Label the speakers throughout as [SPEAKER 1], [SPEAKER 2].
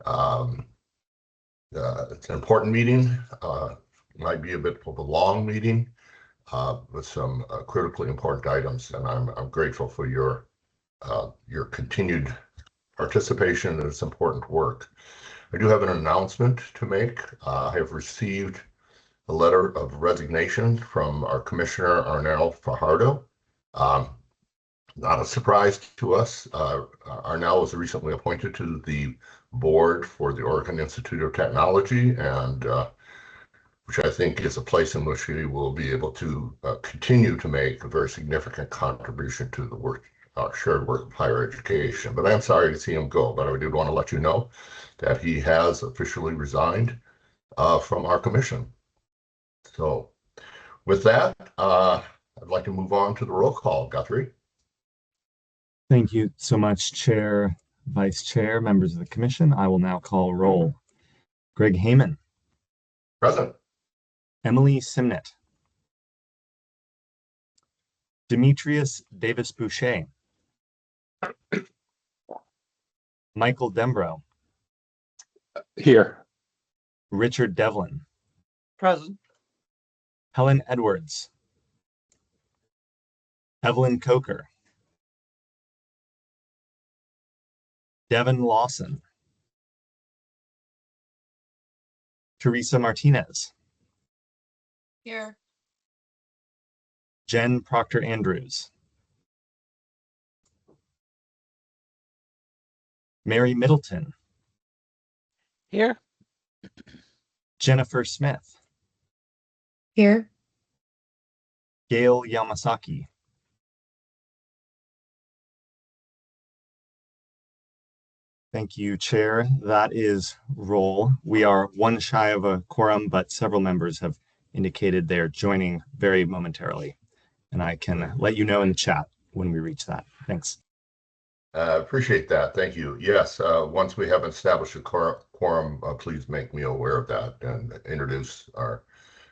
[SPEAKER 1] Um, it's an important meeting. Might be a bit of a long meeting with some critically important items, and I'm grateful for your continued participation in this important work. I do have an announcement to make. I have received a letter of resignation from our Commissioner Arnel Fajardo. Not a surprise to us. Arnel was recently appointed to the board for the Oregon Institute of Technology, and which I think is a place in which he will be able to continue to make a very significant contribution to the work, shared work of higher education. But I'm sorry to see him go, but I did want to let you know that he has officially resigned from our commission. So with that, I'd like to move on to the roll call. Guthrie?
[SPEAKER 2] Thank you so much, Chair, Vice Chair, members of the Commission. I will now call roll. Greg Heyman.
[SPEAKER 1] Present.
[SPEAKER 2] Emily Simnett. Demetrius Davis-Boucher. Michael Dembrow.
[SPEAKER 3] Here.
[SPEAKER 2] Richard Devlin.
[SPEAKER 4] Present.
[SPEAKER 2] Helen Edwards. Evelyn Coker. Devin Lawson. Teresa Martinez.
[SPEAKER 4] Here.
[SPEAKER 2] Jen Proctor Andrews. Mary Middleton.
[SPEAKER 4] Here.
[SPEAKER 2] Jennifer Smith.
[SPEAKER 5] Here.
[SPEAKER 2] Gail Yamasaki. Thank you, Chair. That is roll. We are one shy of a quorum, but several members have indicated they're joining very momentarily. And I can let you know in the chat when we reach that. Thanks.
[SPEAKER 1] Appreciate that. Thank you. Yes, once we have established a quorum, please make me aware of that and introduce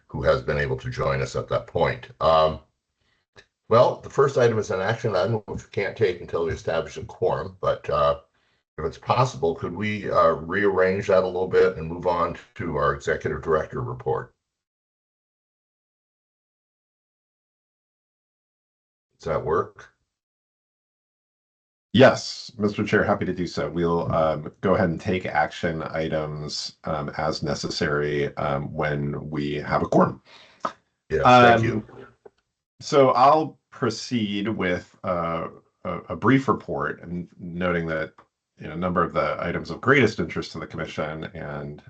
[SPEAKER 1] who has been able to join us at that point. Well, the first item is an action item which we can't take until we establish a quorum, but if it's possible, could we rearrange that a little bit and move on to our executive director report? Does that work?
[SPEAKER 3] Yes, Mr. Chair, happy to do so. We'll go ahead and take action items as necessary when we have a quorum.
[SPEAKER 1] Yes, thank you.
[SPEAKER 3] So I'll proceed with a brief report, and noting that a number of the items of greatest interest to the Commission and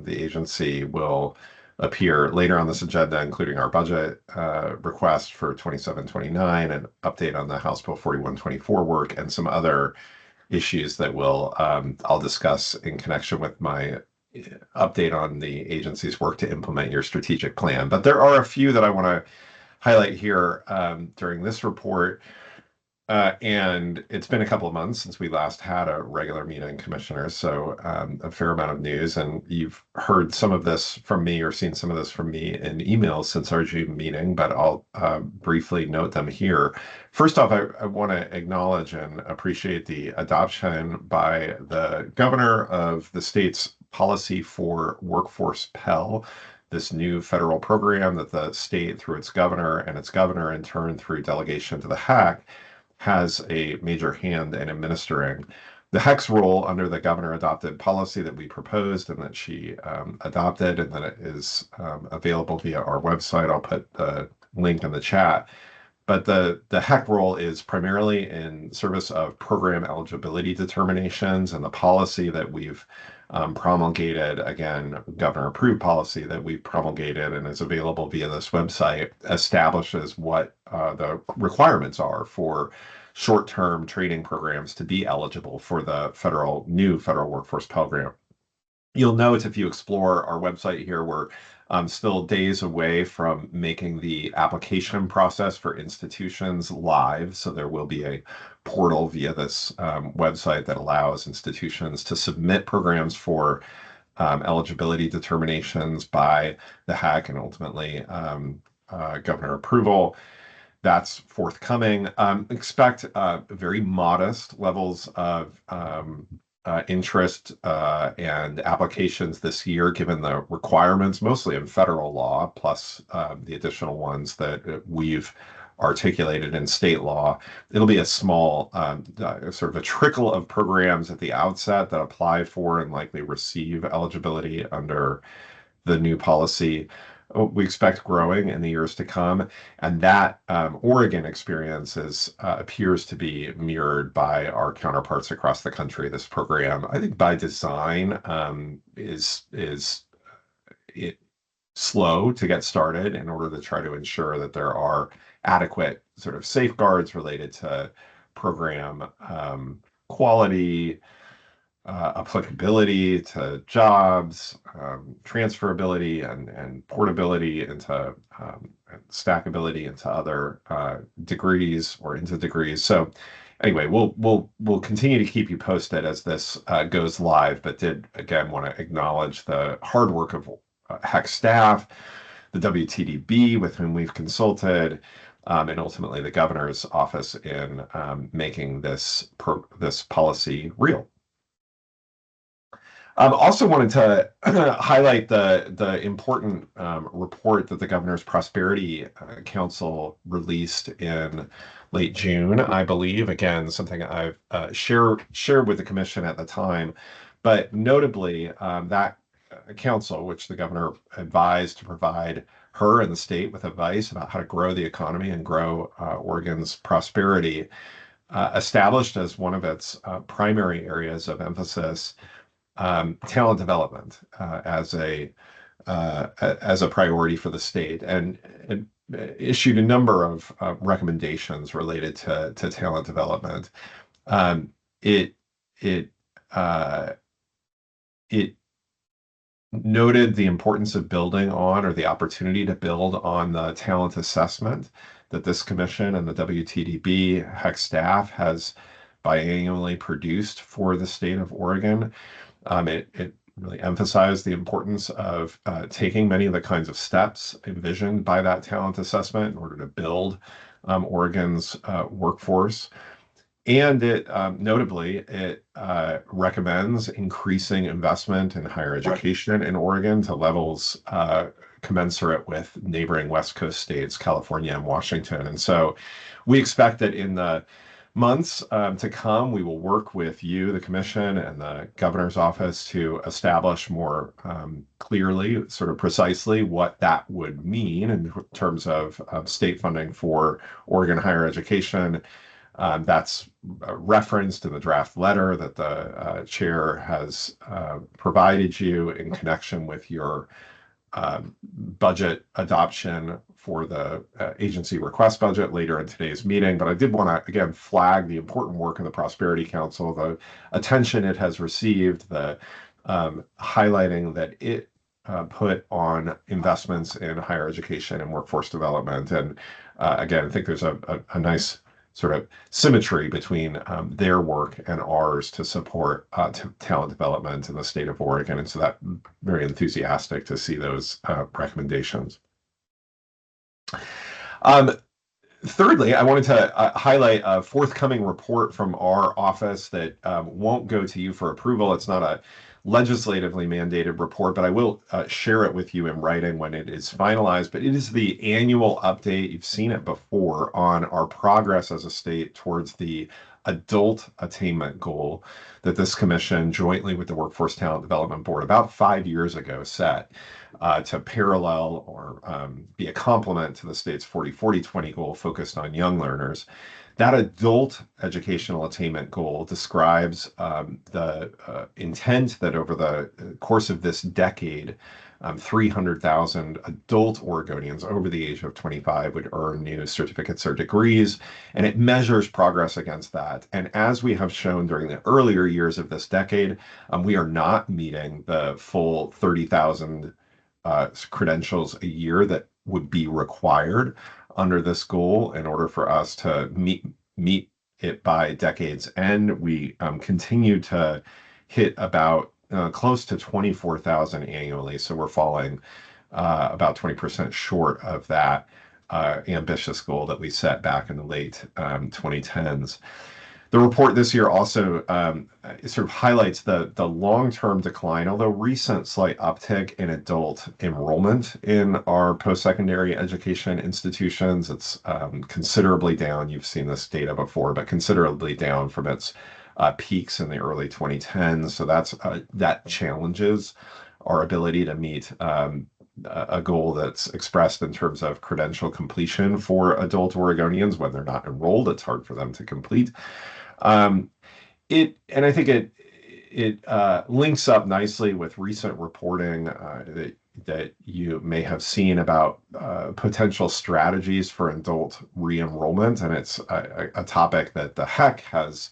[SPEAKER 3] the agency will appear later on this agenda, including our budget request for 27-29, an update on the House Bill 4124 work, and some other issues that I'll discuss in connection with my update on the agency's work to implement your strategic plan. But there are a few that I want to highlight here during this report. And it's been a couple of months since we last had a regular meeting, Commissioners, so a fair amount of news. And you've heard some of this from me or seen some of this from me in emails since our June meeting, but I'll briefly note them here. First off, I want to acknowledge and appreciate the adoption by the governor of the state's policy for workforce Pell, this new federal program that the state, through its governor, and its governor in turn through delegation to the HECC, has a major hand in administering. The HECC's role under the governor adopted policy that we proposed and that she adopted, and that it is available via our website. I'll put the link in the chat. But the HECC role is primarily in service of program eligibility determinations, and the policy that we've promulgated, again, governor approved policy that we've promulgated and is available via this website, establishes what the requirements are for short-term training programs to be eligible for the new federal workforce program. You'll note if you explore our website here, we're still days away from making the application process for institutions live. So there will be a portal via this website that allows institutions to submit programs for eligibility determinations by the HECC and ultimately governor approval. That's forthcoming. Expect very modest levels of interest and applications this year, given the requirements, mostly in federal law, plus the additional ones that we've articulated in state law. It'll be a small sort of a trickle of programs at the outset that apply for and likely receive eligibility under the new policy. We expect growing in the years to come, and that Oregon experience appears to be mirrored by our counterparts across the country. This program, I think, by design, is slow to get started in order to try to ensure that there are adequate sort of safeguards related to program quality, applicability to jobs, transferability and portability into stackability into other degrees or into degrees. So anyway, we'll continue to keep you posted as this goes live, but did again want to acknowledge the hard work of HECC staff, the WTDB with whom we've consulted, and ultimately the governor's office in making this policy real. Also wanted to highlight the important report that the Governor's Prosperity Council released in late June, I believe. Again, something I've shared with the commission at the time, but notably that council, which the governor advised to provide her and the state with advice about how to grow the economy and grow Oregon's prosperity, established as one of its primary areas of emphasis talent development as a priority for the state, and issued a number of recommendations related to talent development. It noted the importance of building on, or the opportunity to build on, the talent assessment that this commission and the WTDB HECC staff has biannually produced for the state of Oregon. It really emphasized the importance of taking many of the kinds of steps envisioned by that talent assessment in order to build Oregon's workforce. And it notably recommends increasing investment in higher education in Oregon to levels commensurate with neighboring West Coast states, California and Washington. And so we expect that in the months to come, we will work with you, the commission, and the governor's office to establish more clearly, sort of precisely, what that would mean in terms of state funding for Oregon higher education. That's referenced in the draft letter that the chair has provided you in connection with your budget adoption for the agency request budget later in today's meeting. But I did want to, again, flag the important work of the Prosperity Council, the attention it has received, the highlighting that it put on investments in higher education and workforce development. And again, I think there's a nice sort of symmetry between their work and ours to support talent development in the state of Oregon. And so that very enthusiastic to see those recommendations. Thirdly, I wanted to highlight a forthcoming report from our office that won't go to you for approval. It's not a legislatively mandated report, but I will share it with you in writing when it is finalized. But it is the annual update, you've seen it before, on our progress as a state towards the adult attainment goal that this commission, jointly with the Workforce Talent Development Board, about 5 years ago set to parallel or be a complement to the state's 40-40-20 goal focused on young learners. That adult educational attainment goal describes the intent that over the course of this decade, 300,000 adult Oregonians over the age of 25 would earn new certificates or degrees, and it measures progress against that. And as we have shown during the earlier years of this decade, we are not meeting the full 30,000 credentials a year that would be required under this goal in order for us to meet it by decade's end. We continue to hit about close to 24,000 annually. So we're falling about 20% short of that ambitious goal that we set back in the late 2010s. The report this year also sort of highlights the long-term decline, although recent slight uptick in adult enrollment in our post-secondary education institutions. It's considerably down. You've seen this data before, but considerably down from its peaks in the early 2010s. So that challenges our ability to meet a goal that's expressed in terms of credential completion for adult Oregonians. When they're not enrolled, it's hard for them to complete. And I think it links up nicely with recent reporting that you may have seen about potential strategies for adult re-enrollment, and it's a topic that the HECC has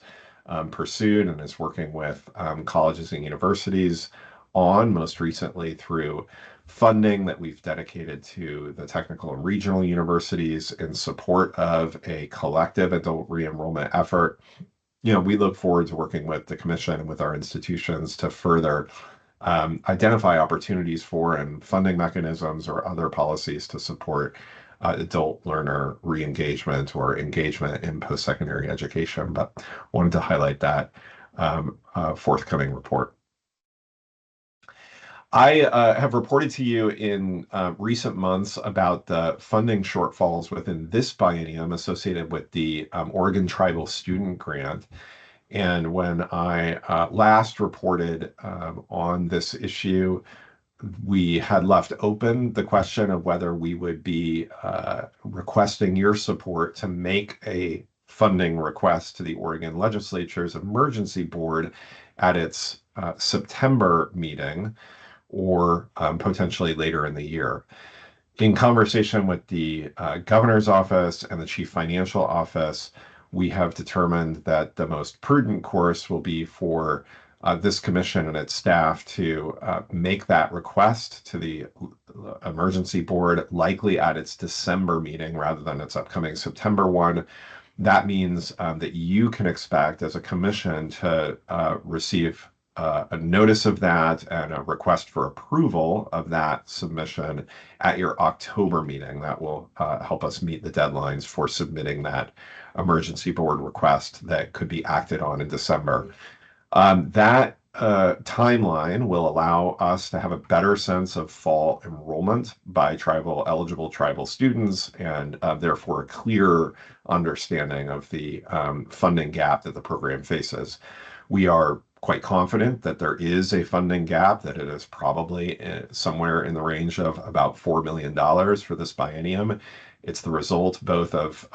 [SPEAKER 3] pursued and is working with colleges and universities on, most recently through funding that we've dedicated to the technical and regional universities in support of a collective adult re-enrollment effort. We look forward to working with the Commission and with our institutions to further identify opportunities for and funding mechanisms or other policies to support adult learner re-engagement or engagement in post-secondary education. But wanted to highlight that forthcoming report. I have reported to you in recent months about the funding shortfalls within this biennium associated with the Oregon Tribal Student Grant. And when I last reported on this issue, we had left open the question of whether we would be requesting your support to make a funding request to the Oregon Legislature's Emergency Board at its September meeting, or potentially later in the year. In conversation with the governor's office and the chief financial office, we have determined that the most prudent course will be for this commission and its staff to make that request to the emergency board, likely at its December meeting rather than its upcoming September one. That means that you can expect as a commission to receive a notice of that and a request for approval of that submission at your October meeting. That will help us meet the deadlines for submitting that emergency board request that could be acted on in December. That timeline will allow us to have a better sense of fall enrollment by eligible tribal students, and therefore a clearer understanding of the funding gap that the program faces. We are quite confident that there is a funding gap, that it is probably somewhere in the range of about $4 million for this biennium. It's the result both of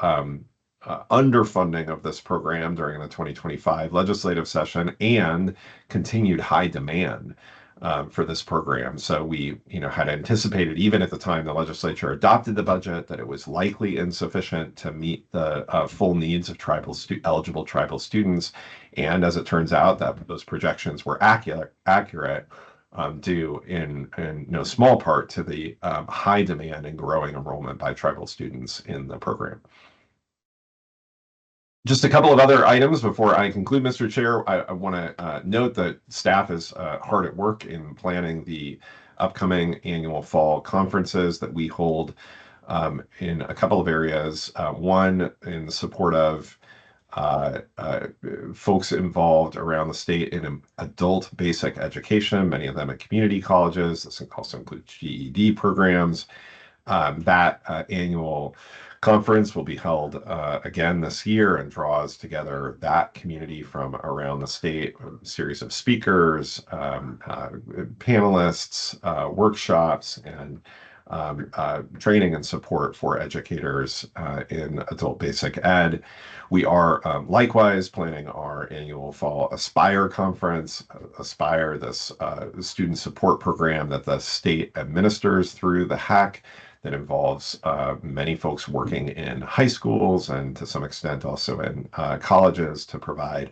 [SPEAKER 3] underfunding of this program during the 2025 legislative session and continued high demand for this program. So we had anticipated, even at the time the legislature adopted the budget, that it was likely insufficient to meet the full needs of eligible tribal students. And as it turns out, that those projections were accurate, due in no small part to the high demand and growing enrollment by tribal students in the program. Just a couple of other items before I conclude, Mr. Chair. I want to note that staff is hard at work in planning the upcoming annual fall conferences that we hold in a couple of areas. One, in support of folks involved around the state in adult basic education, many of them at community colleges. This also includes GED programs. That annual conference will be held again this year and draws together that community from around the state, a series of speakers, panelists, workshops, and training and support for educators in adult basic ed. We are likewise planning our annual fall Aspire conference. Aspire, this student support program that the state administers through the HECC, that involves many folks working in high schools and to some extent also in colleges to provide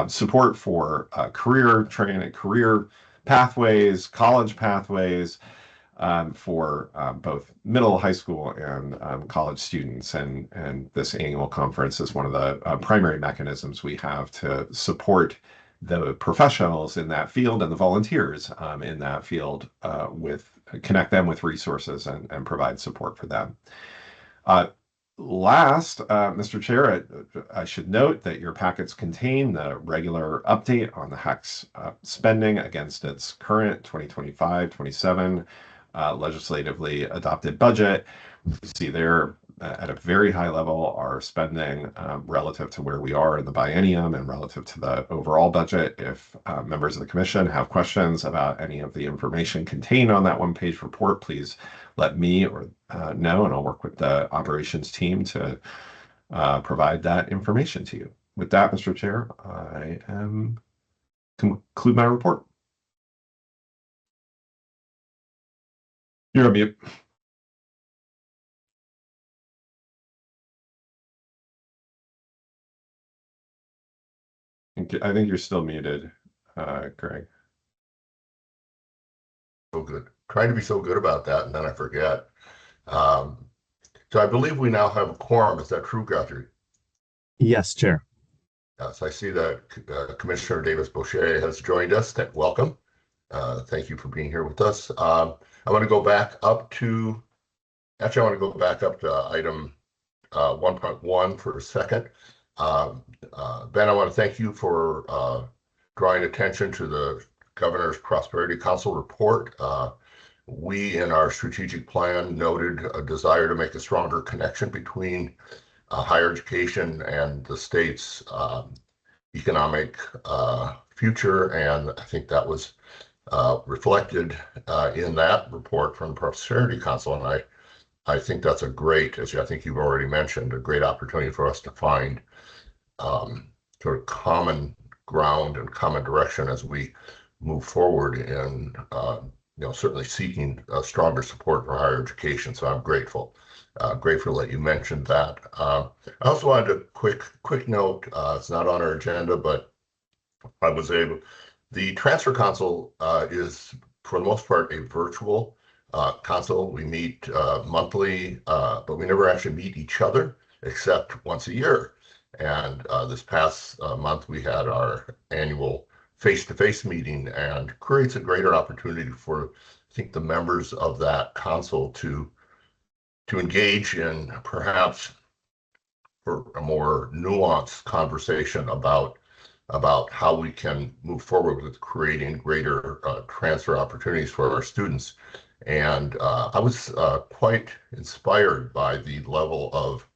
[SPEAKER 3] support for career training, career pathways, college pathways for both middle, high school, and college students. And this annual conference is one of the primary mechanisms we have to support the professionals in that field and the volunteers in that field connect them with resources and provide support for them. last, Mr. Chair, I should note that your packets contain the regular update on the HECC's spending against its current 2025-27 legislatively adopted budget. You see there at a very high level our spending relative to where we are in the biennium and relative to the overall budget. If members of the commission have questions about any of the information contained on that one-page report, please let me or know, and I'll work with the operations team to provide that information to you. With that, Mr. Chair, I am conclude my report. You're on mute. I think you're still muted, Greg.
[SPEAKER 1] So good. Trying to be so good about that, and then I forget. So I believe we now have a quorum. Is that true, Guthrie?
[SPEAKER 2] Yes, Chair.
[SPEAKER 1] Yes, I see that Commissioner Davis Boucher has joined us. Welcome. Thank you for being here with us. I want to go back up to, actually, I want to go back up to item 1.1 for a second. Ben, I want to thank you for drawing attention to the Governor's Prosperity Council report. We, in our strategic plan, noted a desire to make a stronger connection between higher education and the state's economic future, and I think that was reflected in that report from the Prosperity Council, and I think that's a great, as I think you've already mentioned, a great opportunity for us to find sort of common ground and common direction as we move forward in certainly seeking stronger support for higher education. So I'm grateful that you mentioned that. I also wanted a quick note. It's not on our agenda, but I was able. The Transfer Council is, for the most part, a virtual council. We meet monthly, but we never actually meet each other except once a year. And this past month, we had our annual face-to-face meeting, and creates a greater opportunity for, I think, the members of that council to engage in perhaps for a more nuanced conversation about how we can move forward with creating greater transfer opportunities for our students. And I was quite inspired by the level of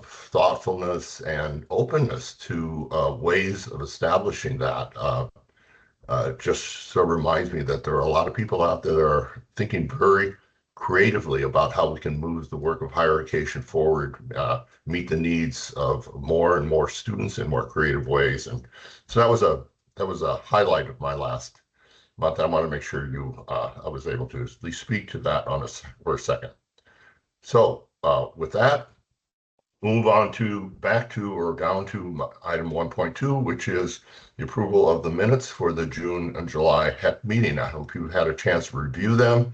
[SPEAKER 1] thoughtfulness and openness to ways of establishing that. Just so reminds me that there are a lot of people out there that are thinking very creatively about how we can move the work of higher education forward, meet the needs of more and more students in more creative ways. And so that was a highlight of my last month. I want to make sure I was able to at least speak to that for a second. So with that, move on back to down to item 1.2, which is the approval of the minutes for the June and July HECC meeting. I hope you had a chance to review them.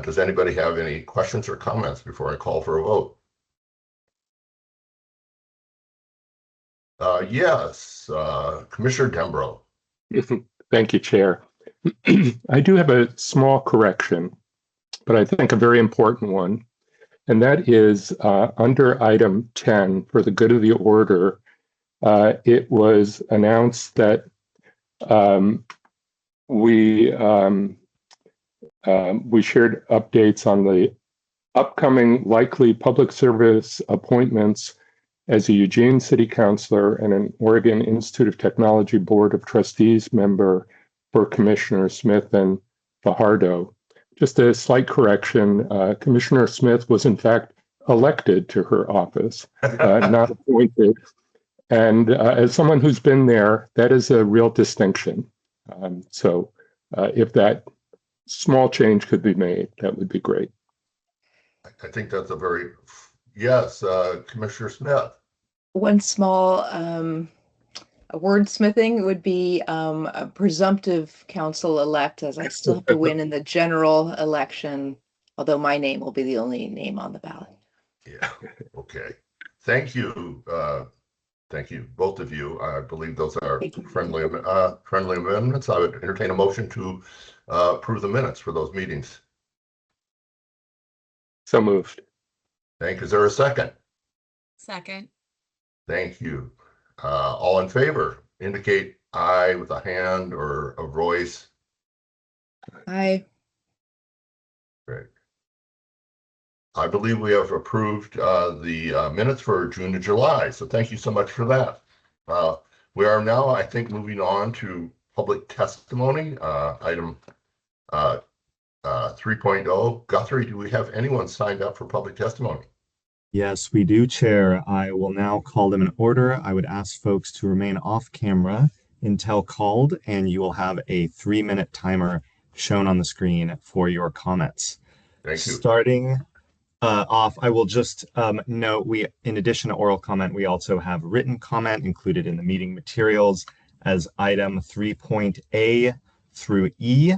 [SPEAKER 1] Does anybody have any questions or comments before I call for a vote? Yes, Commissioner Dembro.
[SPEAKER 6] Thank you, Chair. I do have a small correction, but I think a very important one. And that is under item 10, for the good of the order, it was announced that we shared updates on the upcoming likely public service appointments as a Eugene City Councilor and an Oregon Institute of Technology Board of Trustees member for Commissioner Smith and Fajardo. Just a slight correction, Commissioner Smith was in fact elected to her office, not appointed. And as someone who's been there, that is a real distinction. So if that small change could be made, that would be great.
[SPEAKER 1] I think that's yes, Commissioner Smith.
[SPEAKER 5] One small wordsmithing would be a presumptive council-elect, as I still have to win in the general election, although my name will be the only name on the ballot.
[SPEAKER 1] Yeah, okay. Thank you. Thank you, both of you. I believe those are friendly amendments. I would entertain a motion to approve the minutes for those meetings.
[SPEAKER 6] So moved.
[SPEAKER 1] Thank you. Is there a second?
[SPEAKER 4] Second.
[SPEAKER 1] Thank you. All in favor, indicate aye with a hand or a voice.
[SPEAKER 5] Aye.
[SPEAKER 1] Great. I believe we have approved the minutes for June to July, so thank you so much for that. We are now, I think, moving on to public testimony, item 3.0. Guthrie, do we have anyone signed up for public testimony?
[SPEAKER 2] Yes, we do, Chair. I will now call them in order. I would ask folks to remain off camera until called, and you will have a 3-minute timer shown on the screen for your comments.
[SPEAKER 1] Thank you.
[SPEAKER 2] Starting off, I will just note in addition to oral comment, we also have written comment included in the meeting materials as item 3.A through E.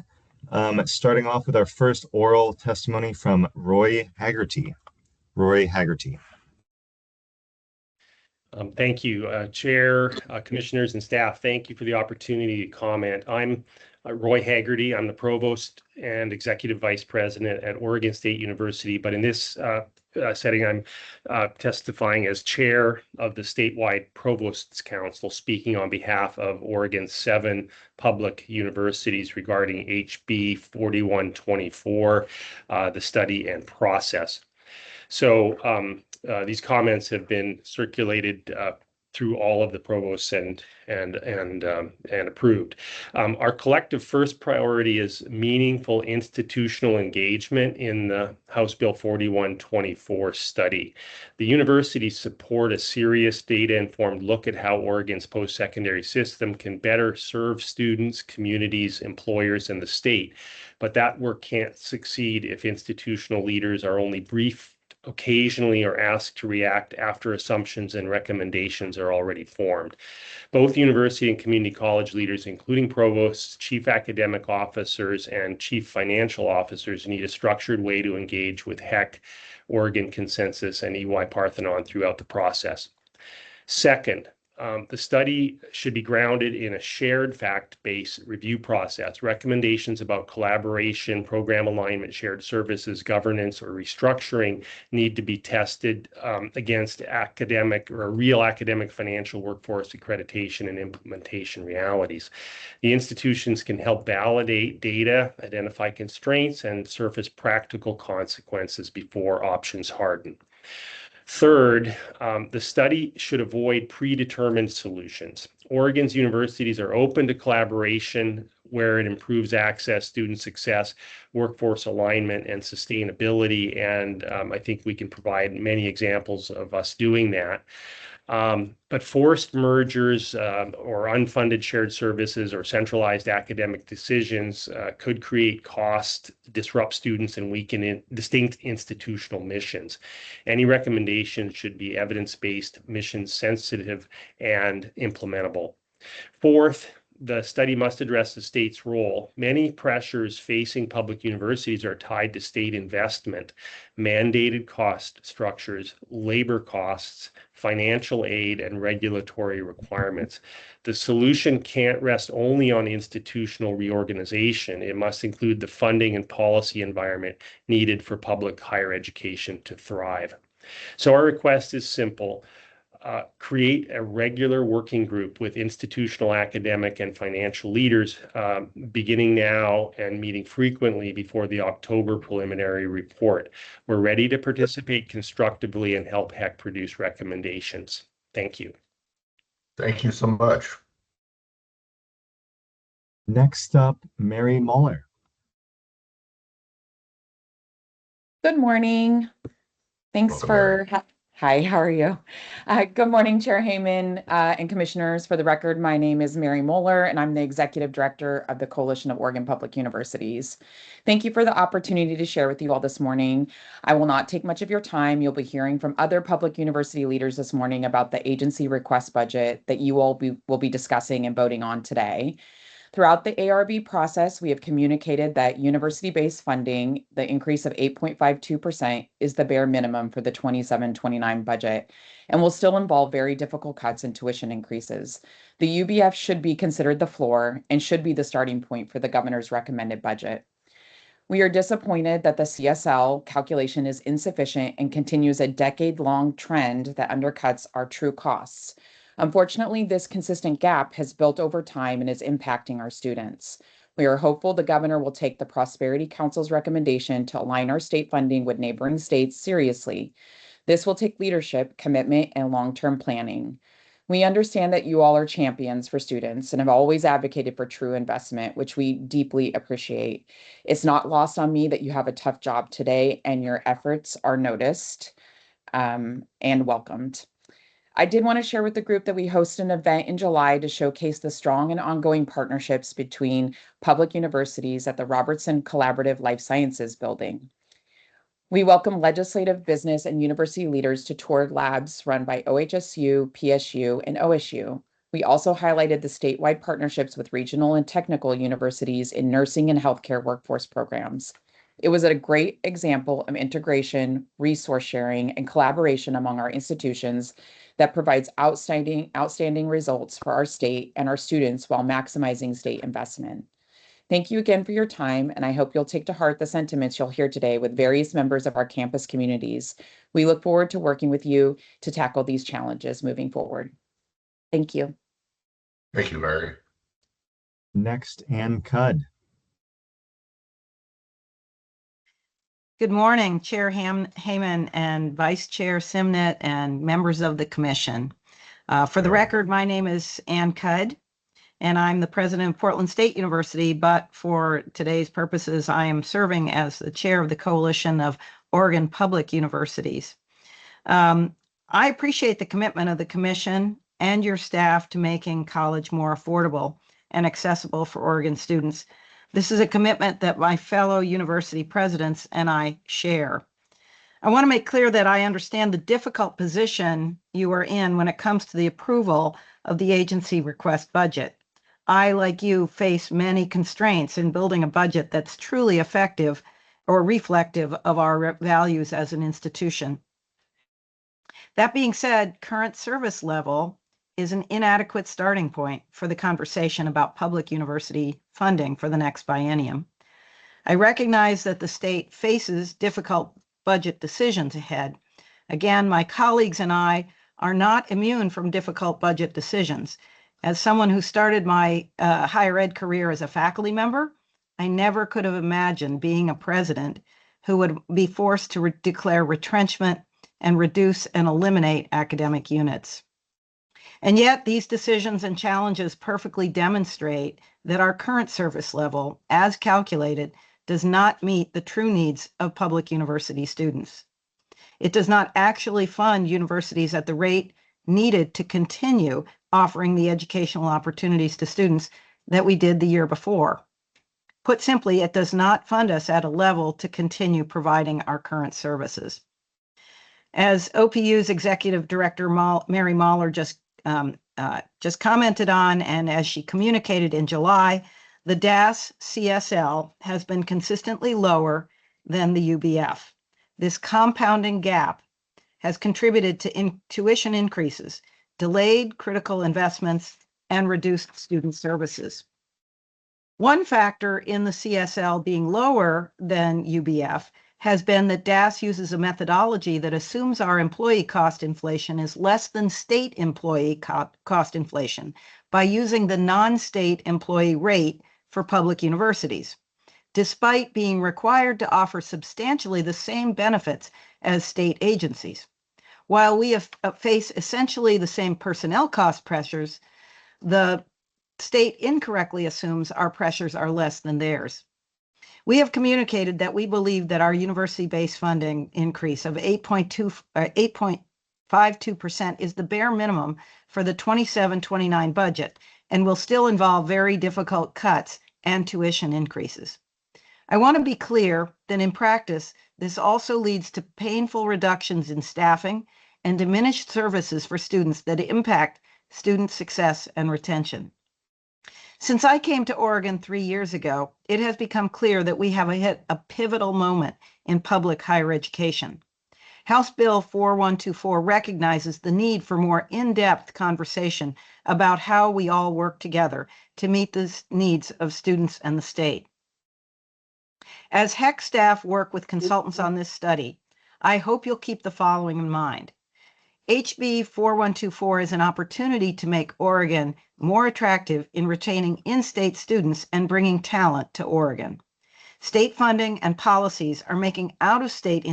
[SPEAKER 2] Starting off with our first oral testimony from Roy Haggerty. Roy Haggerty.
[SPEAKER 7] Thank you, Chair, Commissioners, and staff. Thank you for the opportunity to comment. I'm Roy Haggerty. I'm the Provost and Executive Vice President at Oregon State University, but in this setting, I'm testifying as Chair of the statewide Provosts Council, speaking on behalf of Oregon's 7 public universities regarding HB 4124, the study and process. So these comments have been circulated through all of the provosts and approved. Our collective first priority is meaningful institutional engagement in the House Bill 4124 study. The universities support a serious data-informed look at how Oregon's post-secondary system can better serve students, communities, employers, and the state. But that work can't succeed if institutional leaders are only briefed occasionally or asked to react after assumptions and recommendations are already formed. Both university and community college leaders, including provosts, chief academic officers, and chief financial officers, need a structured way to engage with HECC, Oregon Consensus, and EY Parthenon throughout the process. Second, the study should be grounded in a shared fact-based review process. Recommendations about collaboration, program alignment, shared services, governance, or restructuring need to be tested against academic or real academic financial workforce accreditation and implementation realities. The institutions can help validate data, identify constraints, and surface practical consequences before options harden. Third, the study should avoid predetermined solutions. Oregon's universities are open to collaboration where it improves access, student success, workforce alignment, and sustainability. And I think we can provide many examples of us doing that. But forced mergers or unfunded shared services or centralized academic decisions could create cost, disrupt students, and weaken distinct institutional missions. Any recommendation should be evidence-based, mission-sensitive, and implementable. Fourth, the study must address the state's role. Many pressures facing public universities are tied to state investment, mandated cost structures, labor costs, financial aid, and regulatory requirements. The solution can't rest only on institutional reorganization. It must include the funding and policy environment needed for public higher education to thrive. So our request is simple. Create a regular working group with institutional, academic, and financial leaders beginning now and meeting frequently before the October preliminary report. We're ready to participate constructively and help HECC produce recommendations. Thank you.
[SPEAKER 1] Thank you so much.
[SPEAKER 2] Next up, Mary Muller.
[SPEAKER 8] Good morning. Thanks
[SPEAKER 1] Welcome,
[SPEAKER 8] Hi, how are you? Good morning, Chair Heyman and Commissioners. For the record, my name is Mary Muller, and I'm the Executive Director of the Coalition of Oregon Public Universities. Thank you for the opportunity to share with you all this morning. I will not take much of your time. You'll be hearing from other public university leaders this morning about the agency request budget that you all will be discussing and voting on today. Throughout the ARB process, we have communicated that university-based funding, the increase of 8.52%, is the bare minimum for the 27-29 budget and will still involve very difficult cuts and tuition increases. The UBF should be considered the floor and should be the starting point for the governor's recommended budget. We are disappointed that the CSL calculation is insufficient and continues a decade-long trend that undercuts our true costs. Unfortunately, this consistent gap has built over time and is impacting our students. We are hopeful the governor will take the Prosperity Council's recommendation to align our state funding with neighboring states seriously. This will take leadership, commitment, and long-term planning. We understand that you all are champions for students and have always advocated for true investment, which we deeply appreciate. It's not lost on me that you have a tough job today and your efforts are noticed and welcomed. I did want to share with the group that we host an event in July to showcase the strong and ongoing partnerships between public universities at the Robertson Collaborative Life Sciences Building. We welcome legislative, business, and university leaders to tour labs run by OHSU, PSU, and OSU. We also highlighted the statewide partnerships with regional and technical universities in nursing and healthcare workforce programs. It was a great example of integration, resource sharing, and collaboration among our institutions that provides outstanding results for our state and our students while maximizing state investment. Thank you again for your time, and I hope you'll take to heart the sentiments you'll hear today with various members of our campus communities. We look forward to working with you to tackle these challenges moving forward. Thank you.
[SPEAKER 1] Thank you, Mary.
[SPEAKER 2] Next, Ann Cudd.
[SPEAKER 9] Good morning, Chair Heyman and Vice Chair Simnett and members of the commission. For the record, my name is Ann Cudd, and I'm the president of Portland State University, but for today's purposes, I am serving as the chair of the Coalition of Oregon Public Universities. I appreciate the commitment of the commission and your staff to making college more affordable and accessible for Oregon students. This is a commitment that my fellow university presidents and I share. I want to make clear that I understand the difficult position you are in when it comes to the approval of the agency request budget. I, like you, face many constraints in building a budget that's truly effective or reflective of our values as an institution. That being said, current service level is an inadequate starting point for the conversation about public university funding for the next biennium. I recognize that the state faces difficult budget decisions ahead. Again, my colleagues and I are not immune from difficult budget decisions. As someone who started my higher ed career as a faculty member, I never could have imagined being a president who would be forced to declare retrenchment and reduce and eliminate academic units. And yet these decisions and challenges perfectly demonstrate that our current service level, as calculated, does not meet the true needs of public university students. It does not actually fund universities at the rate needed to continue offering the educational opportunities to students that we did the year before. Put simply, it does not fund us at a level to continue providing our current services. As OPU's Executive Director Mary Mahler just commented on, and as she communicated in July, the DAS CSL has been consistently lower than the UBF. This compounding gap has contributed to tuition increases, delayed critical investments, and reduced student services. One factor in the CSL being lower than UBF has been that DAS uses a methodology that assumes our employee cost inflation is less than state employee cost inflation by using the non-state employee rate for public universities, despite being required to offer substantially the same benefits as state agencies. While we face essentially the same personnel cost pressures, the state incorrectly assumes our pressures are less than theirs. We have communicated that we believe that our university-based funding increase of 8.52% is the bare minimum for the 27-29 budget and will still involve very difficult cuts and tuition increases. I want to be clear that in practice, this also leads to painful reductions in staffing and diminished services for students that impact student success and retention. Since I came to Oregon 3 years ago, it has become clear that we have hit a pivotal moment in public higher education. House Bill 4124 recognizes the need for more in-depth conversation about how we all work together to meet the needs of students and the state. As HECC staff work with consultants on this study, I hope you'll keep the following in mind. HB 4124 is an opportunity to make Oregon more attractive in retaining in-state students and bringing talent to Oregon. State funding and policies are making out-of-state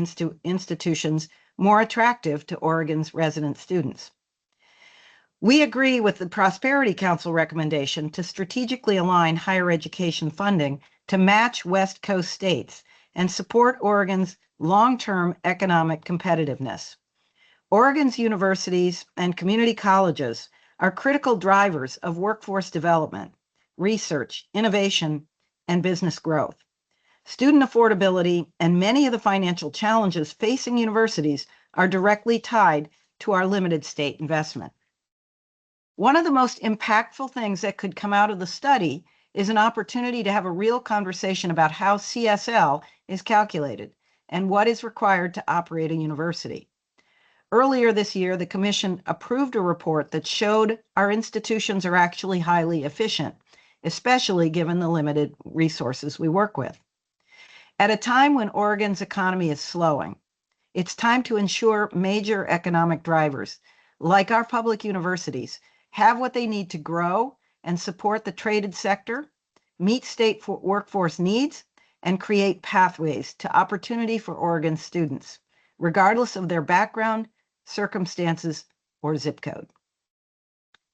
[SPEAKER 9] institutions more attractive to Oregon's resident students. We agree with the Prosperity Council recommendation to strategically align higher education funding to match West Coast states and support Oregon's long-term economic competitiveness. Oregon's universities and community colleges are critical drivers of workforce development, research, innovation, and business growth. Student affordability and many of the financial challenges facing universities are directly tied to our limited state investment. One of the most impactful things that could come out of the study is an opportunity to have a real conversation about how CSL is calculated and what is required to operate a university. Earlier this year, the Commission approved a report that showed our institutions are actually highly efficient, especially given the limited resources we work with. At a time when Oregon's economy is slowing, it's time to ensure major economic drivers, like our public universities, have what they need to grow and support the traded sector, meet state workforce needs, and create pathways to opportunity for Oregon students, regardless of their background, circumstances, or zip code.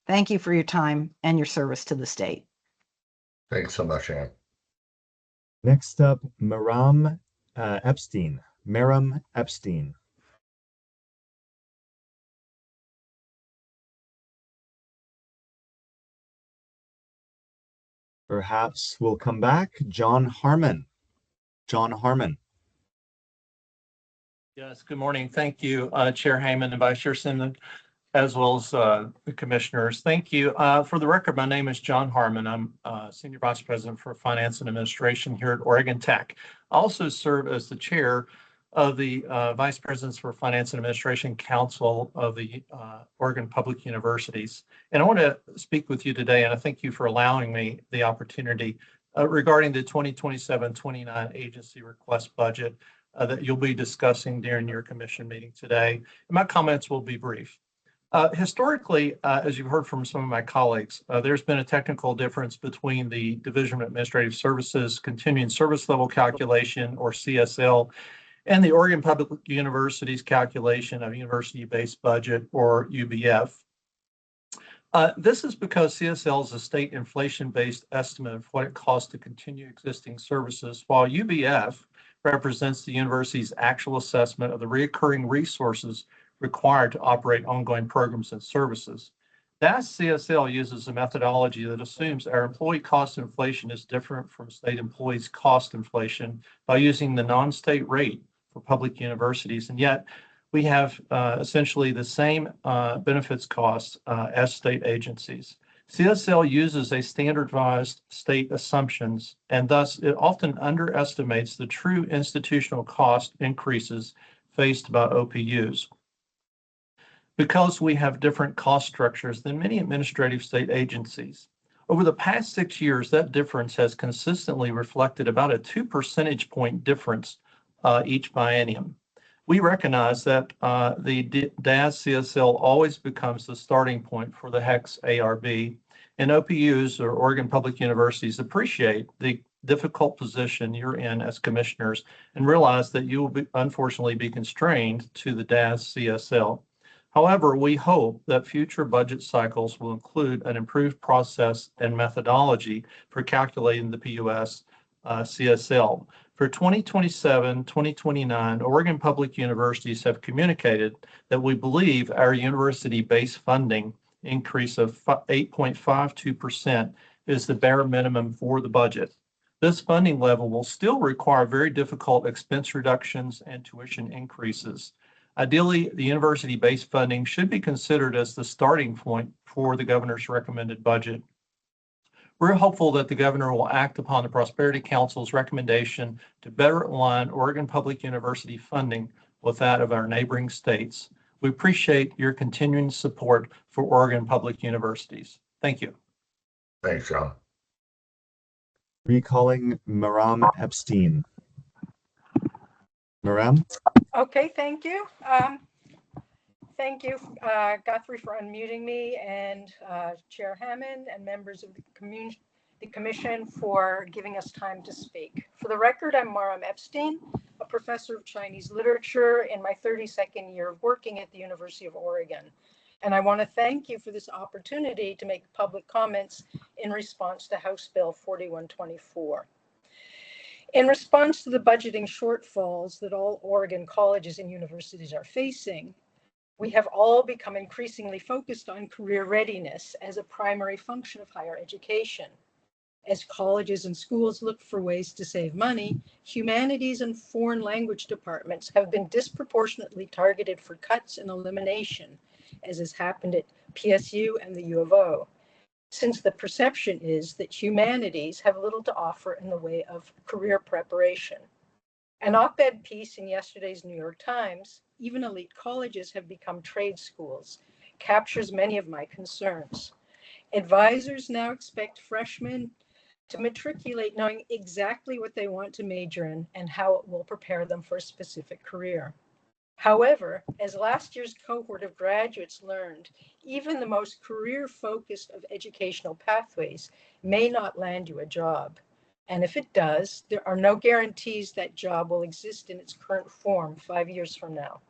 [SPEAKER 9] Thank you for your time and your service to the state.
[SPEAKER 1] Thanks so much, Ann.
[SPEAKER 2] Next up, Maram Epstein. Maram Epstein. Perhaps we'll come back. John Harmon. John Harmon.
[SPEAKER 4] Yes, good morning. Thank you, Chair Heyman and Vice Chair Simon, as well as the commissioners. Thank you. For the record, my name is John Harmon. I'm Senior Vice President for Finance and Administration here at Oregon Tech. I also serve as the chair of the Vice Presidents for Finance and Administration Council of the Oregon Public Universities. And I want to speak with you today, and I thank you for allowing me the opportunity regarding the 2027-29 agency request budget that you'll be discussing during your commission meeting today. And my comments will be brief. Historically, as you've heard from some of my colleagues, there's been a technical difference between the Division of Administrative Services Continuing Service Level Calculation, or CSL, and the Oregon Public University's calculation of University-Based Budget, or UBF. This is because CSL is a state inflation-based estimate of what it costs to continue existing services, while UBF represents the university's actual assessment of the recurring resources required to operate ongoing programs and services. DAS CSL uses a methodology that assumes our employee cost inflation is different from state employees' cost inflation by using the non-state rate for public universities, and yet we have essentially the same benefits costs as state agencies. CSL uses a standardized state assumptions, and thus it often underestimates the true institutional cost increases faced by OPUs. Because we have different cost structures than many administrative state agencies. Over the past 6 years, that difference has consistently reflected about a 2 percentage point difference each biennium. We recognize that the DAS CSL always becomes the starting point for the HECC ARB, and OPUs, or Oregon Public Universities, appreciate the difficult position you're in as commissioners and realize that you will unfortunately be constrained to the DAS CSL. However, we hope that future budget cycles will include an improved process and methodology for calculating the PUS CSL. For 2027-2029, Oregon Public Universities have communicated that we believe our university-based funding increase of 8.52% is the bare minimum for the budget. This funding level will still require very difficult expense reductions and tuition increases. Ideally, the university-based funding should be considered as the starting point for the governor's recommended budget. We're hopeful that the governor will act upon the Prosperity Council's recommendation to better align Oregon Public University funding with that of our neighboring states. We appreciate your continuing support for Oregon Public Universities. Thank you.
[SPEAKER 1] Thanks, John.
[SPEAKER 2] Recalling Maram Epstein. Maram?
[SPEAKER 10] Okay, thank you. Thank you, Guthrie, for unmuting me, and Chair Hammond and members of the commission for giving us time to speak. For the record, I'm Maram Epstein, a professor of Chinese literature in my 32nd year of working at the University of Oregon. And I want to thank you for this opportunity to make public comments in response to House Bill 4124. In response to the budgeting shortfalls that all Oregon colleges and universities are facing, we have all become increasingly focused on career readiness as a primary function of higher education. As colleges and schools look for ways to save money, humanities and foreign language departments have been disproportionately targeted for cuts and elimination, as has happened at PSU and the U of O, since the perception is that humanities have little to offer in the way of career preparation. An op-ed piece in yesterday's New York Times, "Even elite colleges have become trade schools," captures many of my concerns. Advisors now expect freshmen to matriculate knowing exactly what they want to major in and how it will prepare them for a specific career. However, as last year's cohort of graduates learned, even the most career-focused of educational pathways may not land you a job. And if it does, there are no guarantees that job will exist in its current form 5 years from now.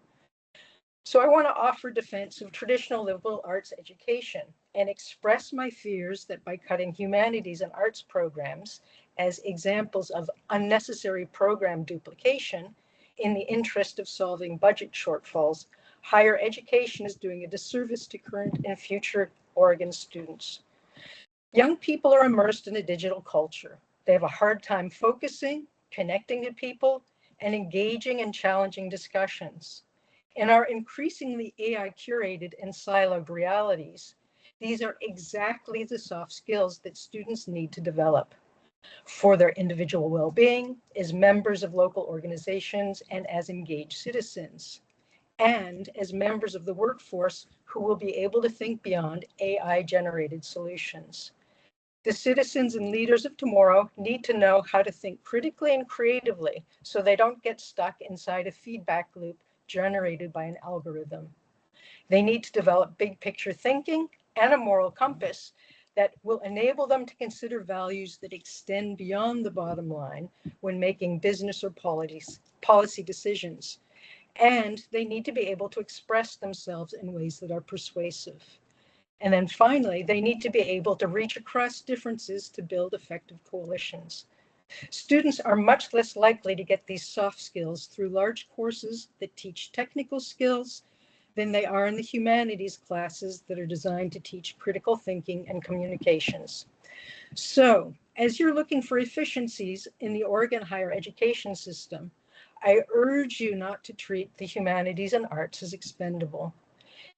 [SPEAKER 10] So I want to offer defense of traditional liberal arts education and express my fears that by cutting humanities and arts programs as examples of unnecessary program duplication in the interest of solving budget shortfalls, higher education is doing a disservice to current and future Oregon students. Young people are immersed in a digital culture. They have a hard time focusing, connecting to people, and engaging in challenging discussions. In our increasingly AI-curated and siloed realities, these are exactly the soft skills that students need to develop for their individual well-being, as members of local organizations, and as engaged citizens, and as members of the workforce who will be able to think beyond AI-generated solutions. The citizens and leaders of tomorrow need to know how to think critically and creatively so they don't get stuck inside a feedback loop generated by an algorithm. They need to develop big picture thinking and a moral compass that will enable them to consider values that extend beyond the bottom line when making business or policy decisions. And they need to be able to express themselves in ways that are persuasive. And then finally, they need to be able to reach across differences to build effective coalitions. Students are much less likely to get these soft skills through large courses that teach technical skills than they are in the humanities classes that are designed to teach critical thinking and communications. So, as you're looking for efficiencies in the Oregon higher education system, I urge you not to treat the humanities and arts as expendable.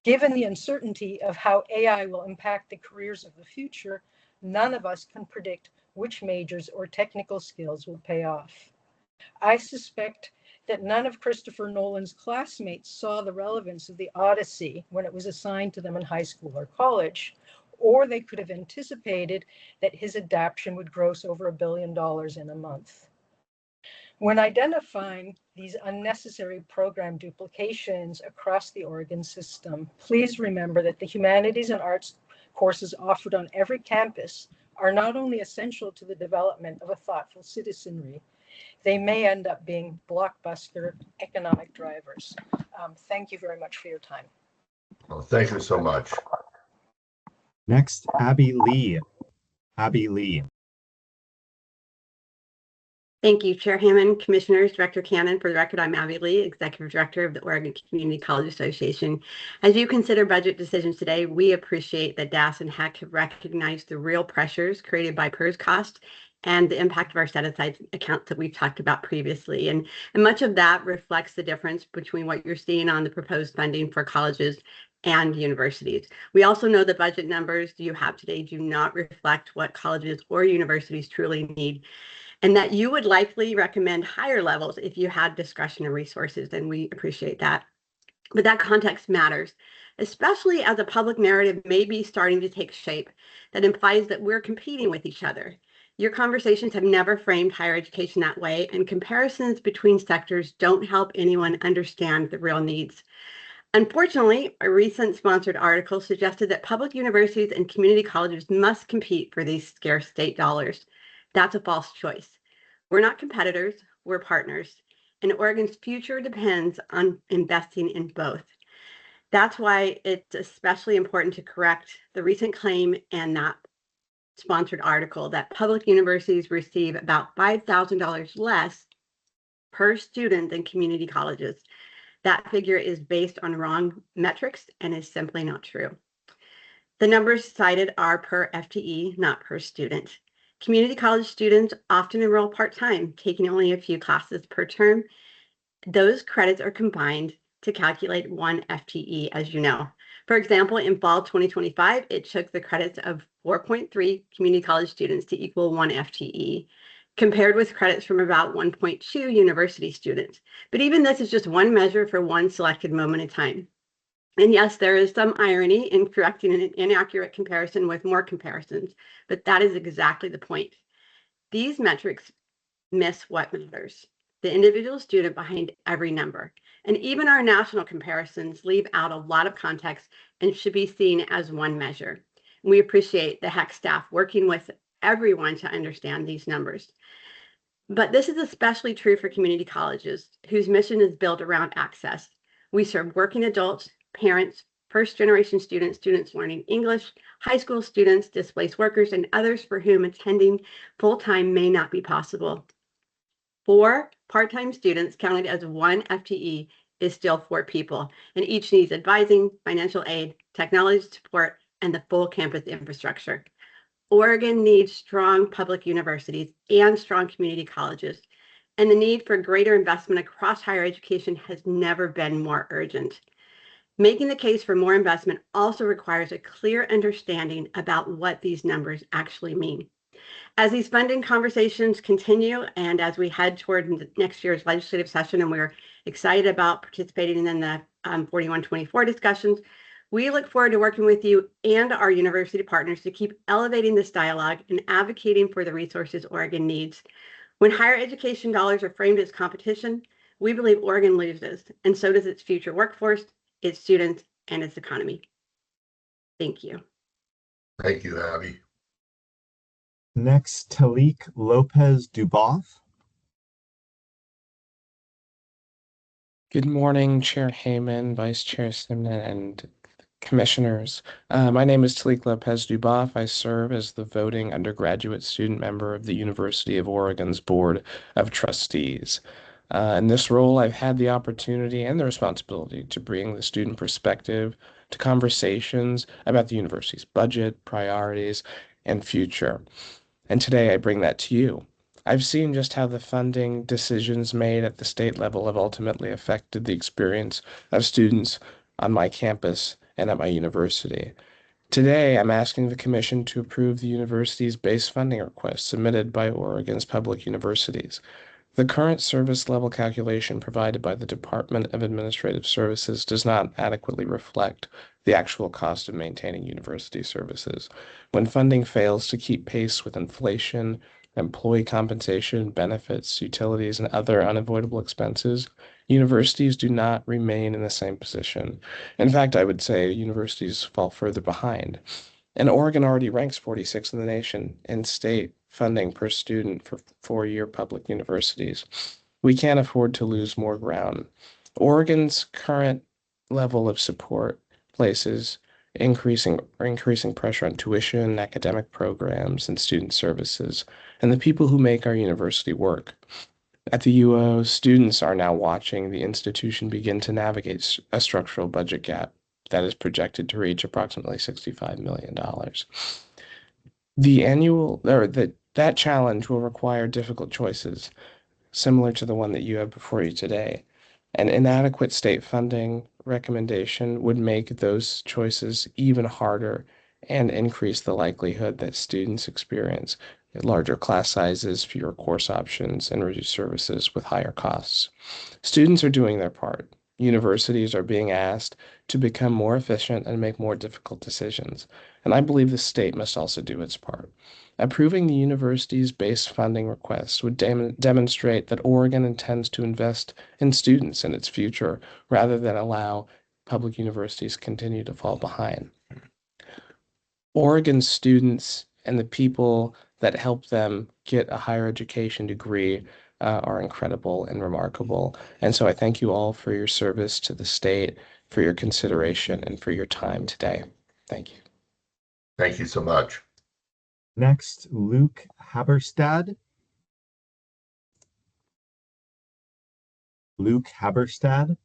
[SPEAKER 10] Given the uncertainty of how AI will impact the careers of the future, none of us can predict which majors or technical skills will pay off. I suspect that none of Christopher Nolan's classmates saw the relevance of the Odyssey when it was assigned to them in high school or college, or they could have anticipated that his adaptation would gross over $1 billion in a month. When identifying these unnecessary program duplications across the Oregon system, please remember that the humanities and arts courses offered on every campus are not only essential to the development of a thoughtful citizenry, they may end up being blockbuster economic drivers. Thank you very much for your time.
[SPEAKER 1] Well, thank you so much.
[SPEAKER 2] Next, Abby Lee. Abby Lee.
[SPEAKER 11] Thank you, Chair Hammond, Commissioners, Director Cannon. For the record, I'm Abby Lee, Executive Director of the Oregon Community College Association. As you consider budget decisions today, we appreciate that DAS and HECC have recognized the real pressures created by PERS cost and the impact of our set-aside accounts that we've talked about previously. And much of that reflects the difference between what you're seeing on the proposed funding for colleges and universities. We also know the budget numbers you have today do not reflect what colleges or universities truly need, and that you would likely recommend higher levels if you had discretionary resources, and we appreciate that. But that context matters, especially as a public narrative may be starting to take shape that implies that we're competing with each other. Your conversations have never framed higher education that way, and comparisons between sectors don't help anyone understand the real needs. Unfortunately, a recent sponsored article suggested that public universities and community colleges must compete for these scarce state dollars. That's a false choice. We're not competitors, we're partners, and Oregon's future depends on investing in both. That's why it's especially important to correct the recent claim and that sponsored article that public universities receive about $5,000 less per student than community colleges. That figure is based on wrong metrics and is simply not true. The numbers cited are per FTE, not per student. Community college students often enroll part-time, taking only a few classes per term. Those credits are combined to calculate one FTE, as you know. For example, in fall 2025, it took the credits of 4.3 community college students to equal one FTE, compared with credits from about 1.2 university students. But even this is just one measure for one selected moment in time. And yes, there is some irony in correcting an inaccurate comparison with more comparisons, but that is exactly the point. These metrics miss what matters, the individual student behind every number. And even our national comparisons leave out a lot of context and should be seen as one measure. We appreciate the HECC staff working with everyone to understand these numbers. But this is especially true for community colleges, whose mission is built around access. We serve working adults, parents, first-generation students, students learning English, high school students, displaced workers, and others for whom attending full-time may not be possible. 4 part-time students counted as one FTE is still 4 people, and each needs advising, financial aid, technology support, and the full campus infrastructure. Oregon needs strong public universities and strong community colleges, and the need for greater investment across higher education has never been more urgent. Making the case for more investment also requires a clear understanding about what these numbers actually mean. As these funding conversations continue and as we head toward next year's legislative session, and we're excited about participating in the 4124 discussions, we look forward to working with you and our university partners to keep elevating this dialogue and advocating for the resources Oregon needs. When higher education dollars are framed as competition, we believe Oregon loses, and so does its future workforce, its students, and its economy. Thank you.
[SPEAKER 1] Thank you, Abby.
[SPEAKER 2] Next, Talik Lopez Duboff.
[SPEAKER 12] Good morning, Chair Heyman, Vice Chair Simnett, and commissioners. My name is Talik Lopez Duboff. I serve as the voting undergraduate student member of the University of Oregon's Board of Trustees. In this role, I've had the opportunity and the responsibility to bring the student perspective to conversations about the university's budget, priorities, and future. And today I bring that to you. I've seen just how the funding decisions made at the state level have ultimately affected the experience of students on my campus and at my university. Today, I'm asking the Commission to approve the university's base funding request submitted by Oregon's public universities. The current service level calculation provided by the Department of Administrative Services does not adequately reflect the actual cost of maintaining university services. When funding fails to keep pace with inflation, employee compensation, benefits, utilities, and other unavoidable expenses, universities do not remain in the same position. In fact, I would say universities fall further behind. And Oregon already ranks 46th in the nation in state funding per student for 4-year public universities. We can't afford to lose more ground. Oregon's current level of support places increasing pressure on tuition, academic programs, and student services, and the people who make our university work. At the UO, students are now watching the institution begin to navigate a structural budget gap that is projected to reach approximately $65 million. That challenge will require difficult choices, similar to the one that you have before you today. An inadequate state funding recommendation would make those choices even harder and increase the likelihood that students experience larger class sizes, fewer course options, and reduced services with higher costs. Students are doing their part. universities are being asked to become more efficient and make more difficult decisions. And I believe the state must also do its part. Approving the university's base funding request would demonstrate that Oregon intends to invest in students and its future rather than allow public universities continue to fall behind. Oregon students and the people that help them get a higher education degree are incredible and remarkable. And so I thank you all for your service to the state, for your consideration, and for your time today. Thank you.
[SPEAKER 1] Thank you so much.
[SPEAKER 2] Next, Luke Haberstad. Luke Haberstad.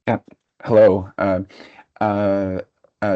[SPEAKER 13] Yep. Hello.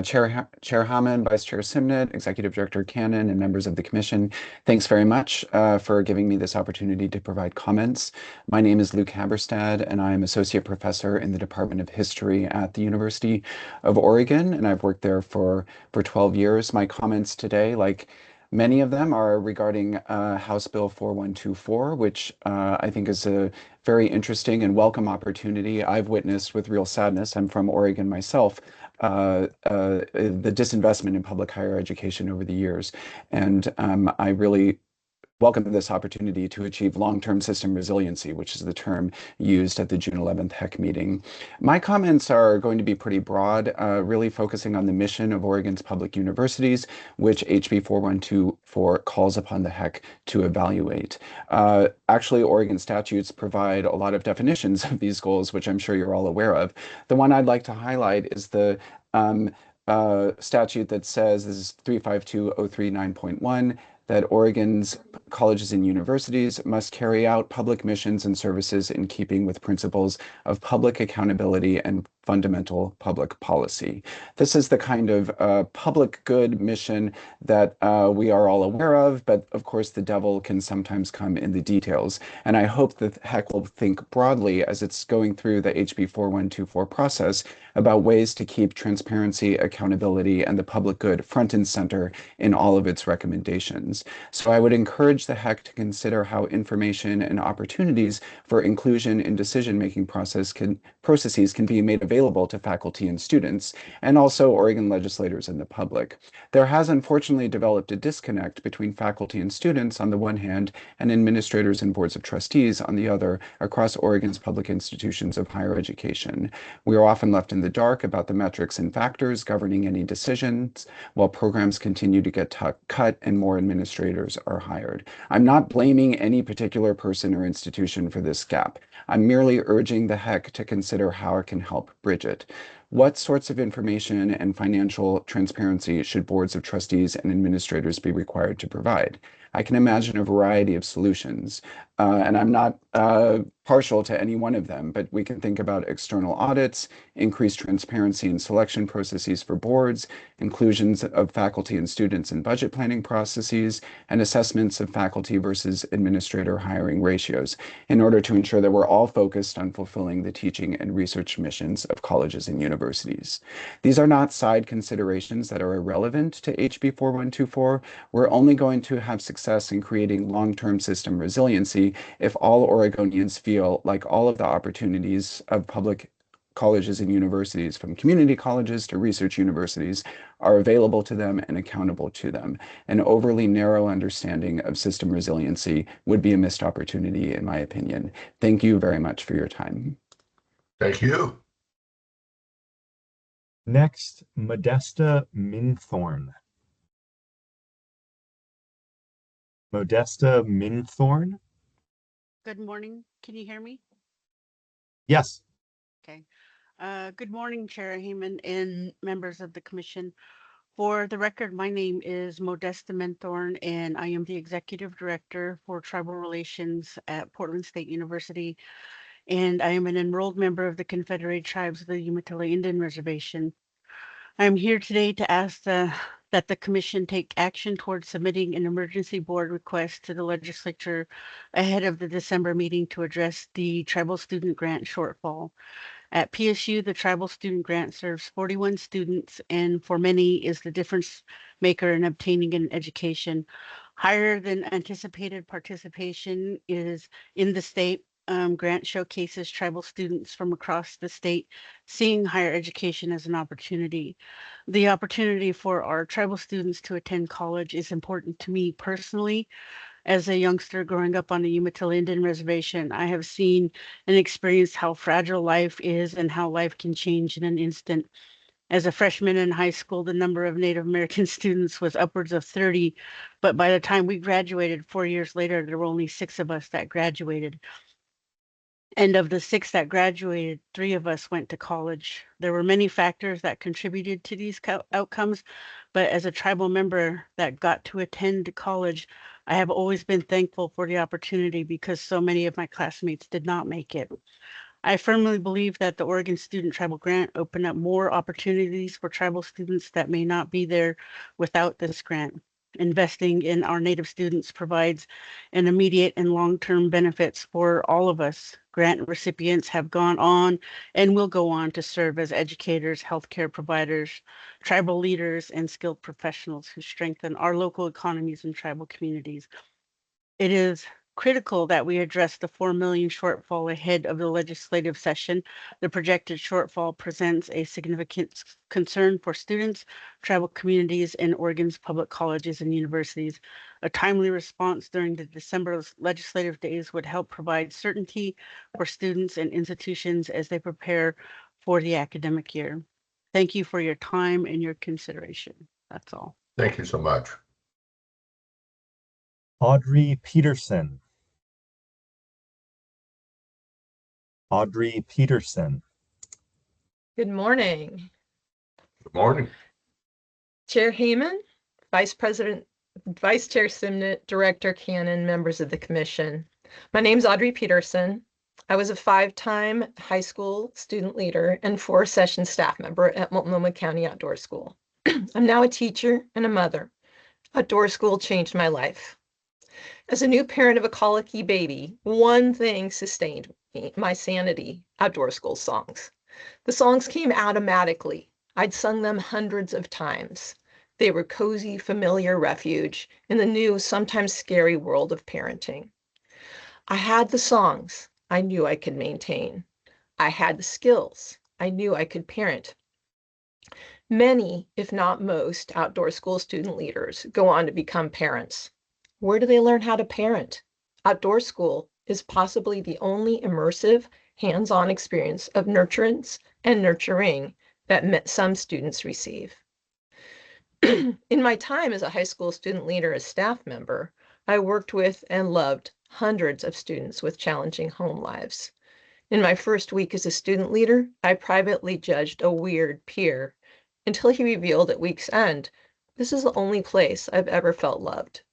[SPEAKER 13] Chair Hammond, Vice Chair Simnett, Executive Director Cannon, and members of the Commission. Thanks very much for giving me this opportunity to provide comments. My name is Luke Haberstad, and I am Associate Professor in the Department of History at the University of Oregon, and I've worked there for 12 years. My comments today, like many of them, are regarding House Bill 4124, which I think is a very interesting and welcome opportunity. I've witnessed with real sadness, I'm from Oregon myself, the disinvestment in public higher education over the years. And I really welcome this opportunity to achieve long-term system resiliency, which is the term used at the June 11th HECC meeting. My comments are going to be pretty broad, really focusing on the mission of Oregon's public universities, which HB 4124 calls upon the HECC to evaluate. Actually, Oregon statutes provide a lot of definitions of these goals, which I'm sure you're all aware of. The one I'd like to highlight is the statute that says, this is 35203.9.1, that Oregon's colleges and universities must carry out public missions and services in keeping with principles of public accountability and fundamental public policy. This is the kind of public good mission that we are all aware of, but of course the devil can sometimes come in the details. And I hope that HECC will think broadly as it's going through the HB 4124 process about ways to keep transparency, accountability, and the public good front and center in all of its recommendations. So I would encourage the HECC to consider how information and opportunities for inclusion in decision-making processes can be made available to faculty and students, and also Oregon legislators and the public. There has unfortunately developed a disconnect between faculty and students on the one hand, and administrators and boards of trustees on the other across Oregon's public institutions of higher education. We are often left in the dark about the metrics and factors governing any decisions, while programs continue to get cut and more administrators are hired. I'm not blaming any particular person or institution for this gap. I'm merely urging the HECC to consider how it can help bridge it. What sorts of information and financial transparency should boards of trustees and administrators be required to provide? I can imagine a variety of solutions, and I'm not partial to any one of them, but we can think about external audits, increased transparency in selection processes for boards, inclusions of faculty and students in budget planning processes, and assessments of faculty versus administrator hiring ratios in order to ensure that we're all focused on fulfilling the teaching and research missions of colleges and universities. These are not side considerations that are irrelevant to HB 4124. We're only going to have success in creating long-term system resiliency if all Oregonians feel like all of the opportunities of public colleges and universities, from community colleges to research universities, are available to them and accountable to them. An overly narrow understanding of system resiliency would be a missed opportunity, in my opinion. Thank you very much for your time.
[SPEAKER 1] Thank you.
[SPEAKER 2] Next, Modesta Minthorn. Modesta Minthorn?
[SPEAKER 14] Good morning. Can you hear me?
[SPEAKER 2] Yes.
[SPEAKER 14] Okay. Good morning, Chair Heyman and members of the Commission. For the record, my name is Modesta Minthorn, and I am the Executive Director for Tribal Relations at Portland State University, and I am an enrolled member of the Confederated Tribes of the Umatilla Indian Reservation. I'm here today to ask that the Commission take action towards submitting an emergency board request to the legislature ahead of the December meeting to address the tribal student grant shortfall. At PSU, the tribal student grant serves 41 students, and for many is the difference maker in obtaining an education. Higher than anticipated participation is in the state grant showcases tribal students from across the state seeing higher education as an opportunity. The opportunity for our tribal students to attend college is important to me personally. As a youngster growing up on the Umatilla Indian Reservation, I have seen and experienced how fragile life is and how life can change in an instant. As a freshman in high school, the number of Native American students was upwards of 30, but by the time we graduated 4 years later, there were only 6 of us that graduated. And of the 6 that graduated, 3 of us went to college. There were many factors that contributed to these outcomes, but as a tribal member that got to attend college, I have always been thankful for the opportunity because so many of my classmates did not make it. I firmly believe that the Oregon Student Tribal Grant opened up more opportunities for tribal students that may not be there without this grant. Investing in our Native students provides an immediate and long-term benefits for all of us. Grant recipients have gone on and will go on to serve as educators, healthcare providers, tribal leaders, and skilled professionals who strengthen our local economies and tribal communities. It is critical that we address the 4 million shortfall ahead of the legislative session. The projected shortfall presents a significant concern for students, tribal communities, and Oregon's public colleges and universities. A timely response during the December legislative days would help provide certainty for students and institutions as they prepare for the academic year. Thank you for your time and your consideration. That's all.
[SPEAKER 1] Thank you so much.
[SPEAKER 2] Audrey Peterson. Audrey Peterson.
[SPEAKER 15] Good morning.
[SPEAKER 1] Good morning.
[SPEAKER 15] Chair Heyman, Vice Chair Simnett, Director Cannon, members of the commission. My name is Audrey Peterson. I was a 5-time high school student leader and 4-session staff member at Multnomah County Outdoor School. I'm now a teacher and a mother. Outdoor school changed my life. As a new parent of a colicky baby, one thing sustained me, my sanity: outdoor school songs. The songs came automatically. I'd sung them hundreds of times. They were cozy, familiar refuge in the new, sometimes scary world of parenting. I had the songs I knew I could maintain. I had the skills I knew I could parent. Many, if not most, outdoor school student leaders go on to become parents. Where do they learn how to parent? Outdoor school is possibly the only immersive, hands-on experience of nurturance and nurturing that some students receive. In my time as a high school student leader as staff member, I worked with and loved hundreds of students with challenging home lives. In my first week as a student leader, I privately judged a weird peer until he revealed at week's end, this is the only place I've ever felt loved.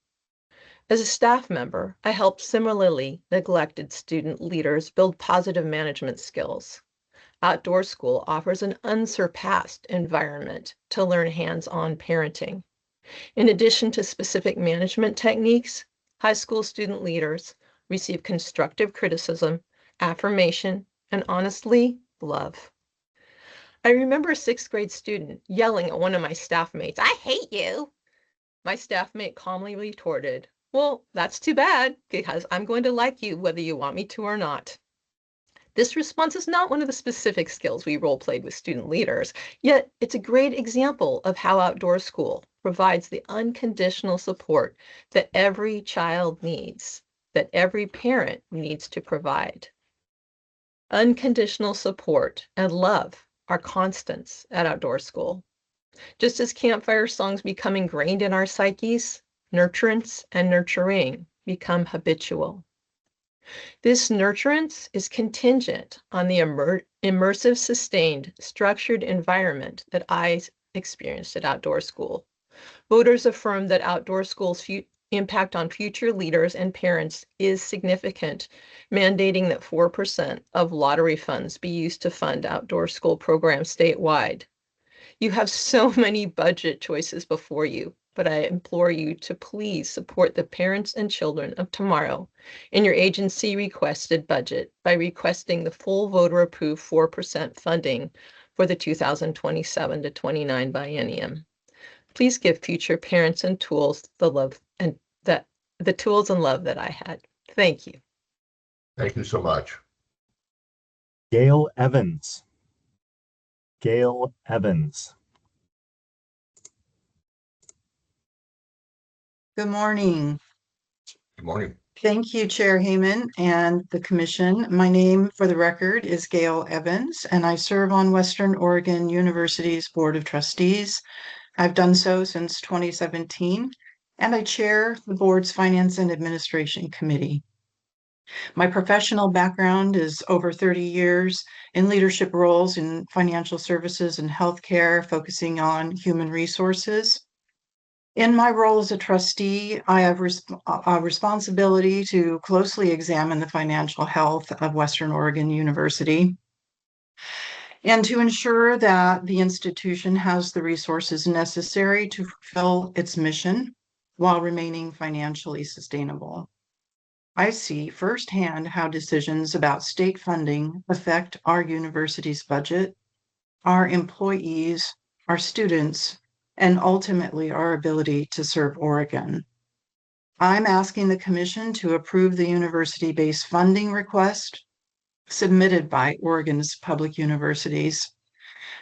[SPEAKER 15] As a staff member, I helped similarly neglected student leaders build positive management skills. Outdoor school offers an unsurpassed environment to learn hands-on parenting. In addition to specific management techniques, high school student leaders receive constructive criticism, affirmation, and honestly, love. I remember a 6th grade student yelling at one of my staff mates, "I hate you." My staff mate calmly retorted, "Well, that's too bad, because I'm going to like you whether you want me to or not." This response is not one of the specific skills we role-played with student leaders, yet it's a great example of how outdoor school provides the unconditional support that every child needs, that every parent needs to provide. Unconditional support and love are constants at outdoor school. Just as campfire songs become ingrained in our psyches, nurturance and nurturing become habitual. This nurturance is contingent on the immersive, sustained, structured environment that I experienced at outdoor school. Voters affirmed that outdoor school's impact on future leaders and parents is significant, mandating that 4% of lottery funds be used to fund outdoor school programs statewide. You have so many budget choices before you, but I implore you to please support the parents and children of tomorrow in your agency requested budget by requesting the full voter-approved 4% funding for the 2027 to 29 biennium. Please give future parents and tools the love and the tools and love that I had. Thank you.
[SPEAKER 1] Thank you so much.
[SPEAKER 2] Gail Evans. Gail Evans.
[SPEAKER 16] Good morning.
[SPEAKER 1] Good morning.
[SPEAKER 16] Thank you, Chair Heyman and the Commission. My name, for the record, is Gail Evans, and I serve on Western Oregon University's Board of Trustees. I've done so since 2017, and I chair the board's Finance and Administration Committee. My professional background is over 30 years in leadership roles in financial services and healthcare, focusing on human resources. In my role as a trustee, I have a responsibility to closely examine the financial health of Western Oregon University and to ensure that the institution has the resources necessary to fulfill its mission while remaining financially sustainable. I see firsthand how decisions about state funding affect our university's budget, our employees, our students, and ultimately our ability to serve Oregon. I'm asking the Commission to approve the university-based funding request submitted by Oregon's public universities.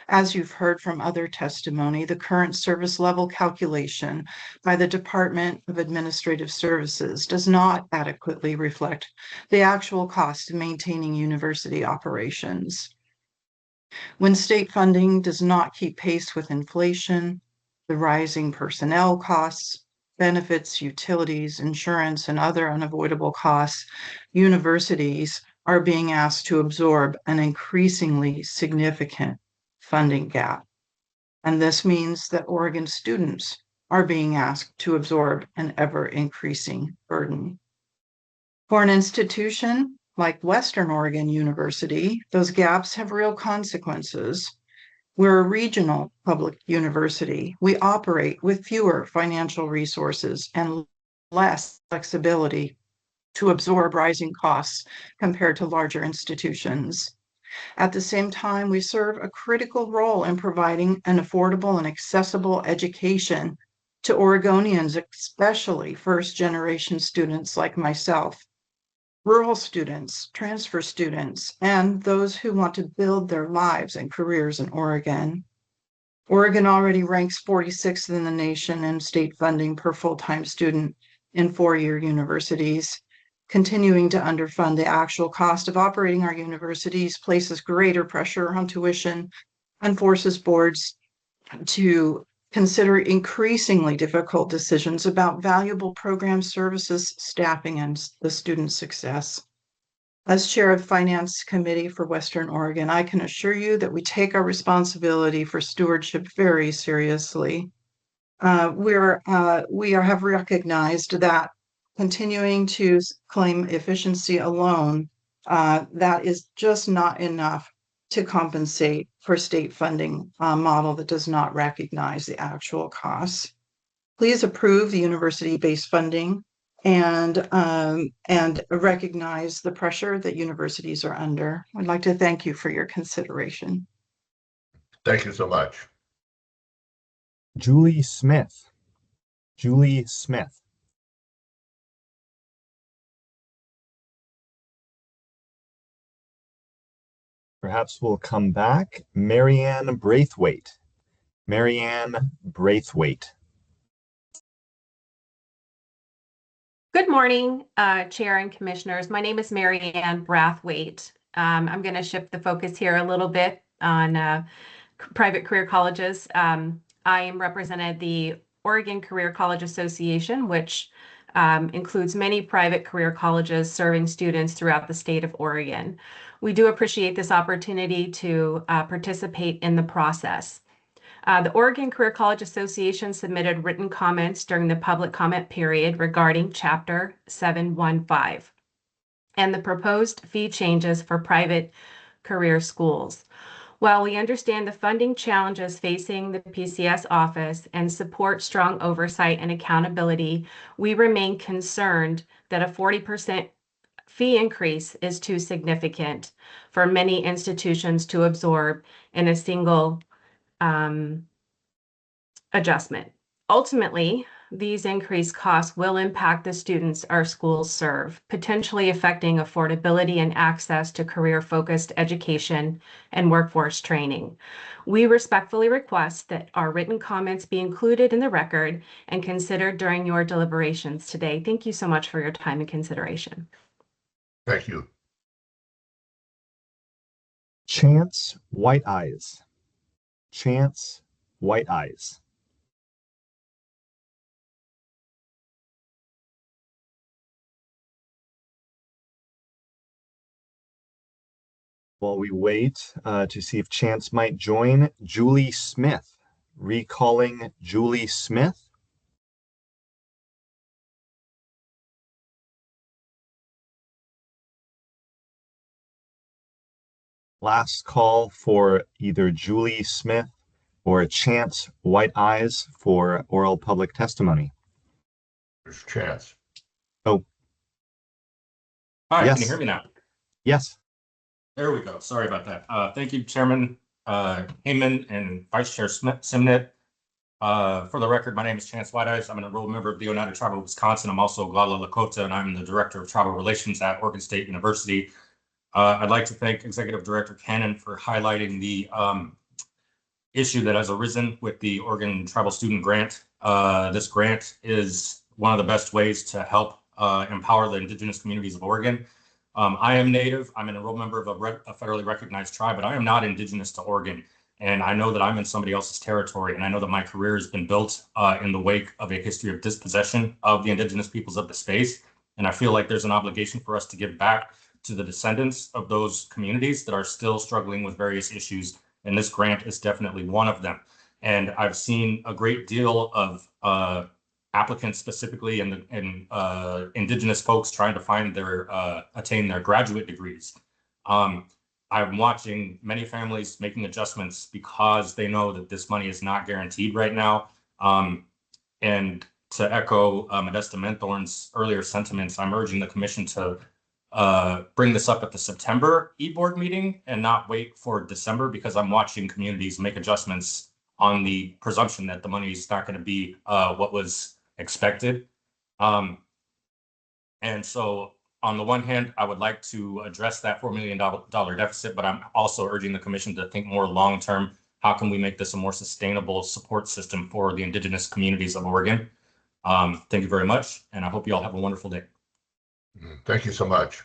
[SPEAKER 16] As you've heard from other testimony, the current service level calculation by the Department of Administrative Services does not adequately reflect the actual cost of maintaining university operations. When state funding does not keep pace with inflation, the rising personnel costs, benefits, utilities, insurance, and other unavoidable costs, universities are being asked to absorb an increasingly significant funding gap. And this means that Oregon students are being asked to absorb an ever-increasing burden. For an institution like Western Oregon University, those gaps have real consequences. We're a regional public university. We operate with fewer financial resources and less flexibility to absorb rising costs compared to larger institutions. At the same time, we serve a critical role in providing an affordable and accessible education to Oregonians, especially first-generation students like myself, rural students, transfer students, and those who want to build their lives and careers in Oregon. Oregon already ranks 46th in the nation in state funding per full-time student in four-year universities. Continuing to underfund the actual cost of operating our universities places greater pressure on tuition and forces boards to consider increasingly difficult decisions about valuable program services, staffing, and the student success. As chair of Finance Committee for Western Oregon, I can assure you that we take our responsibility for stewardship very seriously. We have recognized that continuing to claim efficiency alone, that is just not enough to compensate for state funding model that does not recognize the actual costs. Please approve the university-based funding and recognize the pressure that universities are under. I'd like to thank you for your consideration.
[SPEAKER 1] Thank you so much.
[SPEAKER 2] Julie Smith. Julie Smith. Perhaps we'll come back. Marianne Braithwaite. Marianne Braithwaite.
[SPEAKER 17] Good morning, Chair and Commissioners. My name is Marianne Braithwaite. I'm going to shift the focus here a little bit on private career colleges. I am represented the Oregon Career College Association, which includes many private career colleges serving students throughout the state of Oregon. We do appreciate this opportunity to participate in the process. The Oregon Career College Association submitted written comments during the public comment period regarding Chapter 715 and the proposed fee changes for private career schools. While we understand the funding challenges facing the PCS office and support strong oversight and accountability, we remain concerned that a 40% fee increase is too significant for many institutions to absorb in a single adjustment. Ultimately, these increased costs will impact the students our schools serve, potentially affecting affordability and access to career-focused education and workforce training. We respectfully request that our written comments be included in the record and considered during your deliberations today. Thank you so much for your time and consideration.
[SPEAKER 1] Thank you.
[SPEAKER 2] Chance White Eyes. Chance White Eyes. While we wait to see if Chance might join, Julie Smith. Recalling Julie Smith. Last call for either Julie Smith or Chance White Eyes for oral public testimony.
[SPEAKER 1] There's Chance.
[SPEAKER 2] Oh.
[SPEAKER 18] Hi,
[SPEAKER 2] Yes.
[SPEAKER 18] can you hear me now?
[SPEAKER 2] Yes.
[SPEAKER 18] There we go. Sorry about that. Thank you, Chairman Heyman and Vice Chair Simnett. For the record, my name is Chance Whiteeyes. I'm an enrolled member of the Oneida Tribe of Wisconsin. I'm also Oglala Lakota, and I'm the Director of Tribal Relations at Oregon State University. I'd like to thank Executive Director Cannon for highlighting the issue that has arisen with the Oregon Tribal Student Grant. This grant is one of the best ways to help empower the Indigenous communities of Oregon. I am Native. I'm an enrolled member of a federally recognized tribe, but I am not Indigenous to Oregon. And I know that I'm in somebody else's territory, and I know that my career has been built in the wake of a history of dispossession of the Indigenous peoples of the space. And I feel like there's an obligation for us to give back to the descendants of those communities that are still struggling with various issues. And this grant is definitely one of them. And I've seen a great deal of applicants specifically and Indigenous folks trying to find their attain their graduate degrees. I'm watching many families making adjustments because they know that this money is not guaranteed right now. And to echo Modesta Menthorn's earlier sentiments, I'm urging the commission to bring this up at the September e-board meeting and not wait for December, because I'm watching communities make adjustments on the presumption that the money is not going to be what was expected. And so on the one hand, I would like to address that $4 million deficit, but I'm also urging the commission to think more long-term. How can we make this a more sustainable support system for the Indigenous communities of Oregon? Thank you very much, and I hope you all have a wonderful day.
[SPEAKER 1] Thank you so much.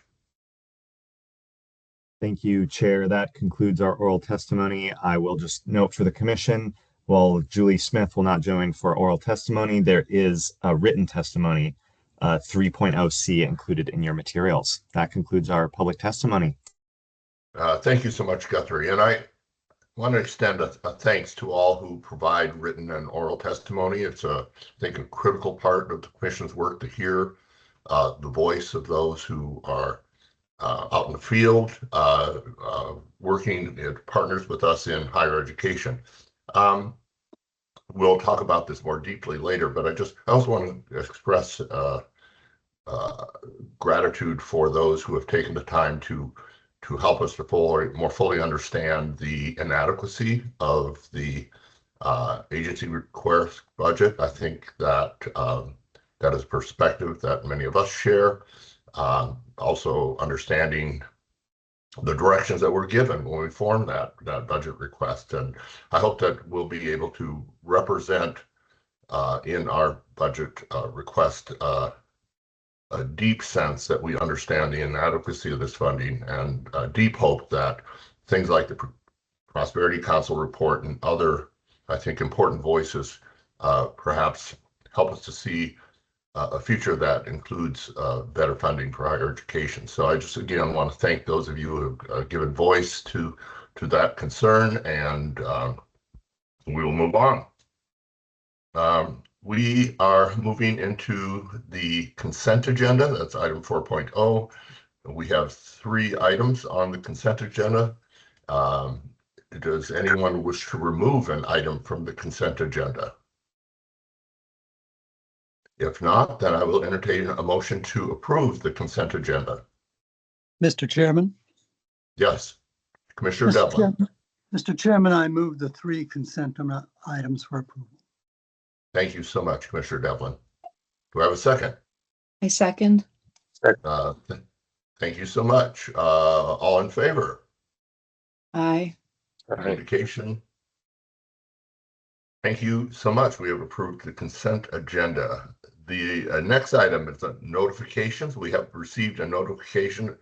[SPEAKER 2] Thank you, Chair. That concludes our oral testimony. I will just note for the commission, while Julie Smith will not join for oral testimony, there is a written testimony, 3.0C, included in your materials. That concludes our public testimony.
[SPEAKER 1] Thank you so much, Guthrie. And I want to extend a thanks to all who provide written and oral testimony. It's, I think, a critical part of the commission's work to hear the voice of those who are out in the field, working as partners with us in higher education. We'll talk about this more deeply later, but I also want to express gratitude for those who have taken the time to help us to more fully understand the inadequacy of the agency request budget. I think that that is a perspective that many of us share. Also understanding the directions that were given when we formed that budget request. And I hope that we'll be able to represent in our budget request a deep sense that we understand the inadequacy of this funding, and a deep hope that things like the Prosperity Council report and other, I think, important voices perhaps help us to see a future that includes better funding for higher education. So I just, again, want to thank those of you who have given voice to that concern, and we will move on. We are moving into the consent agenda. That's item 4.0. We have 3 items on the consent agenda. Does anyone wish to remove an item from the consent agenda? If not, then I will entertain a motion to approve the consent agenda.
[SPEAKER 19] Mr. Chairman?
[SPEAKER 1] Yes, Commissioner Devlin.
[SPEAKER 19] Mr. Chairman, I move the 3 consent items for approval.
[SPEAKER 1] Thank you so much, Commissioner Devlin. Do I have a second?
[SPEAKER 5] I second.
[SPEAKER 1] Thank you so much. All in favor?
[SPEAKER 5] Aye.
[SPEAKER 1] Indication. Thank you so much. We have approved the consent agenda. The next item is the notifications. We have received a notification.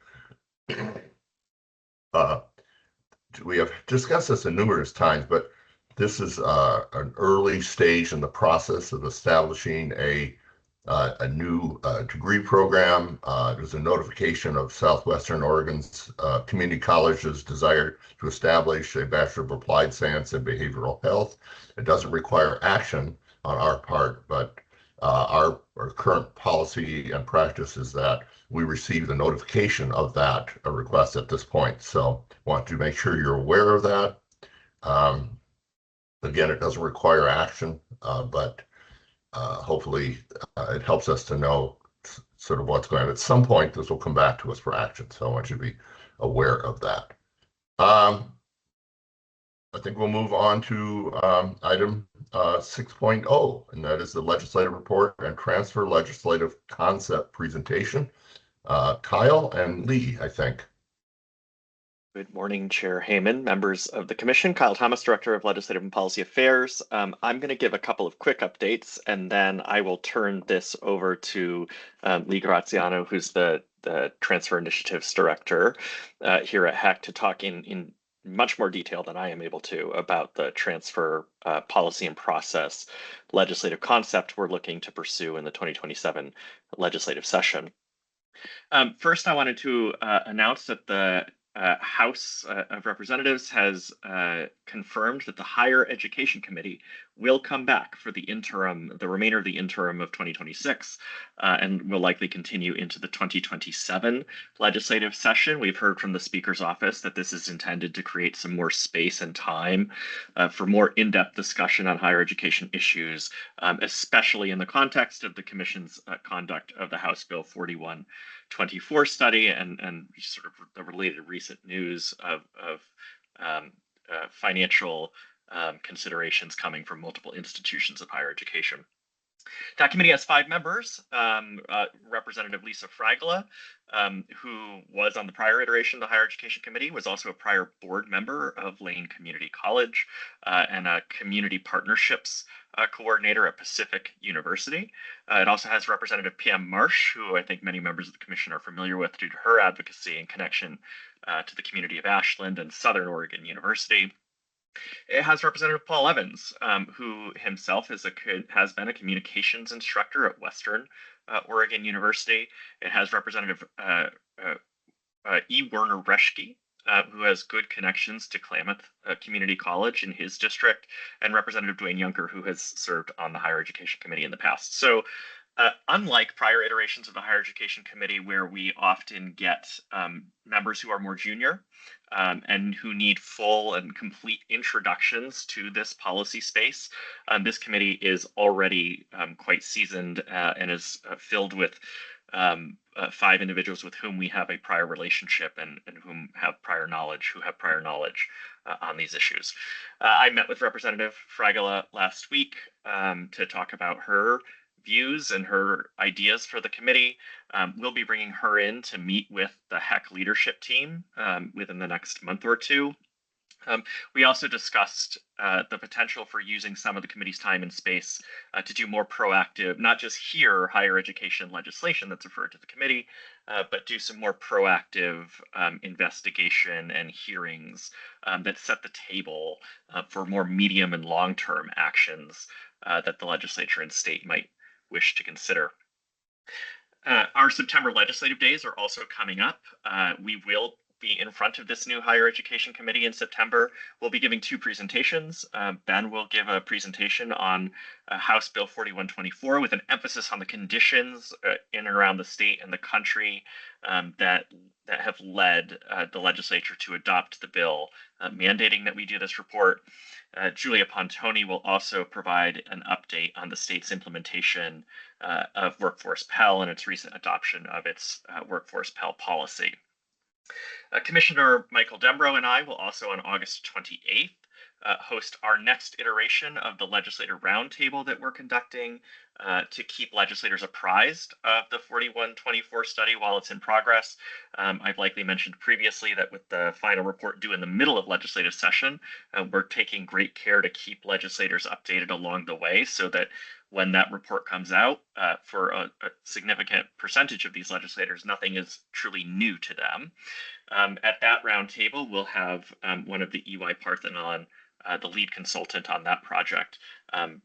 [SPEAKER 1] We have discussed this numerous times, but this is an early stage in the process of establishing a new degree program. There's a notification of Southwestern Oregon's community college's desire to establish a Bachelor of Applied Science in Behavioral Health. It doesn't require action on our part, but our current policy and practice is that we receive the notification of that request at this point. So want to make sure you're aware of that. Again, it doesn't require action, but hopefully it helps us to know sort of what's going on. At some point, this will come back to us for action. So I want you to be aware of that. I think we'll move on to item 6.0, and that is the legislative report and transfer legislative concept presentation. Kyle and Lee, I think.
[SPEAKER 20] Good morning, Chair Heyman, members of the Commission. Kyle Thomas, Director of Legislative and Policy Affairs. I'm going to give a couple of quick updates, and then I will turn this over to Lee Graziano, who's the Transfer Initiatives Director here at HECC, to talk in much more detail than I am able to about the transfer policy and process legislative concept we're looking to pursue in the 2027 legislative session. First, I wanted to announce that the House of Representatives has confirmed that the Higher Education Committee will come back for the remainder of the interim of 2026, and will likely continue into the 2027 legislative session. We've heard from the Speaker's office that this is intended to create some more space and time for more in-depth discussion on higher education issues, especially in the context of the Commission's conduct of the House Bill 4124 study and sort of the related recent news of financial considerations coming from multiple institutions of higher education. That committee has 5 members. Representative Lisa Fragola, who was on the prior iteration of the Higher Education Committee, was also a prior board member of Lane Community College and a community partnerships coordinator at Pacific University. It also has Representative Pam Marsh, who I think many members of the Commission are familiar with due to her advocacy and connection to the community of Ashland and Southern Oregon University. It has Representative Paul Evans, who himself has been a communications instructor at Western Oregon University. It has Representative E. Werner Reschke, who has good connections to Klamath Community College in his district, and Representative Dwayne Yunker, who has served on the Higher Education Committee in the past. So unlike prior iterations of the Higher Education Committee, where we often get members who are more junior and who need full and complete introductions to this policy space, this committee is already quite seasoned and is filled with 5 individuals with whom we have a prior relationship and who have prior knowledge on these issues. I met with Representative Fragola last week to talk about her views and her ideas for the committee. We'll be bringing her in to meet with the HECC leadership team within the next month or two. We also discussed the potential for using some of the committee's time and space to do more proactive, not just hear higher education legislation that's referred to the committee, but do some more proactive investigation and hearings that set the table for more medium and long-term actions that the legislature and state might wish to consider. Our September legislative days are also coming up. We will be in front of this new Higher Education Committee in September. We'll be giving 2 presentations. Ben will give a presentation on House Bill 4124 with an emphasis on the conditions in and around the state and the country that have led the legislature to adopt the bill, mandating that we do this report. Julia Pontoni will also provide an update on the state's implementation of Workforce Pell and its recent adoption of its Workforce Pell policy. Commissioner Michael Dembrow and I will also on August 28th host our next iteration of the legislator roundtable that we're conducting to keep legislators apprised of the 4124 study while it's in progress. I've likely mentioned previously that with the final report due in the middle of legislative session, we're taking great care to keep legislators updated along the way so that when that report comes out, for a significant percentage of these legislators, nothing is truly new to them. At that roundtable, we'll have one of the EY Parthenon, the lead consultant on that project,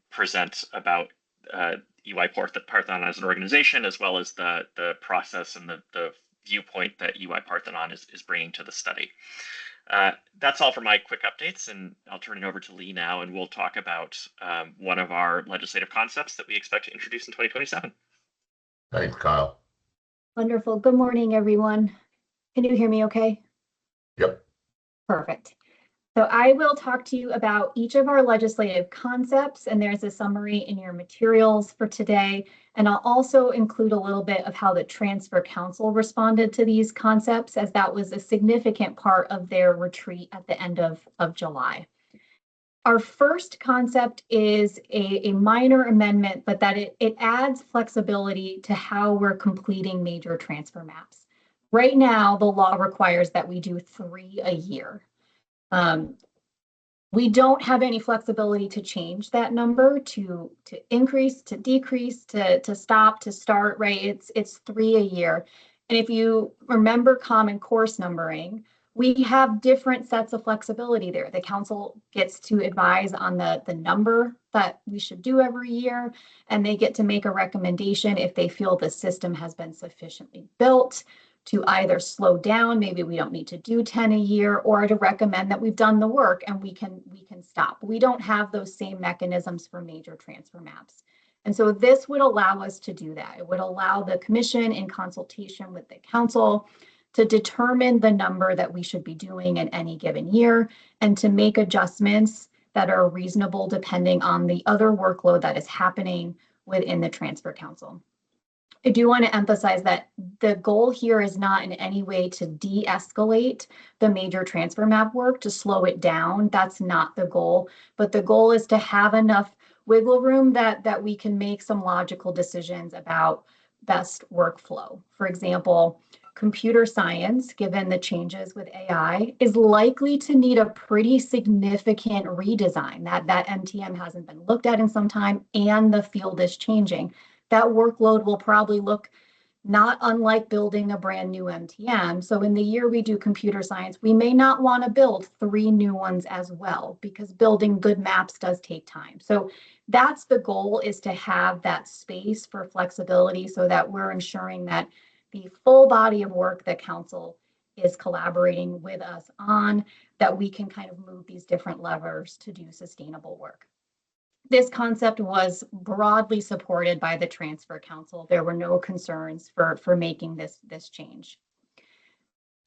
[SPEAKER 20] present about EY Parthenon as an organization, as well as the process and the viewpoint that EY Parthenon is bringing to the study. That's all for my quick updates, and I'll turn it over to Lee now, and we'll talk about one of our legislative concepts that we expect to introduce in 2027.
[SPEAKER 1] Thanks, Kyle.
[SPEAKER 21] Wonderful. Good morning, everyone. Can you hear me okay?
[SPEAKER 1] Yep.
[SPEAKER 21] Perfect. So I will talk to you about each of our legislative concepts, and there's a summary in your materials for today. And I'll also include a little bit of how the Transfer Council responded to these concepts, as that was a significant part of their retreat at the end of July. Our first concept is a minor amendment, but that it adds flexibility to how we're completing major transfer maps. Right now, the law requires that we do 3 a year. We don't have any flexibility to change that number, to increase, to decrease, to stop, to start, right? It's 3 a year. And if you remember common course numbering, we have different sets of flexibility there. The council gets to advise on the number that we should do every year, and they get to make a recommendation if they feel the system has been sufficiently built to either slow down, maybe we don't need to do 10 a year, or to recommend that we've done the work and we can stop. We don't have those same mechanisms for major transfer maps. And so this would allow us to do that. It would allow the commission, in consultation with the council, to determine the number that we should be doing in any given year and to make adjustments that are reasonable depending on the other workload that is happening within the Transfer Council. I do want to emphasize that the goal here is not in any way to de-escalate the major transfer map work, to slow it down. That's not the goal, but the goal is to have enough wiggle room that we can make some logical decisions about best workflow. For example, computer science, given the changes with AI, is likely to need a pretty significant redesign. That MTM hasn't been looked at in some time, and the field is changing. That workload will probably look not unlike building a brand new MTM. So in the year we do computer science, we may not want to build 3 new ones as well, because building good maps does take time. So that's the goal, is to have that space for flexibility so that we're ensuring that the full body of work that council is collaborating with us on, that we can kind of move these different levers to do sustainable work. This concept was broadly supported by the Transfer Council. There were no concerns for making this change.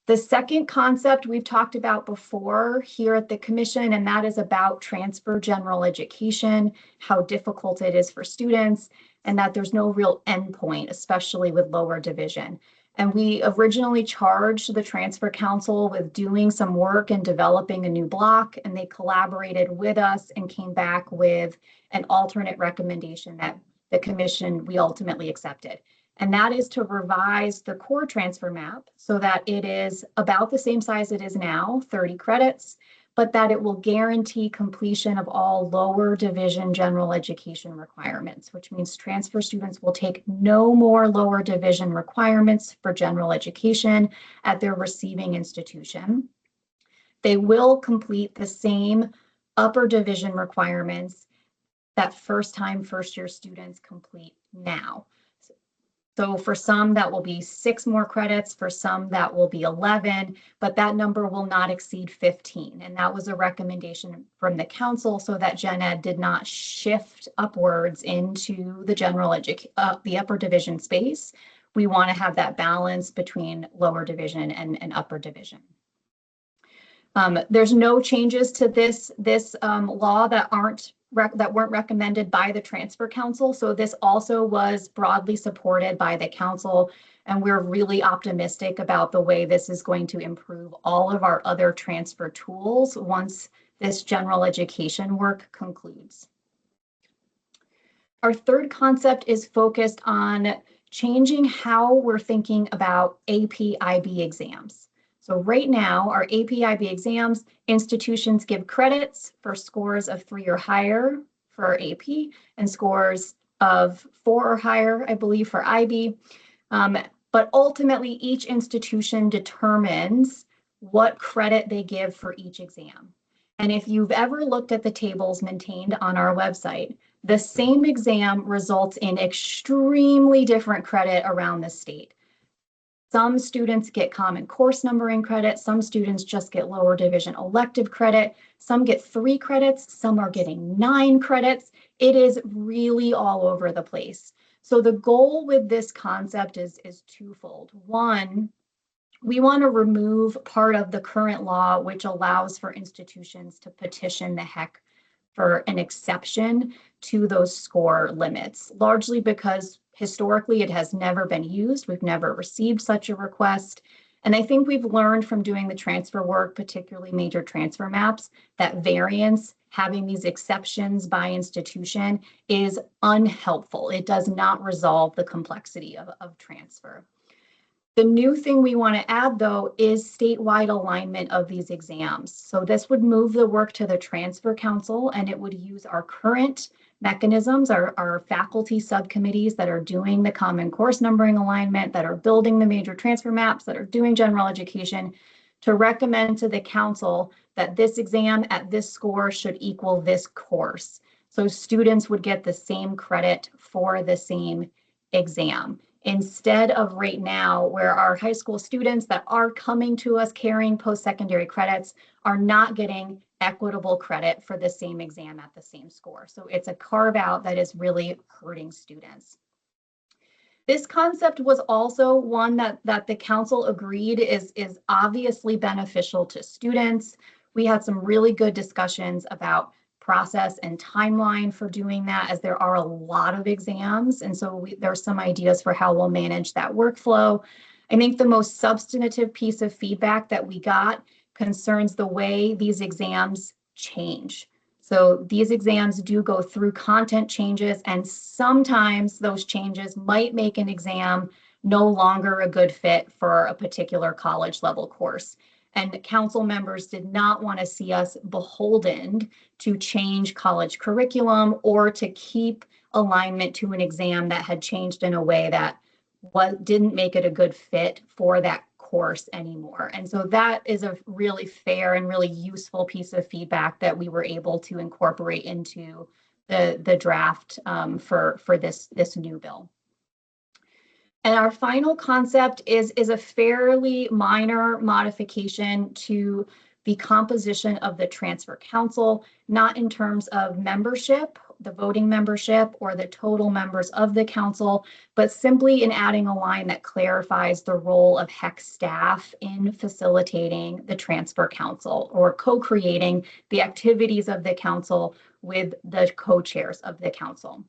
[SPEAKER 21] The second concept we've talked about before here at the commission, and that is about transfer general education, how difficult it is for students, and that there's no real endpoint, especially with lower division. And we originally charged the Transfer Council with doing some work and developing a new block, and they collaborated with us and came back with an alternate recommendation that the commission, we ultimately accepted. And that is to revise the core transfer map so that it is about the same size it is now, 30 credits, but that it will guarantee completion of all lower division general education requirements, which means transfer students will take no more lower division requirements for general education at their receiving institution. They will complete the same upper division requirements that first year students complete now. So for some, that will be 6 more credits. For some, that will be 11, but that number will not exceed 15. And that was a recommendation from the council so that Gen Ed did not shift upwards into the the upper division space. We want to have that balance between lower division and upper division. There's no changes to this law that weren't recommended by the Transfer Council. So this also was broadly supported by the council, and we're really optimistic about the way this is going to improve all of our other transfer tools once this general education work concludes. Our third concept is focused on changing how we're thinking about AP/IB exams. So right now, our AP/IB exams, institutions give credits for scores of 3 or higher for AP and scores of 4 or higher, I believe, for IB. But ultimately, each institution determines what credit they give for each exam. And if you've ever looked at the tables maintained on our website, the same exam results in extremely different credit around the state. Some students get common course numbering credit, some students just get lower division elective credit, some get 3 credits, some are getting 9 credits. It is really all over the place. So the goal with this concept is twofold. One, we want to remove part of the current law which allows for institutions to petition the HECC for an exception to those score limits, largely because historically it has never been used. We've never received such a request. And I think we've learned from doing the transfer work, particularly major transfer maps, that variance, having these exceptions by institution, is unhelpful. It does not resolve the complexity of transfer. The new thing we want to add, though, is statewide alignment of these exams. So this would move the work to the Transfer Council, and it would use our current mechanisms, our faculty subcommittees that are doing the common course numbering alignment, that are building the major transfer maps, that are doing general education, to recommend to the council that this exam at this score should equal this course. So students would get the same credit for the same exam, instead of right now where our high school students that are coming to us carrying post-secondary credits are not getting equitable credit for the same exam at the same score. So it's a carve out that is really hurting students. This concept was also one that the council agreed is obviously beneficial to students. We had some really good discussions about process and timeline for doing that, as there are a lot of exams. And so there's some ideas for how we'll manage that workflow. I think the most substantive piece of feedback that we got concerns the way these exams change. So these exams do go through content changes, and sometimes those changes might make an exam no longer a good fit for a particular college level course. And council members did not want to see us beholden to change college curriculum or to keep alignment to an exam that had changed in a way that didn't make it a good fit for that course anymore. And so that is a really fair and really useful piece of feedback that we were able to incorporate into the draft for this new bill. And our final concept is a fairly minor modification to the composition of the Transfer Council, not in terms of membership, the voting membership, or the total members of the council, but simply in adding a line that clarifies the role of HECC staff in facilitating the Transfer Council, or co-creating the activities of the council with the co-chairs of the council.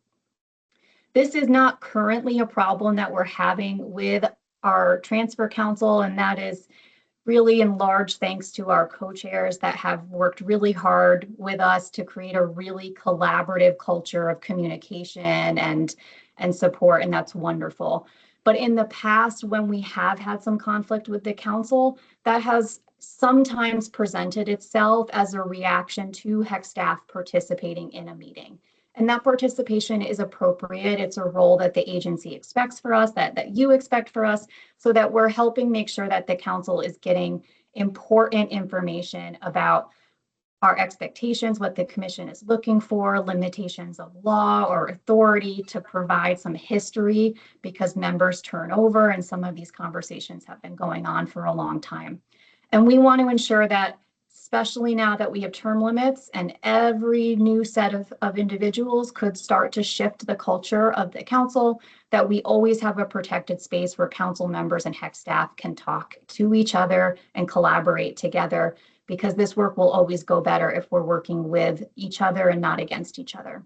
[SPEAKER 21] This is not currently a problem that we're having with our Transfer Council, and that is really in large thanks to our co-chairs that have worked really hard with us to create a really collaborative culture of communication and support, and that's wonderful. But in the past, when we have had some conflict with the council, that has sometimes presented itself as a reaction to HECC staff participating in a meeting. And that participation is appropriate. It's a role that the agency expects for us, that you expect for us, so that we're helping make sure that the council is getting important information about our expectations, what the commission is looking for, limitations of law or authority, to provide some history, because members turn over and some of these conversations have been going on for a long time. And we want to ensure that, especially now that we have term limits and every new set of individuals could start to shift the culture of the council, that we always have a protected space where council members and HECC staff can talk to each other and collaborate together, because this work will always go better if we're working with each other and not against each other.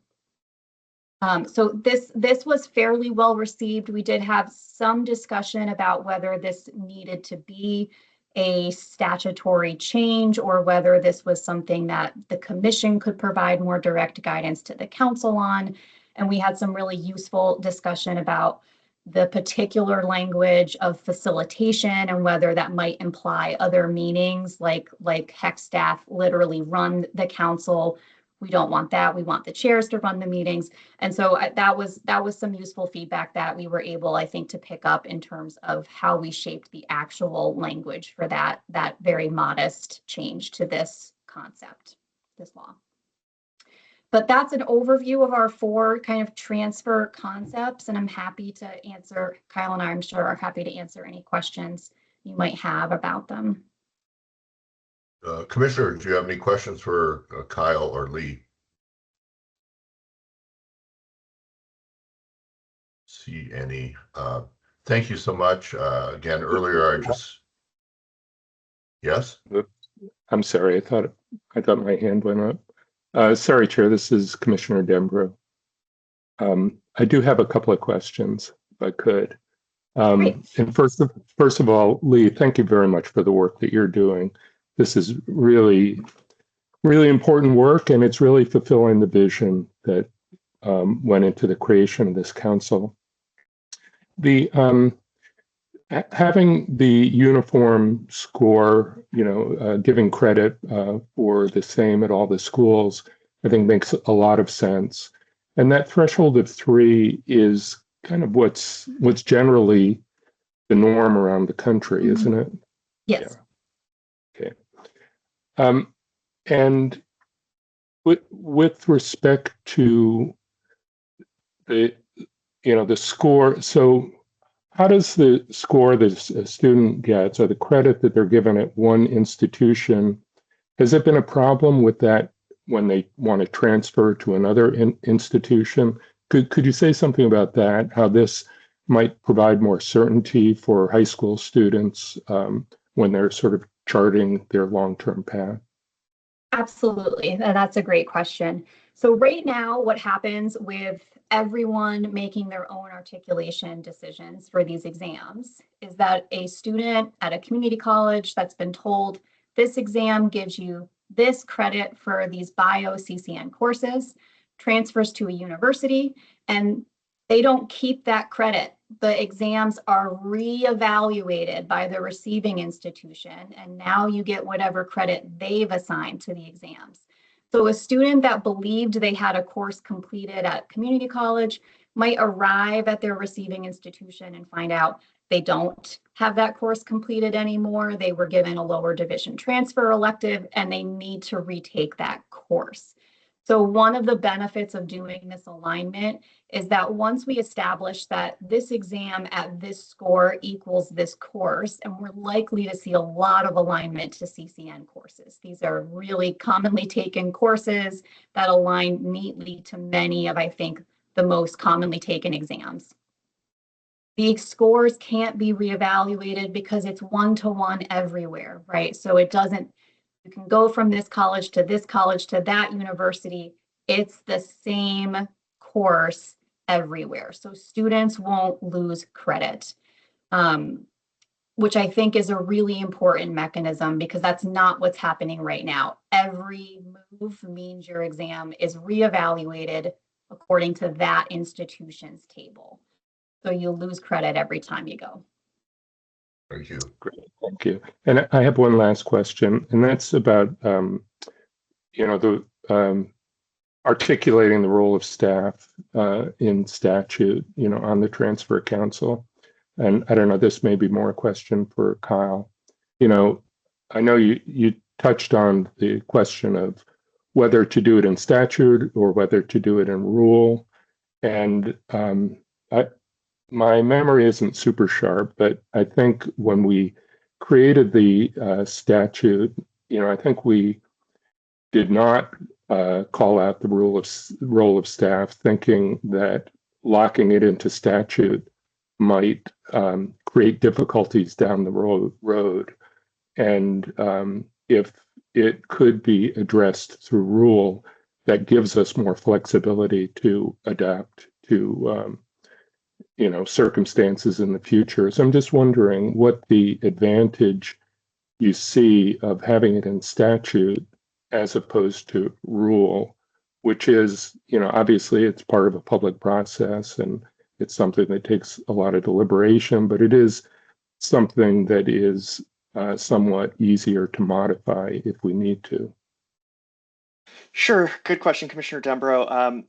[SPEAKER 21] So this was fairly well received. We did have some discussion about whether this needed to be a statutory change or whether this was something that the commission could provide more direct guidance to the council on. And we had some really useful discussion about the particular language of facilitation and whether that might imply other meanings like HECC staff literally run the council. We don't want that. We want the chairs to run the meetings. And so that was some useful feedback that we were able, I think, to pick up in terms of how we shaped the actual language for that very modest change to this concept, this law. But that's an overview of our 4 kind of transfer concepts, and I'm happy to answer, Kyle and I, I'm sure, are happy to answer any questions you might have about them.
[SPEAKER 1] Commissioner, do you have any questions for Kyle or Lee? See any? Thank you so much. Again, earlier yes?
[SPEAKER 6] I'm sorry, I thought my hand went up. Sorry, Chair, this is Commissioner Dembro. I do have a couple of questions, if I could. And first of all, Lee, thank you very much for the work that you're doing. This is really, really important work, and it's really fulfilling the vision that went into the creation of this council. The having the uniform score, giving credit for the same at all the schools, I think makes a lot of sense. And that threshold of 3 is kind of what's generally the norm around the country, isn't it?
[SPEAKER 21] Yes.
[SPEAKER 6] Yeah. Okay. And with respect to the score, so how does the score that a student gets or the credit that they're given at one institution, has it been a problem with that when they want to transfer to another institution? Could you say something about that, how this might provide more certainty for high school students when they're sort of charting their long-term path?
[SPEAKER 21] Absolutely. That's a great question. So right now, what happens with everyone making their own articulation decisions for these exams is that a student at a community college that's been told this exam gives you this credit for these bio CCN courses, transfers to a university, and they don't keep that credit. The exams are reevaluated by the receiving institution, and now you get whatever credit they've assigned to the exams. So a student that believed they had a course completed at community college might arrive at their receiving institution and find out they don't have that course completed anymore. They were given a lower division transfer elective, and they need to retake that course. So one of the benefits of doing this alignment is that once we establish that this exam at this score equals this course, and we're likely to see a lot of alignment to CCN courses. These are really commonly taken courses that align neatly to many of, I think, the most commonly taken exams. The scores can't be reevaluated because it's one-to-one everywhere, right? So it doesn't, you can go from this college to that university. It's the same course everywhere. So students won't lose credit, which I think is a really important mechanism because that's not what's happening right now. Every move means your exam is reevaluated according to that institution's table. So you lose credit every time you go.
[SPEAKER 1] Thank you.
[SPEAKER 6] Great, thank you. And I have one last question, and that's about articulating the role of staff in statute, on the transfer council. And I don't know, this may be more a question for Kyle. I know you touched on the question of whether to do it in statute or whether to do it in rule. And my memory isn't super sharp, but I think when we created the statute, I think we did not call out the role of staff, thinking that locking it into statute might create difficulties down the road. And if it could be addressed through rule, that gives us more flexibility to adapt to circumstances in the future. So I'm just wondering what the advantage you see of having it in statute as opposed to rule, which is, obviously it's part of a public process and it's something that takes a lot of deliberation, but it is something that is somewhat easier to modify if we need to.
[SPEAKER 20] Sure. Good question, Commissioner Dembro.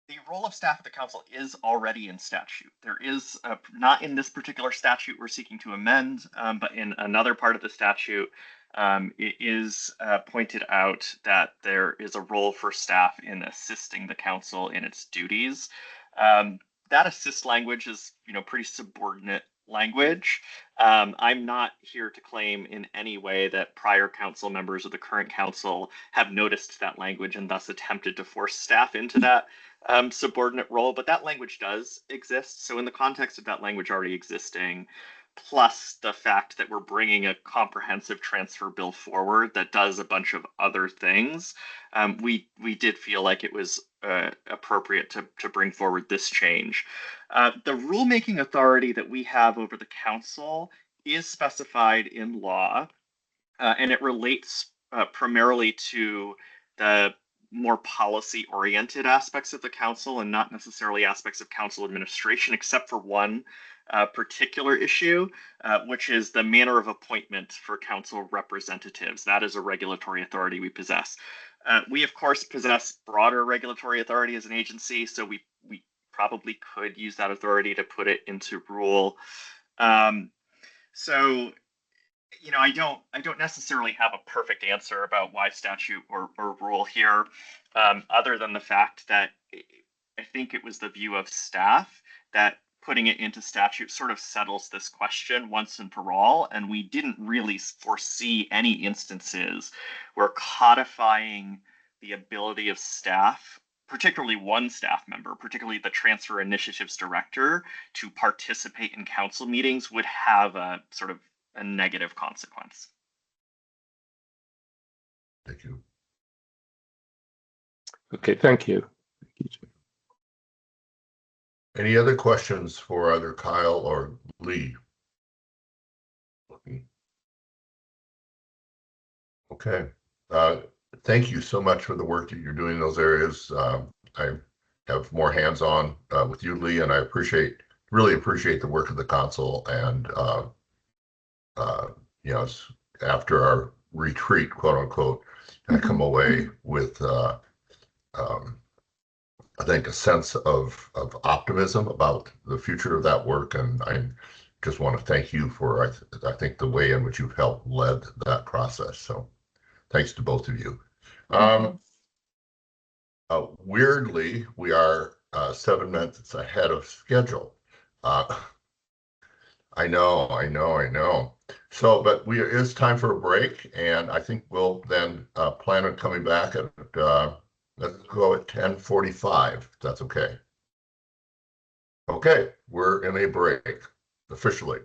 [SPEAKER 20] The role of staff at the council is already in statute. There is, not in this particular statute we're seeking to amend, but in another part of the statute, it is pointed out that there is a role for staff in assisting the council in its duties. That assist language is, pretty subordinate language. I'm not here to claim in any way that prior council members or the current council have noticed that language and thus attempted to force staff into that subordinate role, but that language does exist. So in the context of that language already existing, plus the fact that we're bringing a comprehensive transfer bill forward that does a bunch of other things, we did feel like it was appropriate to bring forward this change. The rulemaking authority that we have over the council is specified in law, and it relates primarily to the more policy-oriented aspects of the council and not necessarily aspects of council administration, except for one particular issue, which is the manner of appointment for council representatives. That is a regulatory authority we possess. We, of course, possess broader regulatory authority as an agency, so we probably could use that authority to put it into rule. So, I don't necessarily have a perfect answer about why statute or rule here, other than the fact that I think it was the view of staff that putting it into statute sort of settles this question once and for all, and we didn't really foresee any instances where codifying the ability of staff, particularly one staff member, particularly the transfer initiatives director, to participate in council meetings would have a sort of a negative consequence.
[SPEAKER 1] Thank you.
[SPEAKER 6] Okay, thank you.
[SPEAKER 1] Any other questions for either Kyle or Lee? Okay. Thank you so much for the work that you're doing in those areas. I have more hands-on with you, Lee, and I really appreciate the work of the council. And after our retreat, quote unquote, I come away with I think a sense of optimism about the future of that work, and I just want to thank you for I think the way in which you've helped led that process. So thanks to both of you. Weirdly, we are 7 minutes ahead of schedule. I know. So, but it's time for a break, and I think we'll then plan on coming back at let's go at 10:45. If that's okay. Okay, we're in a break officially.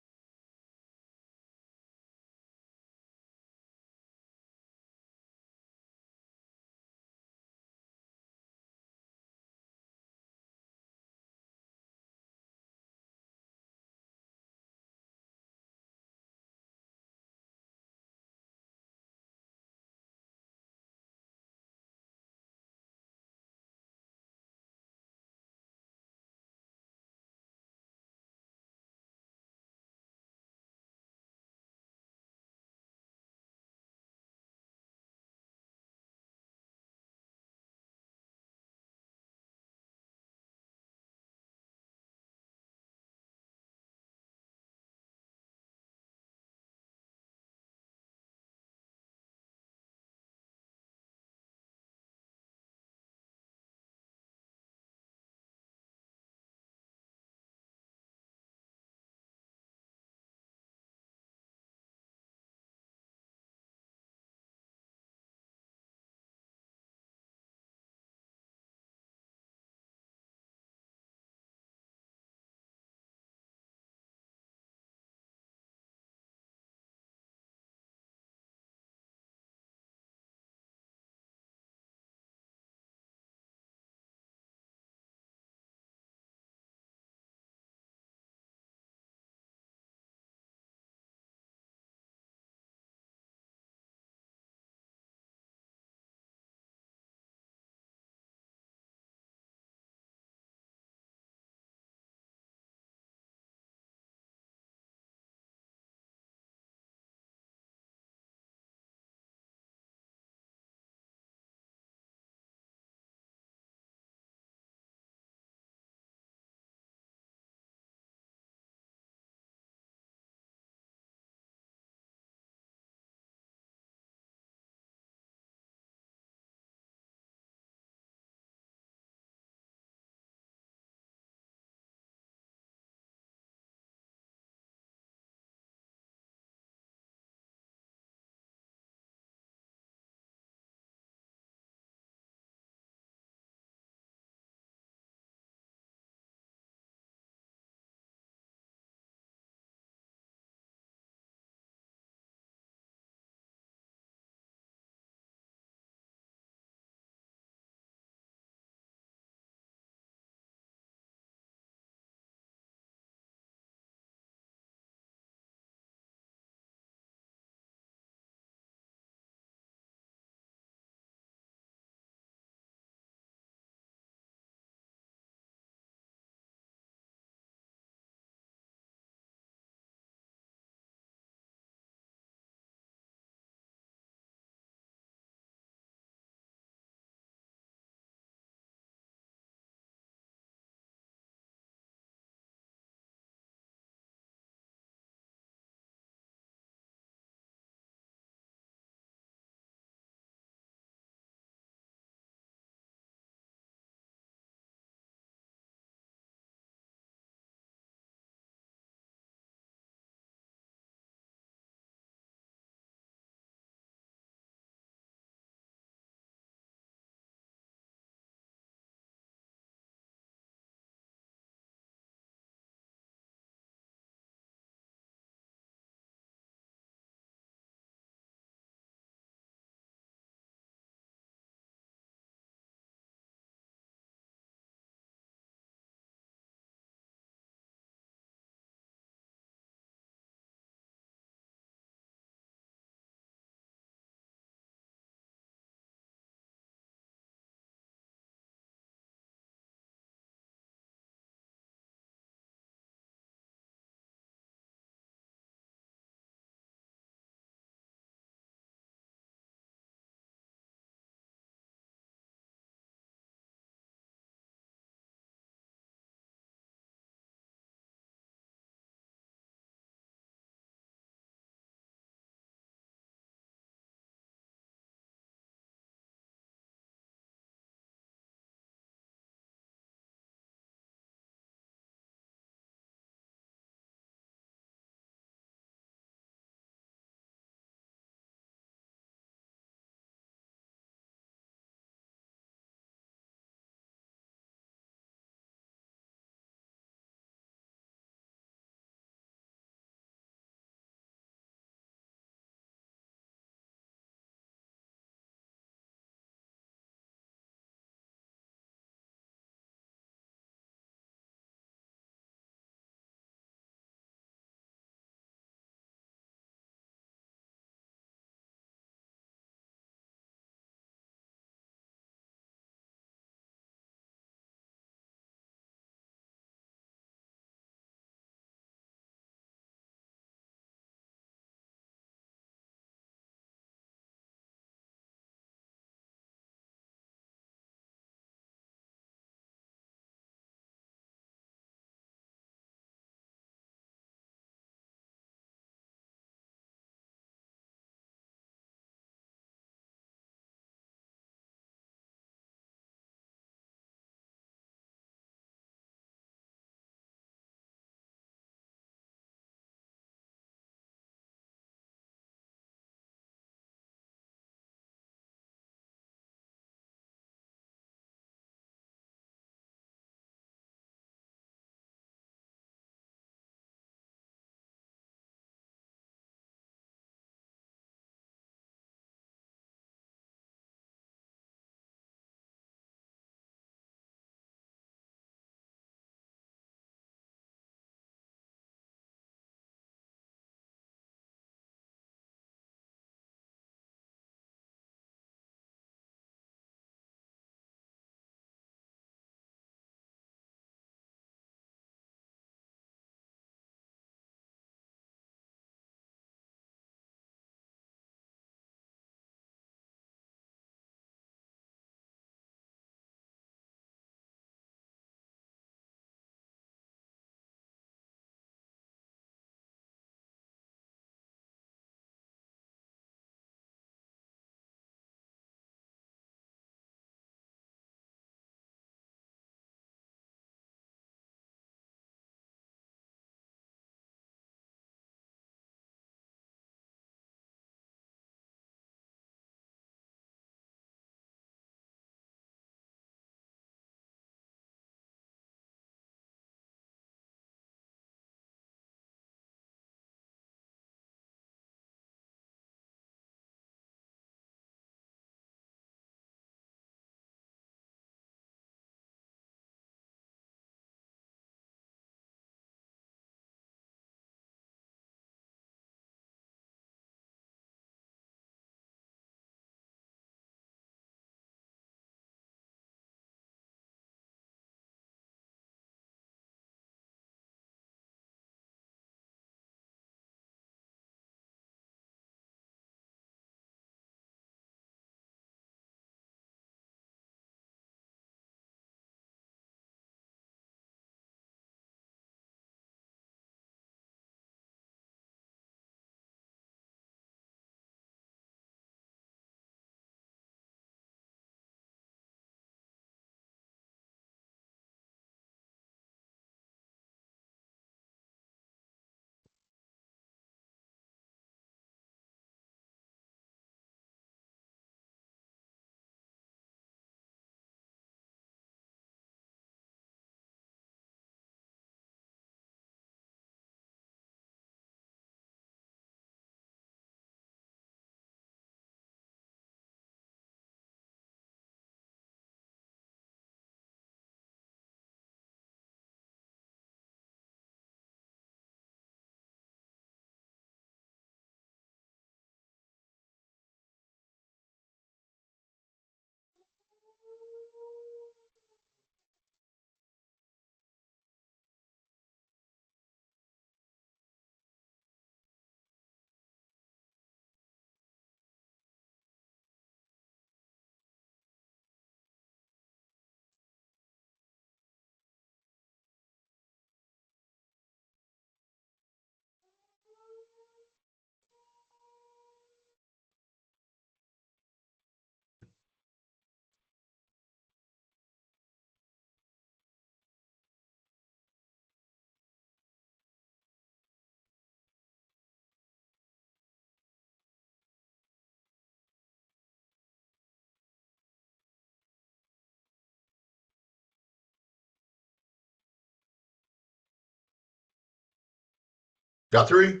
[SPEAKER 1] Guthrie?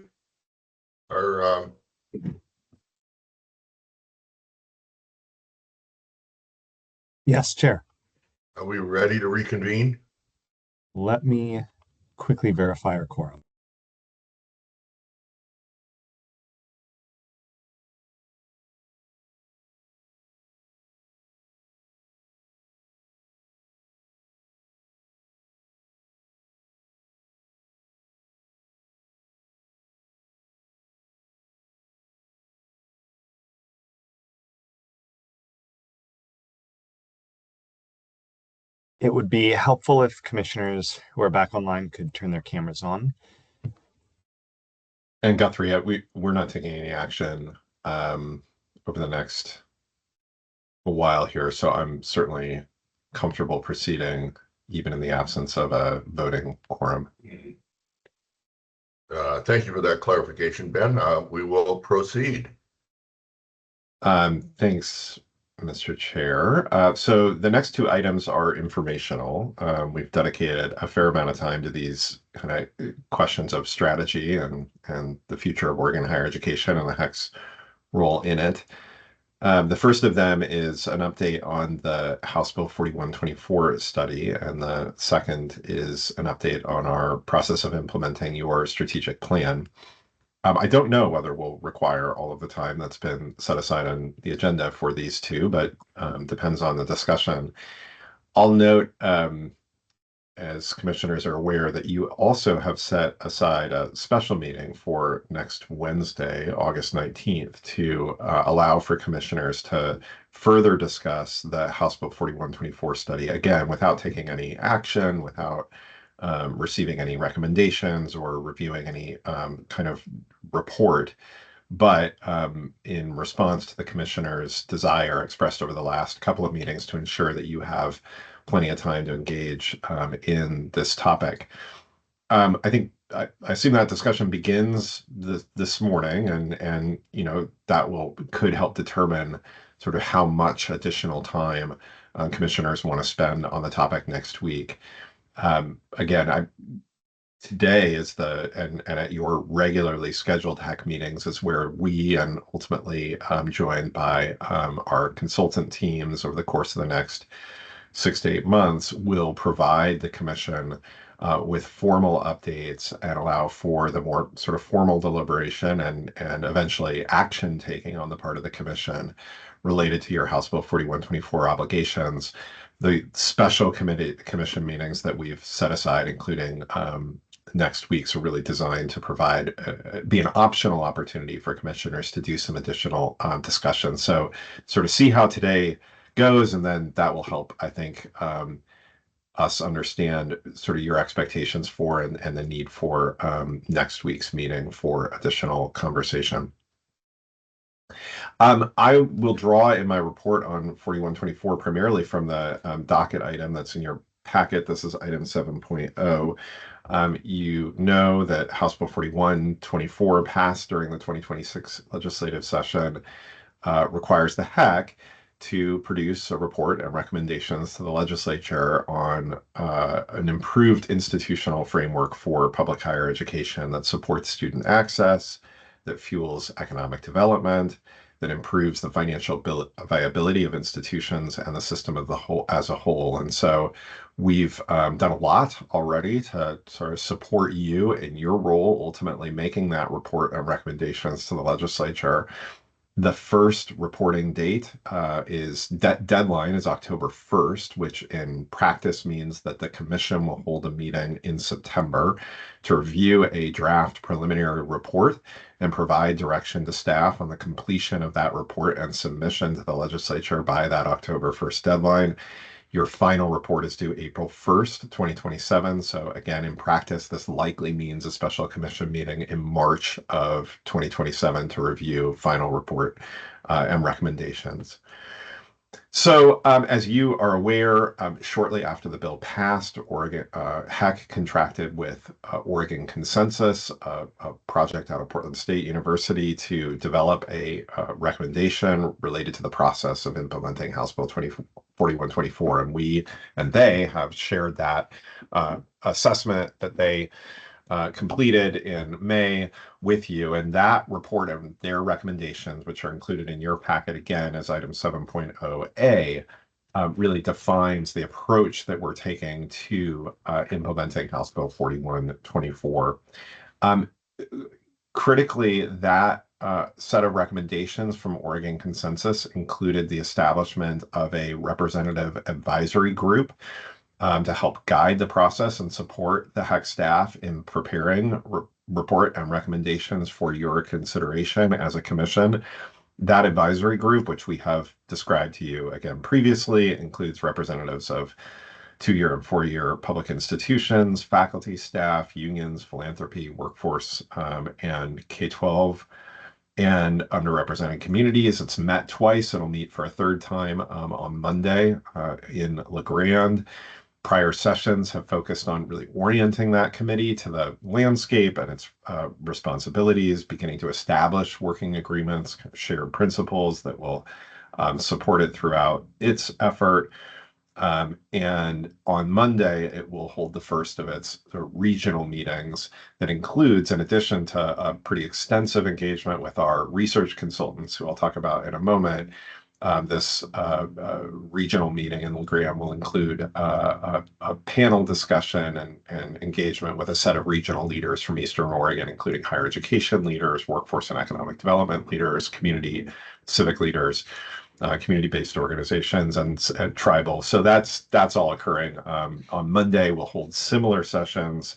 [SPEAKER 1] Or
[SPEAKER 2] Yes, Chair.
[SPEAKER 1] are we ready to reconvene?
[SPEAKER 2] Let me quickly verify our quorum. It would be helpful if commissioners who are back online could turn their cameras on.
[SPEAKER 3] And Guthrie, we're not taking any action over the next while here, so I'm certainly comfortable proceeding even in the absence of a voting quorum.
[SPEAKER 1] Thank you for that clarification, Ben. We will proceed.
[SPEAKER 3] Thanks, Mr. Chair. So the next two items are informational. We've dedicated a fair amount of time to these kind of questions of strategy and the future of Oregon higher education and the HECC's role in it. The first of them is an update on the House Bill 4124 study, and the second is an update on our process of implementing your strategic plan. I don't know whether we'll require all of the time that's been set aside on the agenda for these two, but depends on the discussion. I'll note, as commissioners are aware, that you also have set aside a special meeting for next Wednesday, August 19th, to allow for commissioners to further discuss the House Bill 4124 study, again, without taking any action, without receiving any recommendations or reviewing any kind of report, but in response to the commissioner's desire expressed over the last couple of meetings to ensure that you have plenty of time to engage in this topic. I assume that discussion begins this morning, and that could help determine sort of how much additional time commissioners want to spend on the topic next week. Again, today is and at your regularly scheduled HEC meetings is where we, and ultimately joined by our consultant teams over the course of the next 6 to 8 months, will provide the commission with formal updates and allow for the more sort of formal deliberation and eventually action taking on the part of the commission related to your House Bill 4124 obligations. The special commission meetings that we've set aside, including next week's, are really designed to be an optional opportunity for commissioners to do some additional discussion. So sort of see how today goes, and then that will help, I think, us understand sort of your expectations for and the need for next week's meeting for additional conversation. I will draw in my report on 4124 primarily from the docket item that's in your packet. This is item 7.0. You know that House Bill 4124 passed during the 2026 legislative session requires the HECC to produce a report and recommendations to the legislature on an improved institutional framework for public higher education that supports student access, that fuels economic development, that improves the financial viability of institutions and the system as a whole. And so we've done a lot already to sort of support you in your role, ultimately making that report and recommendations to the legislature. The first reporting date deadline is October 1st, which in practice means that the commission will hold a meeting in September to review a draft preliminary report and provide direction to staff on the completion of that report and submission to the legislature by that October 1st deadline. Your final report is due April 1st, 2027. So again, in practice, this likely means a special commission meeting in March of 2027 to review final report and recommendations. So as you are aware, shortly after the bill passed, Oregon HECC contracted with Oregon Consensus, a project out of Portland State University, to develop a recommendation related to the process of implementing House Bill 4124. And we and they have shared that assessment that they completed in May with you, and that report and their recommendations, which are included in your packet again as item 7.0A, really defines the approach that we're taking to implementing House Bill 4124. Critically, that set of recommendations from Oregon Consensus included the establishment of a representative advisory group to help guide the process and support the HECC staff in preparing report and recommendations for your consideration as a commission. That advisory group, which we have described to you again previously, includes representatives of 2-year and 4-year public institutions, faculty, staff, unions, philanthropy, workforce, and K-12 and underrepresented communities. It's met twice. It'll meet for a third time on Monday in LeGrand. Prior sessions have focused on really orienting that committee to the landscape and its responsibilities, beginning to establish working agreements, shared principles that will support it throughout its effort. And on Monday, it will hold the first of its regional meetings that includes, in addition to a pretty extensive engagement with our research consultants, who I'll talk about in a moment, this regional meeting in LeGrand will include a panel discussion and engagement with a set of regional leaders from Eastern Oregon, including higher education leaders, workforce and economic development leaders, community civic leaders, community-based organizations, and tribal. So that's all occurring. On Monday, we'll hold similar sessions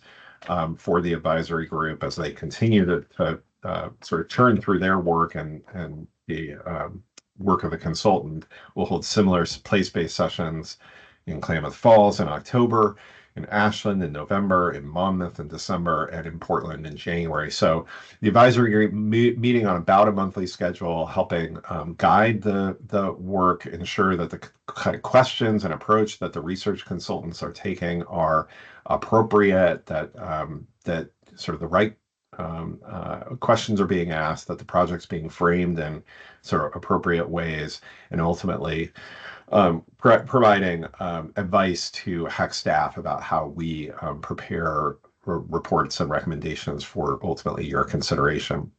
[SPEAKER 3] for the advisory group as they continue to sort of churn through their work and the work of the consultant. We'll hold similar place-based sessions in Klamath Falls in October, in Ashland in November, in Monmouth in December, and in Portland in January. So the advisory group meeting on about a monthly schedule, helping guide the work, ensure that the kind of questions and approach that the research consultants are taking are appropriate, that that sort of the right questions are being asked, that the project's being framed in sort of appropriate ways, and ultimately providing advice to HECC staff about how we prepare reports and recommendations for ultimately your consideration.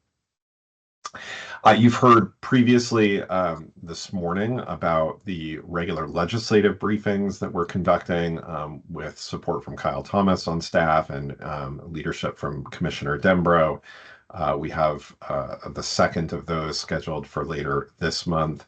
[SPEAKER 3] You've heard previously this morning about the regular legislative briefings that we're conducting with support from Kyle Thomas on staff and leadership from Commissioner Dembro. We have the second of those scheduled for later this month.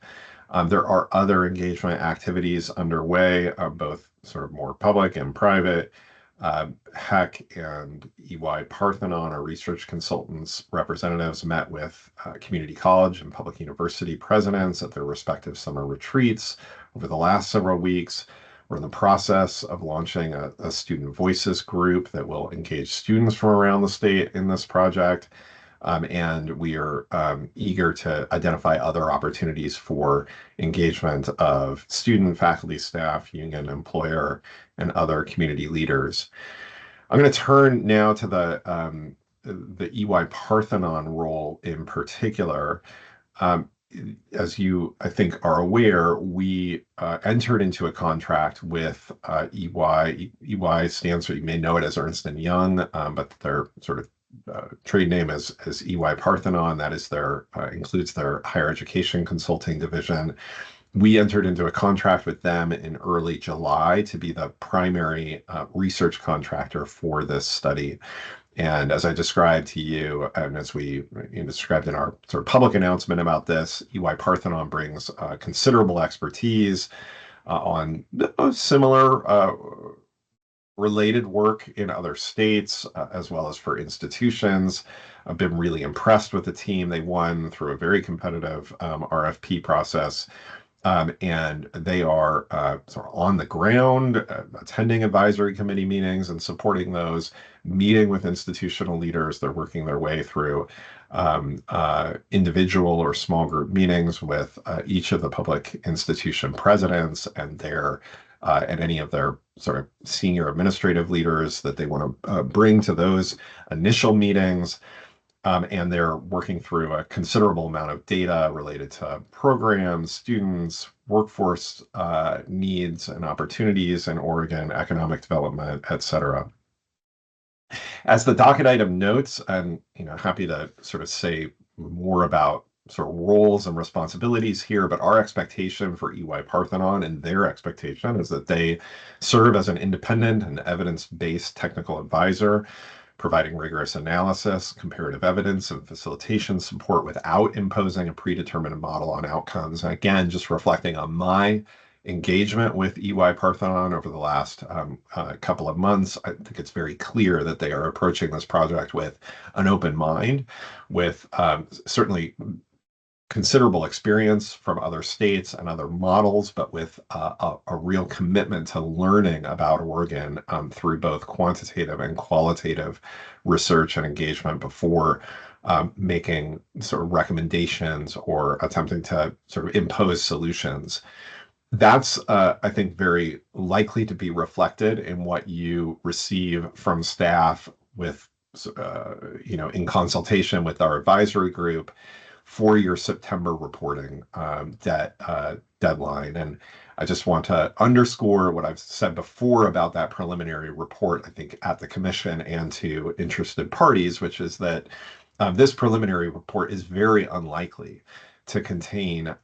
[SPEAKER 3] There are other engagement activities underway, both sort of more public and private. HECC and EY Parthenon, our research consultants representatives, met with community college and public university presidents at their respective summer retreats over the last several weeks. We're in the process of launching a student voices group that will engage students from around the state in this project. And we are eager to identify other opportunities for engagement of student, faculty, staff, union, employer, and other community leaders. I'm going to turn now to the EY Parthenon role in particular. As you, I think, are aware, we entered into a contract with EY. EY stands for, you may know it as Ernst & Young, but their sort of trade name is EY Parthenon. That is includes their higher education consulting division. We entered into a contract with them in early July to be the primary research contractor for this study. And as I described to you, and as we described in our sort of public announcement about this, EY Parthenon brings considerable expertise on similar related work in other states, as well as for institutions. I've been really impressed with the team. They won through a very competitive RFP process. And they are sort of on the ground, attending advisory committee meetings and supporting those, meeting with institutional leaders. They're working their way through individual or small group meetings with each of the public institution presidents and any of their sort of senior administrative leaders that they want to bring to those initial meetings. And they're working through a considerable amount of data related to programs, students, workforce needs and opportunities in Oregon, economic development, et cetera. As the docket item notes, I'm happy to sort of say more about sort of roles and responsibilities here, but our expectation for EY Parthenon and their expectation is that they serve as an independent and evidence-based technical advisor, providing rigorous analysis, comparative evidence, and facilitation support without imposing a predetermined model on outcomes. And again, just reflecting on my engagement with EY Parthenon over the last couple of months, I think it's very clear that they are approaching this project with an open mind, with certainly considerable experience from other states and other models, but with a real commitment to learning about Oregon through both quantitative and qualitative research and engagement before making sort of recommendations or attempting to sort of impose solutions. That's, I think, very likely to be reflected in what you receive from staff with, in consultation with our advisory group for your September reporting deadline. And I just want to underscore what I've said before about that preliminary report, I think, at the commission and to interested parties, which is that this preliminary report is very unlikely to contain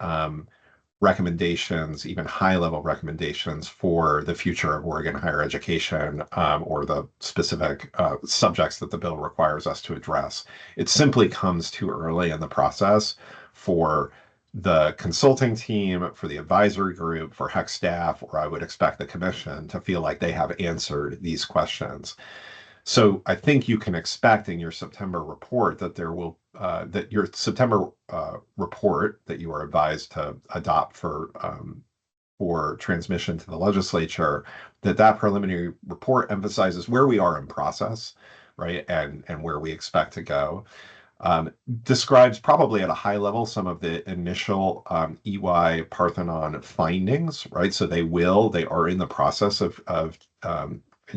[SPEAKER 3] recommendations, even high-level recommendations for the future of Oregon higher education or the specific subjects that the bill requires us to address. It simply comes too early in the process for the consulting team, for the advisory group, for HECC staff, or I would expect the commission to feel like they have answered these questions. So I think you can expect in your September report that there will that your September report that you are advised to adopt for transmission to the legislature, that preliminary report emphasizes where we are in process, right, and where we expect to go. Describes probably at a high level some of the initial EY Parthenon findings, right? So they are in the process of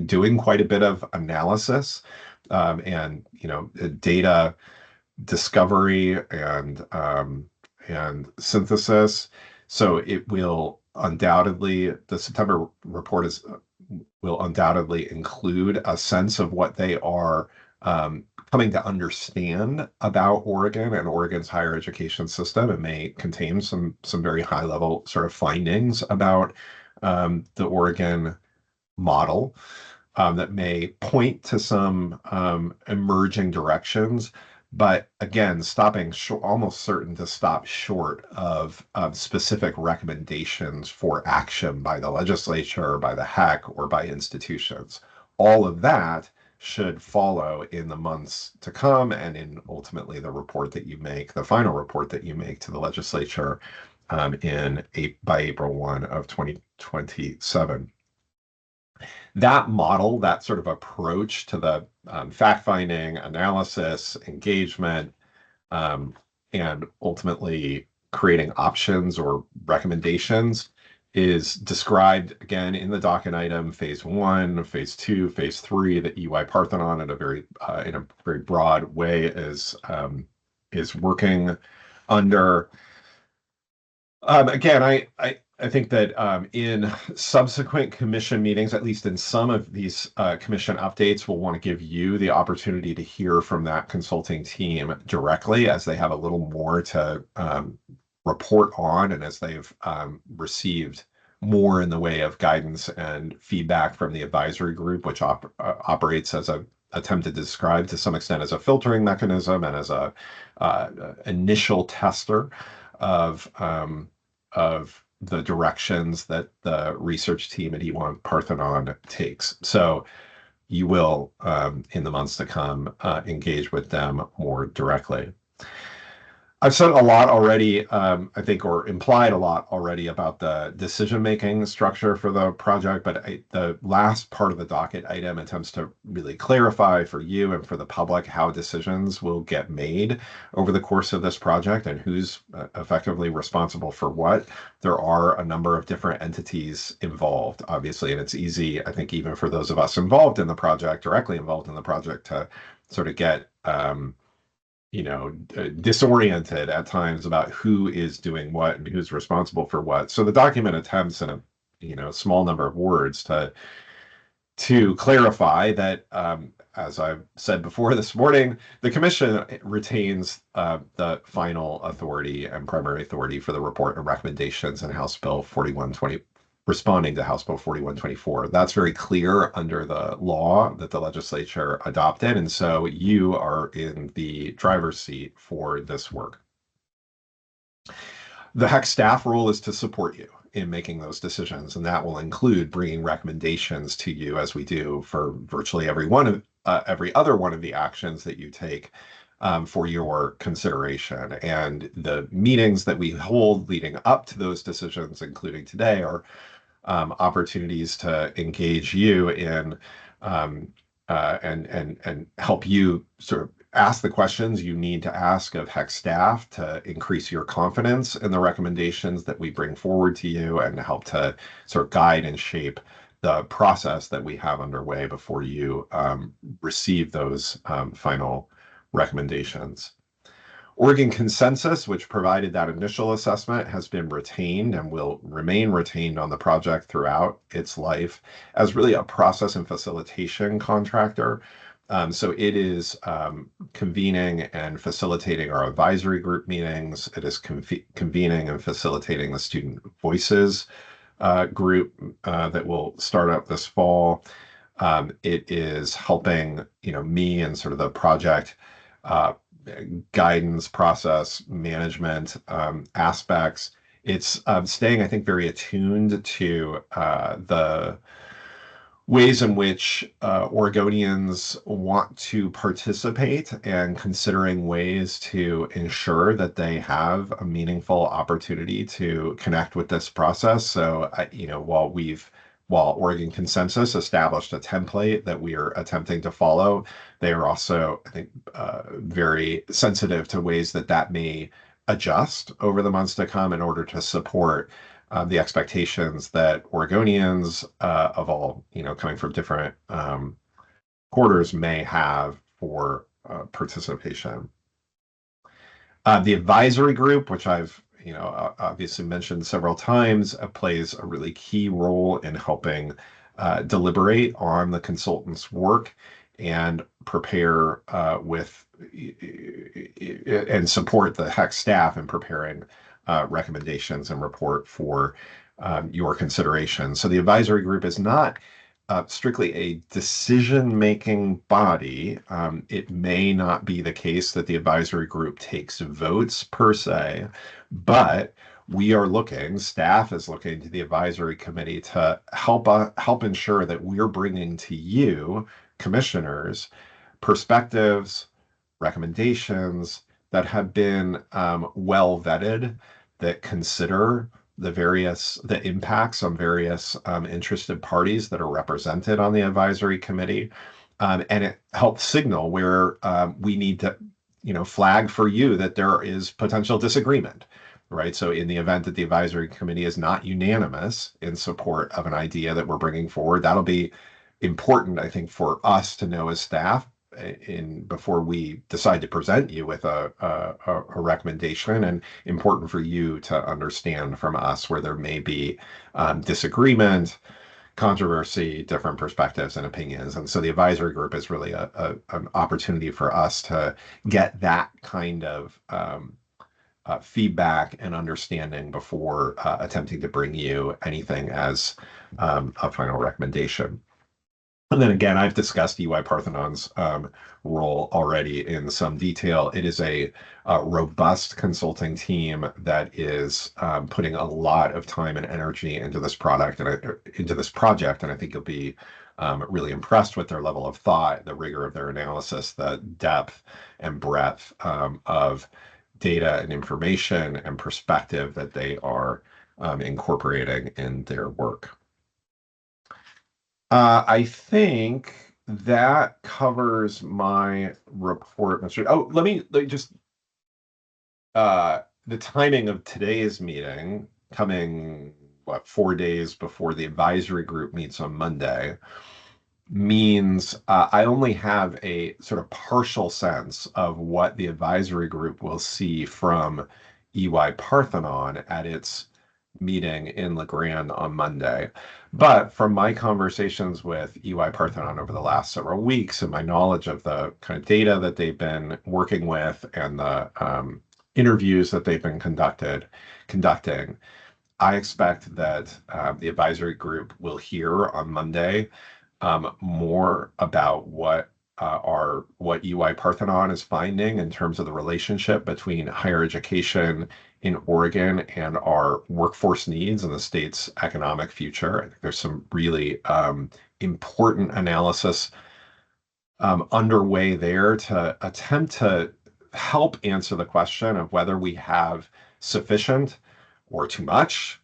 [SPEAKER 3] doing quite a bit of analysis and data discovery and synthesis. So it will undoubtedly, the September report will undoubtedly include a sense of what they are coming to understand about Oregon and Oregon's higher education system. It may contain some very high level sort of findings about the Oregon model that may point to some emerging directions, but again, almost certain to stop short of specific recommendations for action by the legislature, by the HECC, or by institutions. All of that should follow in the months to come and in ultimately the report that you make, the final report that you make to the legislature by April 1 of 2027. That model, that sort of approach to the fact-finding, analysis, engagement, and ultimately creating options or recommendations is described again in the docket item phase 1, phase 2, phase 3 that EY Parthenon in a very broad way is working under. Again, I think that in subsequent commission meetings, at least in some of these commission updates, we'll want to give you the opportunity to hear from that consulting team directly as they have a little more to report on and as they've received more in the way of guidance and feedback from the advisory group, which operates as a attempted to describe to some extent as a filtering mechanism and as a initial tester of the directions that the research team at EY Parthenon takes. So you will, in the months to come, engage with them more directly. I've said a lot already, I think, or implied a lot already about the decision-making structure for the project, but the last part of the docket item attempts to really clarify for you and for the public how decisions will get made over the course of this project and who's effectively responsible for what. There are a number of different entities involved, obviously, and it's easy, I think, even for those of us involved in the project, directly involved in the project, to sort of get disoriented at times about who is doing what and who's responsible for what. So the document attempts in a small number of words to to clarify that, as I've said before this morning, the commission retains the final authority and primary authority for the report and recommendations in House Bill 4120, responding to House Bill 4124. That's very clear under the law that the legislature adopted, and so you are in the driver's seat for this work. The HECC staff role is to support you in making those decisions, and that will include bringing recommendations to you, as we do for virtually every other one of the actions that you take for your consideration. And the meetings that we hold leading up to those decisions, including today, are opportunities to engage you in and help you sort of ask the questions you need to ask of HECC staff to increase your confidence in the recommendations that we bring forward to you, and to help to sort of guide and shape the process that we have underway before you receive those final recommendations. Oregon Consensus, which provided that initial assessment, has been retained and will remain retained on the project throughout its life as really a process and facilitation contractor. So it is convening and facilitating our advisory group meetings. It is convening and facilitating the Student Voices group that will start up this fall. It is helping, me and sort of the project guidance, process management aspects. It's staying, I think, very attuned to the ways in which Oregonians want to participate, and considering ways to ensure that they have a meaningful opportunity to connect with this process. So, while Oregon Consensus established a template that we are attempting to follow, they are also, I think, very sensitive to ways that may adjust over the months to come in order to support the expectations that Oregonians of all, coming from different quarters may have for participation. The advisory group, which I've obviously mentioned several times, plays a really key role in helping deliberate on the consultant's work and prepare and support the HECC staff in preparing recommendations and report for your consideration. So the advisory group is not strictly a decision-making body. It may not be the case that the advisory group takes votes per se, but staff is looking to the advisory committee to help ensure that we're bringing to you, commissioners, perspectives, recommendations that have been well vetted, that consider the impacts on various interested parties that are represented on the advisory committee, and it helps signal where we need to, flag for you that there is potential disagreement, right? So in the event that the advisory committee is not unanimous in support of an idea that we're bringing forward, that'll be important, I think, for us to know as staff before we decide to present you with a recommendation, and important for you to understand from us where there may be disagreement, controversy, different perspectives and opinions. And so the advisory group is really an opportunity for us to get that kind of feedback and understanding before attempting to bring you anything as a final recommendation. And then again, I've discussed EY Parthenon's role already in some detail. It is a robust consulting team that is putting a lot of time and energy into this project, and I think you'll be really impressed with their level of thought, the rigor of their analysis, the depth and breadth of data and information and perspective that they are incorporating in their work. I think that covers my report, Mr. Oh, let me just, the timing of today's meeting coming, 4 days before the advisory group meets on Monday, means I only have a sort of partial sense of what the advisory group will see from EY Parthenon at its meeting in LeGrand on Monday. But from my conversations with EY Parthenon over the last several weeks and my knowledge of the kind of data that they've been working with and the interviews that they've been conducting, I expect that the advisory group will hear on Monday more about what EY Parthenon is finding in terms of the relationship between higher education in Oregon and our workforce needs and the state's economic future. I think there's some really important analysis underway there to attempt to help answer the question of whether we have sufficient or too much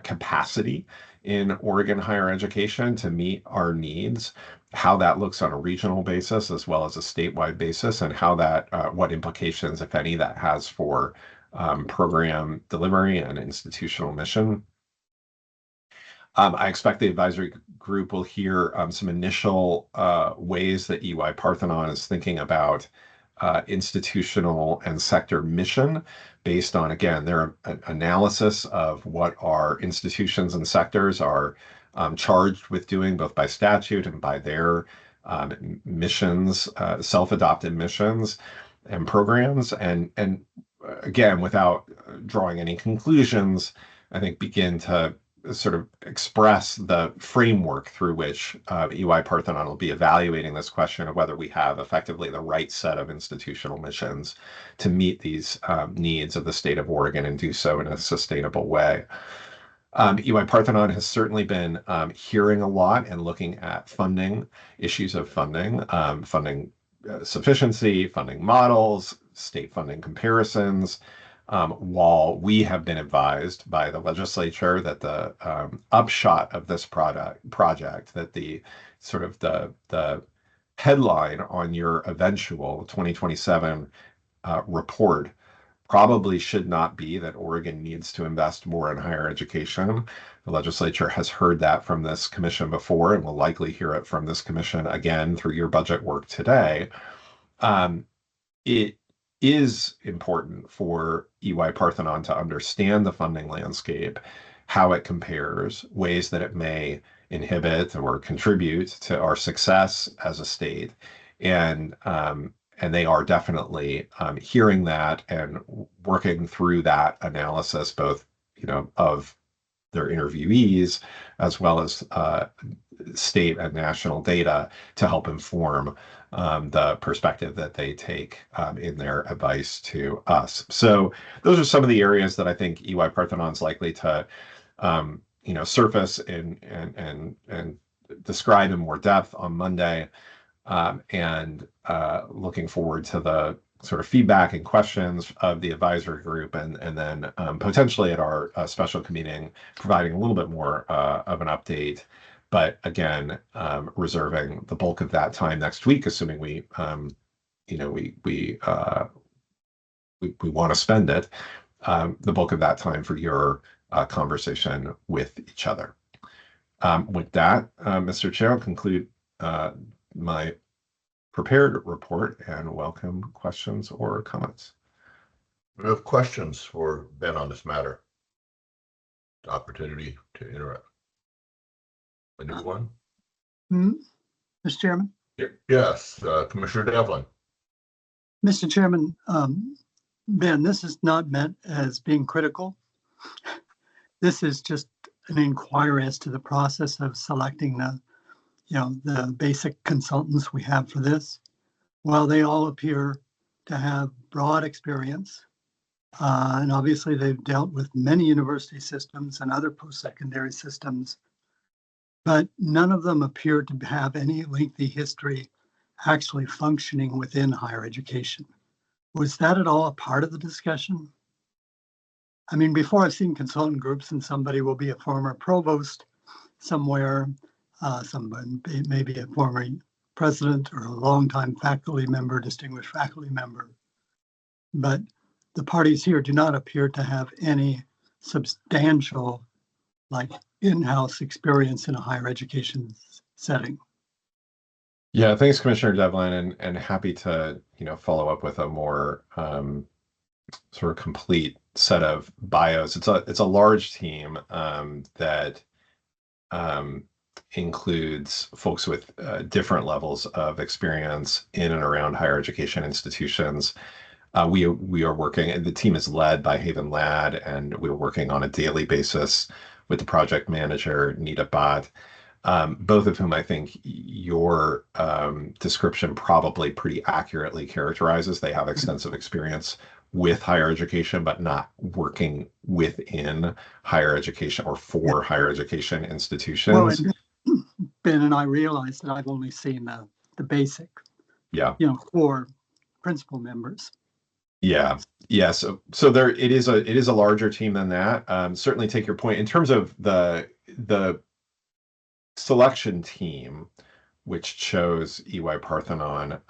[SPEAKER 3] capacity in Oregon higher education to meet our needs, how that looks on a regional basis as well as a statewide basis, and how that, what implications, if any, that has for program delivery and institutional mission. I expect the advisory group will hear some initial ways that EY Parthenon is thinking about institutional and sector mission based on, again, their analysis of what our institutions and sectors are charged with doing, both by statute and by their missions, self-adopted missions and programs. And again, without drawing any conclusions, I think begin to sort of express the framework through which EY Parthenon will be evaluating this question of whether we have effectively the right set of institutional missions to meet these needs of the state of Oregon and do so in a sustainable way. EY Parthenon has certainly been hearing a lot and looking at funding, issues of funding, funding sufficiency, funding models, state funding comparisons, while we have been advised by the legislature that the upshot of this project, that the sort of the headline on your eventual 2027 report probably should not be that Oregon needs to invest more in higher education. The legislature has heard that from this commission before and will likely hear it from this commission again through your budget work today. It is important for EY Parthenon to understand the funding landscape, how it compares, ways that it may inhibit or contribute to our success as a state. And they are definitely hearing that and working through that analysis, both, you know, of their interviewees as well as state and national data to help inform the perspective that they take in their advice to us. So those are some of the areas that I think EY Parthenon is likely to surface and describe in more depth on Monday, and looking forward to the sort of feedback and questions of the advisory group, and then potentially at our special meeting providing a little bit more of an update. But again, reserving the bulk of that time next week, assuming we want to spend it, the bulk of that time for your conversation with each other. With that, Mr. Chair, I'll conclude my prepared report and welcome questions or comments.
[SPEAKER 1] We have questions for Ben on this matter. The opportunity to interrupt. A new one?
[SPEAKER 19] Mr. Chairman?
[SPEAKER 1] Yes, Commissioner Devlin.
[SPEAKER 19] Mr. Chairman, Ben, this is not meant as being critical. This is just an inquiry as to the process of selecting the basic consultants we have for this. While they all appear to have broad experience, and obviously they've dealt with many university systems and other post-secondary systems, but none of them appear to have any lengthy history actually functioning within higher education. Was that at all a part of the discussion? I mean, before I've seen consultant groups and somebody will be a former provost somewhere, someone maybe a former president or a longtime faculty member, distinguished faculty member. But the parties here do not appear to have any substantial, like, in-house experience in a higher education setting.
[SPEAKER 3] Yeah, thanks, Commissioner Devlin, and happy to follow up with a more sort of complete set of bios. It's a large team that includes folks with different levels of experience in and around higher education institutions. We are working, and the team is led by Haven Ladd, and we're working on a daily basis with the project manager, Nita Bhatt, both of whom I think your description probably pretty accurately characterizes. They have extensive experience with higher education, but not working within higher education or for higher education institutions.
[SPEAKER 19] Well, Ben and I realized that I've only seen the basic,
[SPEAKER 3] Yeah.
[SPEAKER 19] for principal members.
[SPEAKER 3] Yeah. So there it is a larger team than that. Certainly take your point in terms of the selection team, which chose EY Parthenon.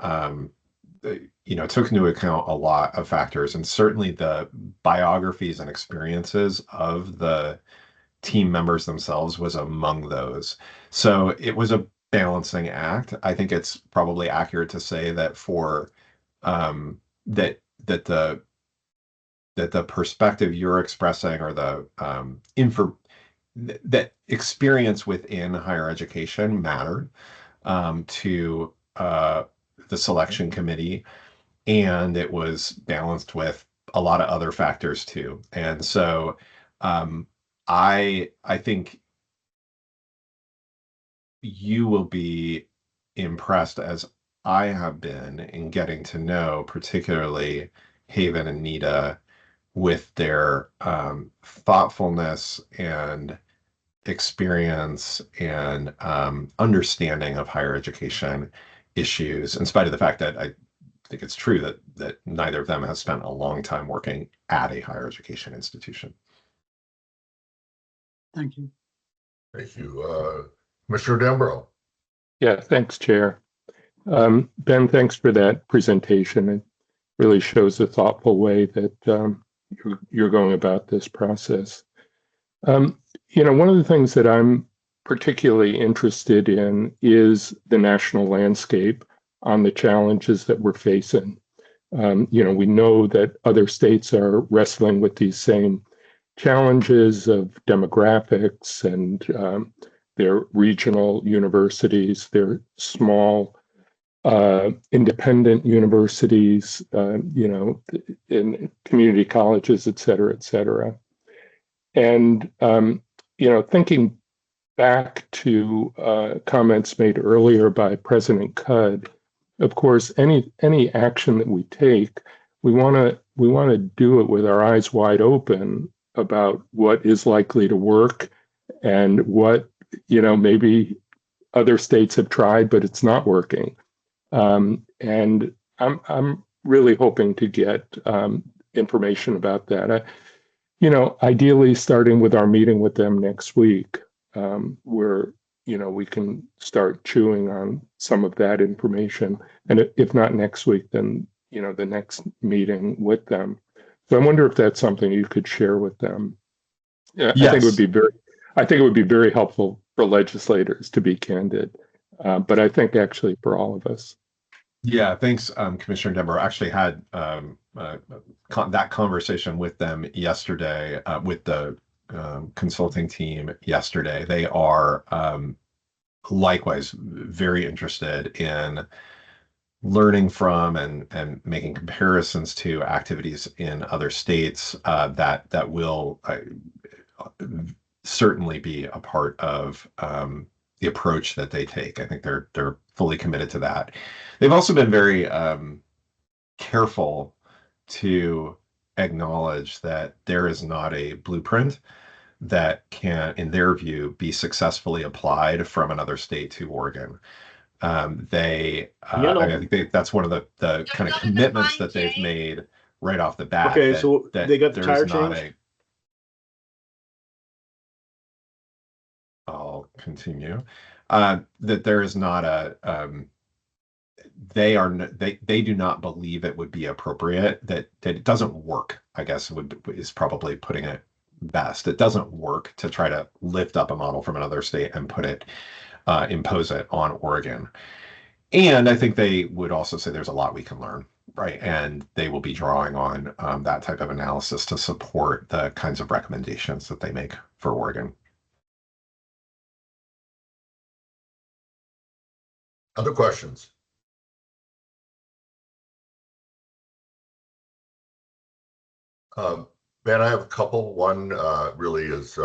[SPEAKER 3] Took into account a lot of factors, and certainly the biographies and experiences of the team members themselves was among those. So it was a balancing act. I think it's probably accurate to say that for that the perspective you're expressing, or the that experience within higher education mattered to the selection committee, and it was balanced with a lot of other factors too. And so I think you will be impressed, as I have been, in getting to know particularly Haven and Nita with their thoughtfulness and experience and understanding of higher education issues, in spite of the fact that I think it's true that neither of them has spent a long time working at a higher education institution.
[SPEAKER 19] Thank you.
[SPEAKER 1] Thank you. Mr. Dembro.
[SPEAKER 6] Yeah, thanks, Chair. Ben, thanks for that presentation. It really shows the thoughtful way that you're going about this process. One of the things that I'm particularly interested in is the national landscape on the challenges that we're facing. We know that other states are wrestling with these same challenges of demographics and their regional universities, their small independent universities, in community colleges, et cetera, et cetera. And, thinking back to comments made earlier by President Cudd, of course, any action that we take, we want to do it with our eyes wide open about what is likely to work and what, maybe other states have tried, but it's not working. And I'm really hoping to get information about that. Ideally starting with our meeting with them next week, where, we can start chewing on some of that information. And if not next week, then, the next meeting with them. So I wonder if that's something you could share with them. Yeah, yes. I think it would be very helpful for legislators, to be candid, but I think actually for all of us.
[SPEAKER 3] Yeah, thanks, Commissioner Dembro. I actually had that conversation with them yesterday, with the consulting team yesterday. They are likewise very interested in learning from and making comparisons to activities in other states that will certainly be a part of the approach that they take. I think they're fully committed to that. They've also been very careful to acknowledge that there is not a blueprint that can, in their view, be successfully applied from another state to Oregon. I think that's one of the kind of commitments that they've made right off the bat.
[SPEAKER 7] Okay, so they got the tire change?
[SPEAKER 3] I'll continue. That there is not a they do not believe it would be appropriate, that it doesn't work, I guess is probably putting it best. It doesn't work to try to lift up a model from another state and impose it on Oregon. And I think they would also say there's a lot we can learn right? And they will be drawing on that type of analysis to support the kinds of recommendations that they make for Oregon.
[SPEAKER 1] Other questions? Ben, I have a couple. One really is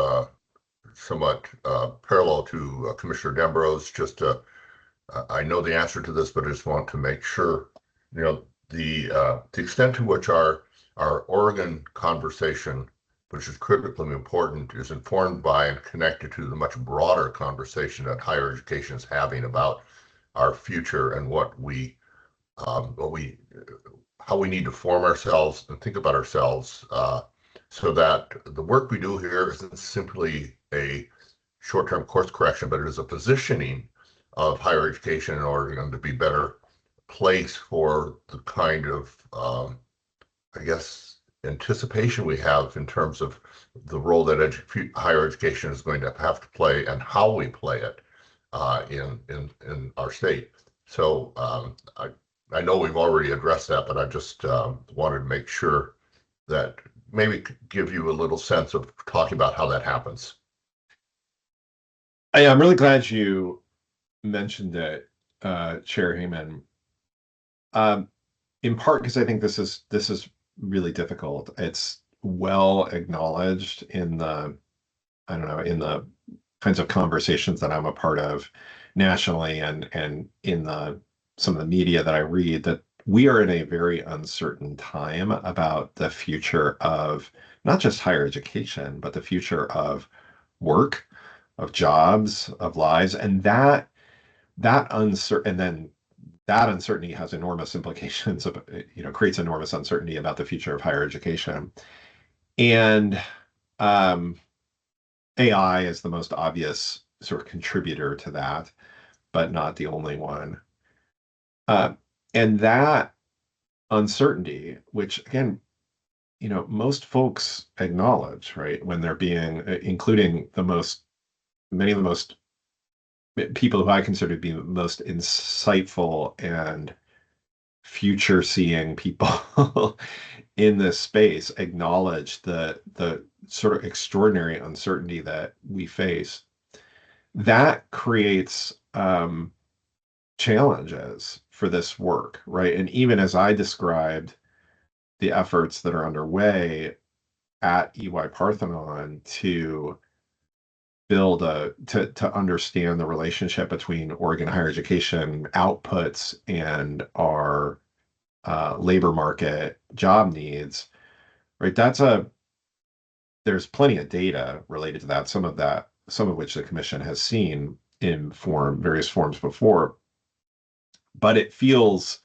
[SPEAKER 1] somewhat parallel to Commissioner Dembro's. Just I know the answer to this, but I just want to make sure, the extent to which our Oregon conversation, which is critically important, is informed by and connected to the much broader conversation that higher education is having about our future and how we need to form ourselves and think about ourselves, so that the work we do here isn't simply a short-term course correction, but it is a positioning of higher education in Oregon to be better place for the kind of, I guess, anticipation we have in terms of the role that higher education is going to have to play and how we play it in our state. So I know we've already addressed that, but I just wanted to make sure that maybe give you a little sense of talking about how that happens.
[SPEAKER 3] I'm really glad you mentioned it, Chair Heyman. In part because I think this is really difficult. It's well acknowledged in the kinds of conversations that I'm a part of nationally and in some of the media that I read, that we are in a very uncertain time about the future of not just higher education, but the future of work, of jobs, of lives, and that uncertainty has enormous implications of, creates enormous uncertainty about the future of higher education. And AI is the most obvious sort of contributor to that, but not the only one. And that uncertainty, which again, most folks acknowledge, right, when they're being, including many of the most people who I consider to be the most insightful and future-seeing people in this space, acknowledge the sort of extraordinary uncertainty that we face. That creates challenges for this work, right? And even as I described the efforts that are underway at EY Parthenon to build to understand the relationship between Oregon higher education outputs and our labor market job needs, right? There's plenty of data related to that, some of which the commission has seen in various forms before. But it feels,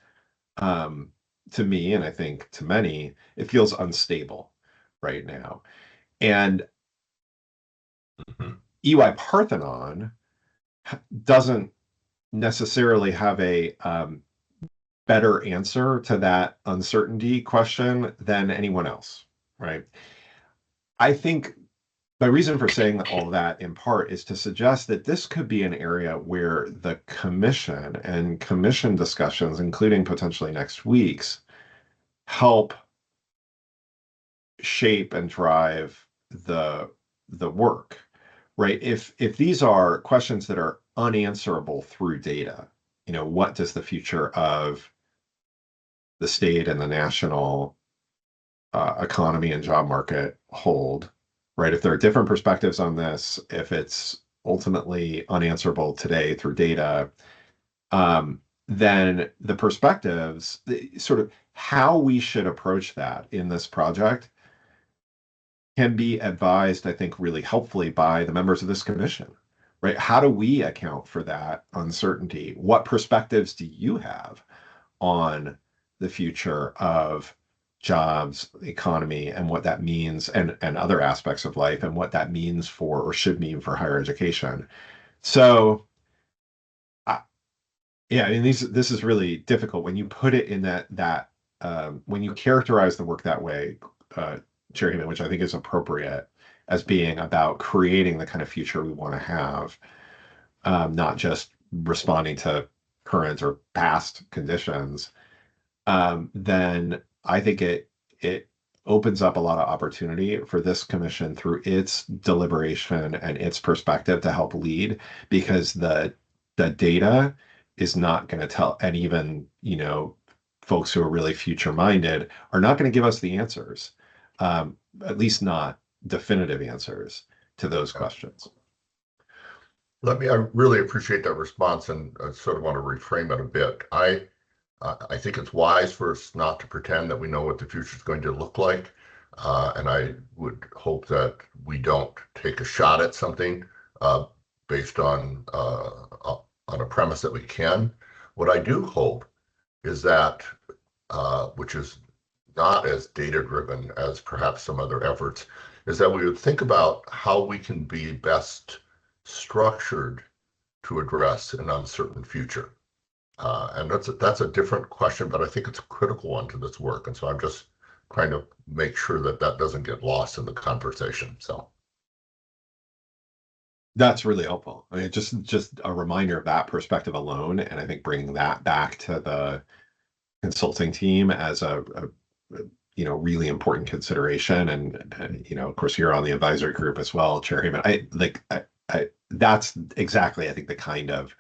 [SPEAKER 3] to me, and I think to many, it feels unstable right now. And EY Parthenon doesn't necessarily have a better answer to that uncertainty question than anyone else, right? I think my reason for saying all of that in part is to suggest that this could be an area where the commission and commission discussions, including potentially next week's, help shape and drive the work, right? If these are questions that are unanswerable through data, what does the future of the state and the national economy and job market hold, right? If there are different perspectives on this, if it's ultimately unanswerable today through data, then the perspectives, sort of how we should approach that in this project, can be advised, I think, really helpfully by the members of this commission, right? How do we account for that uncertainty? What perspectives do you have on the future of jobs, economy, and what that means, and other aspects of life, and what that means for, or should mean for, higher education? So, yeah, I mean, this is really difficult when you put it in that when you characterize the work that way, Chair Heyman, which I think is appropriate, as being about creating the kind of future we want to have, not just responding to current or past conditions. then I think it opens up a lot of opportunity for this commission through its deliberation and its perspective to help lead, because the data is not going to tell, and even, folks who are really future minded are not going to give us the answers, at least not definitive answers to those questions.
[SPEAKER 1] I really appreciate that response, and I sort of want to reframe it a bit. I think it's wise for us not to pretend that we know what the future is going to look like. And I would hope that we don't take a shot at something based on a premise that we can. What I do hope is that, which is not as data-driven as perhaps some other efforts, is that we would think about how we can be best structured to address an uncertain future. And that's a different question, but I think it's a critical one to this work. And so I'm just trying to make sure that that doesn't get lost in the conversation. So
[SPEAKER 3] that's really helpful. I mean, just a reminder of that perspective alone, and I think bringing that back to the consulting team as a really important consideration. And of course, you're on the advisory group as well, Chair Heyman. I that's exactly, I think, the kind of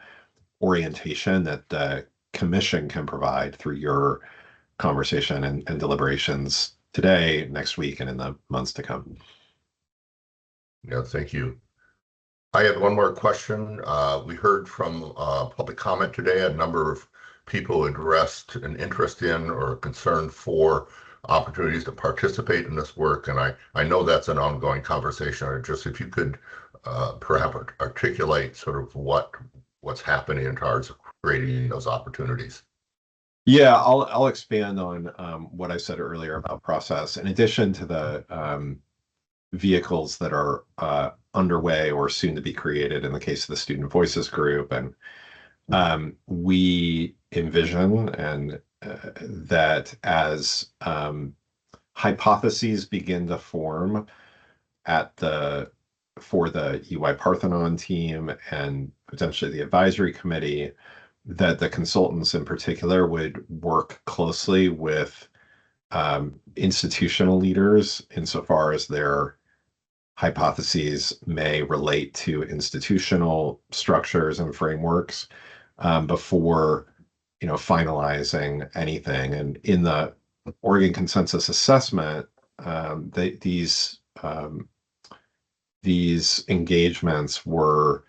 [SPEAKER 3] orientation that the commission can provide through your conversation and deliberations today, next week, and in the months to come.
[SPEAKER 1] Yeah, thank you. I had one more question. We heard from public comment today. A number of people addressed an interest in or a concern for opportunities to participate in this work, and I know that's an ongoing conversation. Just if you could perhaps articulate sort of what's happening in terms of creating those opportunities.
[SPEAKER 3] Yeah, I'll expand on what I said earlier about process. In addition to the vehicles that are underway or soon to be created in the case of the Student Voices Group, and we envision and that as hypotheses begin to form for the EY Parthenon team and potentially the advisory committee, that the consultants in particular would work closely with institutional leaders insofar as their hypotheses may relate to institutional structures and frameworks before finalizing anything. And in the Oregon Consensus Assessment, these engagements were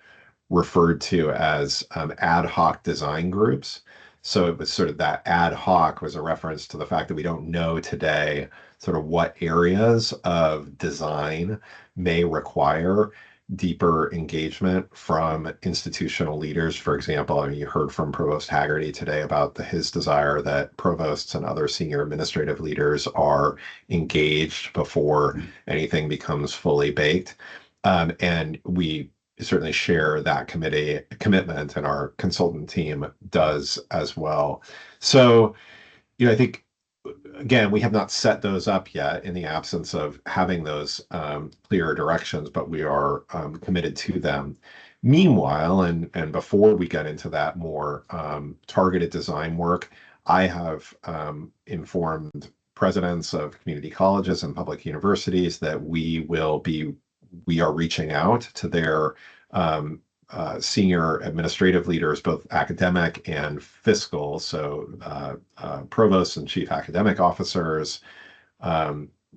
[SPEAKER 3] referred to as ad hoc design groups. So it was sort of that ad hoc was a reference to the fact that we don't know today sort of what areas of design may require deeper engagement from institutional leaders. For example, I mean, you heard from Provost Haggerty today about his desire that provosts and other senior administrative leaders are engaged before anything becomes fully baked. And we certainly share that commitment, and our consultant team does as well. So, I think, again, we have not set those up yet in the absence of having those clear directions, but we are committed to them. Meanwhile, and before we get into that more targeted design work, I have informed presidents of community colleges and public universities that we are reaching out to their senior administrative leaders, both academic and fiscal, so provosts and chief academic officers,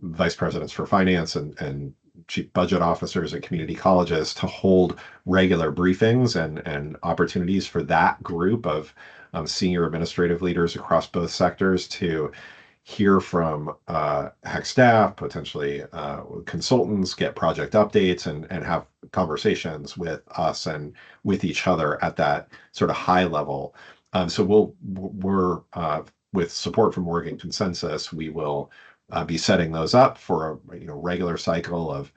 [SPEAKER 3] vice presidents for finance and chief budget officers at community colleges, to hold regular briefings and opportunities for that group of senior administrative leaders across both sectors to hear from HECC staff, potentially consultants, get project updates, and have conversations with us and with each other at that sort of high level. So we're with support from Oregon Consensus, we will be setting those up for a regular cycle of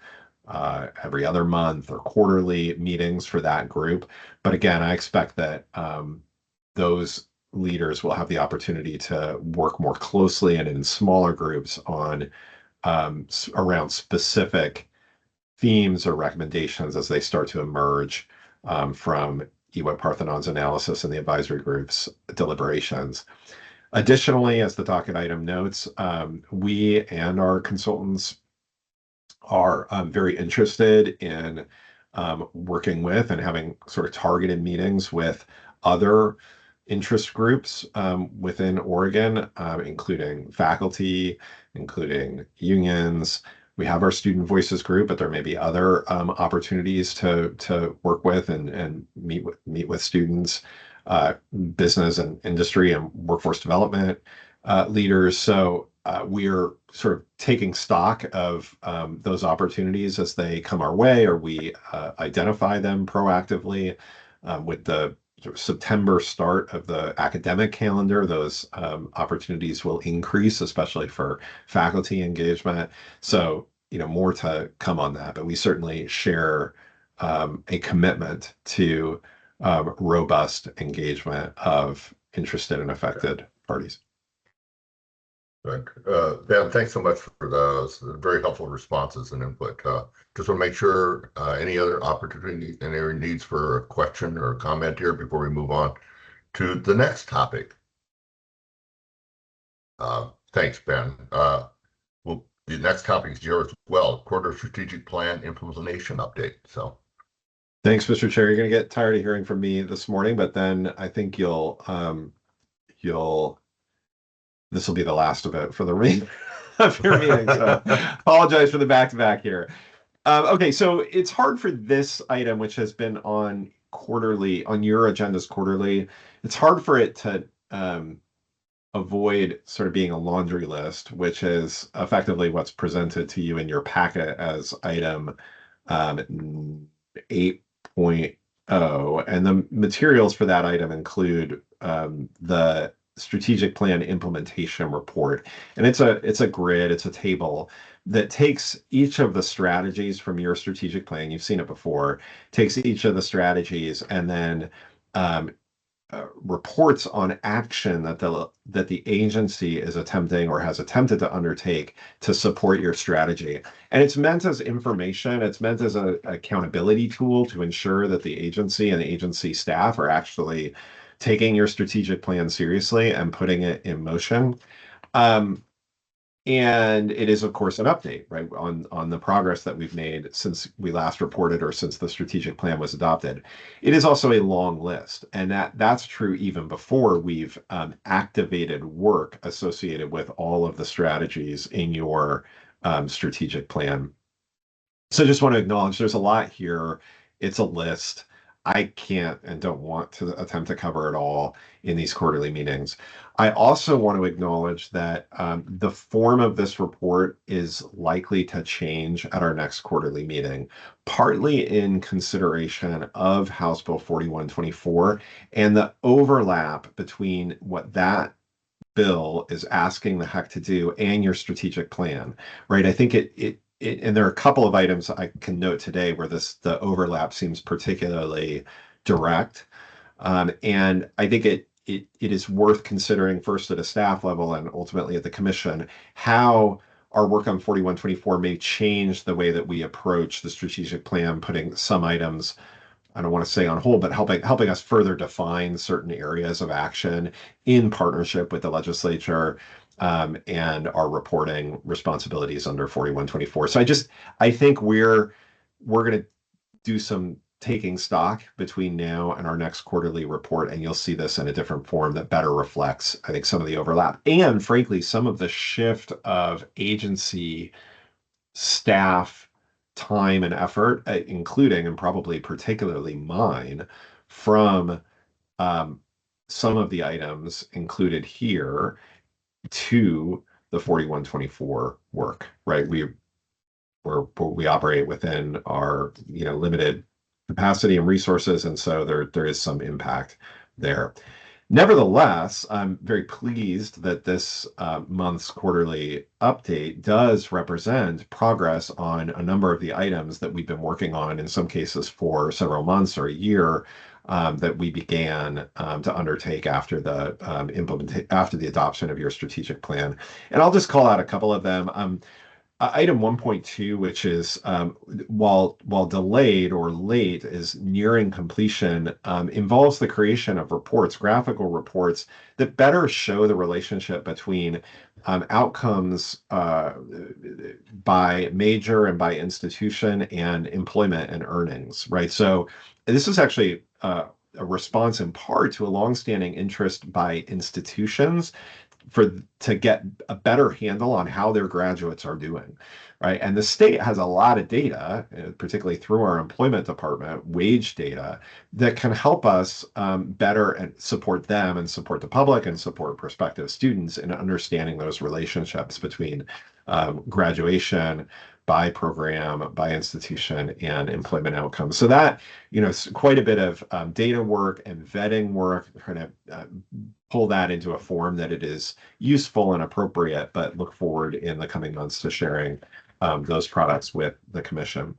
[SPEAKER 3] every other month or quarterly meetings for that group. But again, I expect that those leaders will have the opportunity to work more closely and in smaller groups on around specific themes or recommendations as they start to emerge from EY Parthenon's analysis and the advisory group's deliberations. Additionally, as the docket item notes, we and our consultants are very interested in working with and having sort of targeted meetings with other interest groups within Oregon, including faculty, including unions. We have our student voices group, but there may be other opportunities to work with and meet with students, business and industry and workforce development leaders. So we're sort of taking stock of those opportunities as they come our way, or we identify them proactively. With the sort of September start of the academic calendar, those opportunities will increase, especially for faculty engagement. So, more to come on that, but we certainly share a commitment to robust engagement of interested and affected parties.
[SPEAKER 1] Good. Ben, thanks so much for those very helpful responses and input. Just want to make sure any other opportunity and any needs for a question or a comment here before we move on to the next topic. Thanks, Ben. Well, the next topic is yours as well. Quarter strategic plan implementation update. So.
[SPEAKER 3] Thanks, Mr. Chair. You're going to get tired of hearing from me this morning, but then I think this will be the last of it for the remainder of your meeting. So apologize for the back-to-back here. Okay, so it's hard for this item, which has been on your agendas quarterly. It's hard for it to avoid sort of being a laundry list, which is effectively what's presented to you in your packet as item 8.0. And the materials for that item include the strategic plan implementation report. And it's a grid, it's a table that takes each of the strategies from your strategic plan. You've seen it before, takes each of the strategies and then reports on action that the agency is attempting or has attempted to undertake to support your strategy. And it's meant as information, it's meant as an accountability tool to ensure that the agency and the agency staff are actually taking your strategic plan seriously and putting it in motion. And it is, of course, an update, right, on the progress that we've made since we last reported or since the strategic plan was adopted. It is also a long list, and that's true even before we've activated work associated with all of the strategies in your strategic plan. So just want to acknowledge there's a lot here. It's a list. I can't and don't want to attempt to cover it all in these quarterly meetings. I also want to acknowledge that the form of this report is likely to change at our next quarterly meeting, partly in consideration of House Bill 4124 and the overlap between what that bill is asking the HECC to do and your strategic plan, right? I think and there are a couple of items I can note today where the overlap seems particularly direct. And I think it is worth considering first at a staff level and ultimately at the commission, how our work on 4124 may change the way that we approach the strategic plan, putting some items, I don't want to say on hold, but helping us further define certain areas of action in partnership with the legislature and our reporting responsibilities under 4124. So I think we're going to do some taking stock between now and our next quarterly report, and you'll see this in a different form that better reflects, I think, some of the overlap and, frankly, some of the shift of agency staff time and effort, including and probably particularly mine, from some of the items included here to the 4124 work, right? We operate within our limited capacity and resources, and so there is some impact there. Nevertheless, I'm very pleased that this month's quarterly update does represent progress on a number of the items that we've been working on, in some cases for several months or a year, that we began to undertake after the adoption of your strategic plan. And I'll just call out a couple of them. Item 1.2, which is while delayed or late, is nearing completion, involves the creation of reports, graphical reports that better show the relationship between outcomes by major and by institution and employment and earnings, right? So this is actually a response in part to a longstanding interest by institutions to get a better handle on how their graduates are doing, right? And the state has a lot of data, particularly through our employment department, wage data, that can help us better and support them and support the public and support prospective students in understanding those relationships between graduation by program, by institution, and employment outcomes. So that, quite a bit of data work and vetting work, trying to pull that into a form that it is useful and appropriate, but look forward in the coming months to sharing those products with the commission.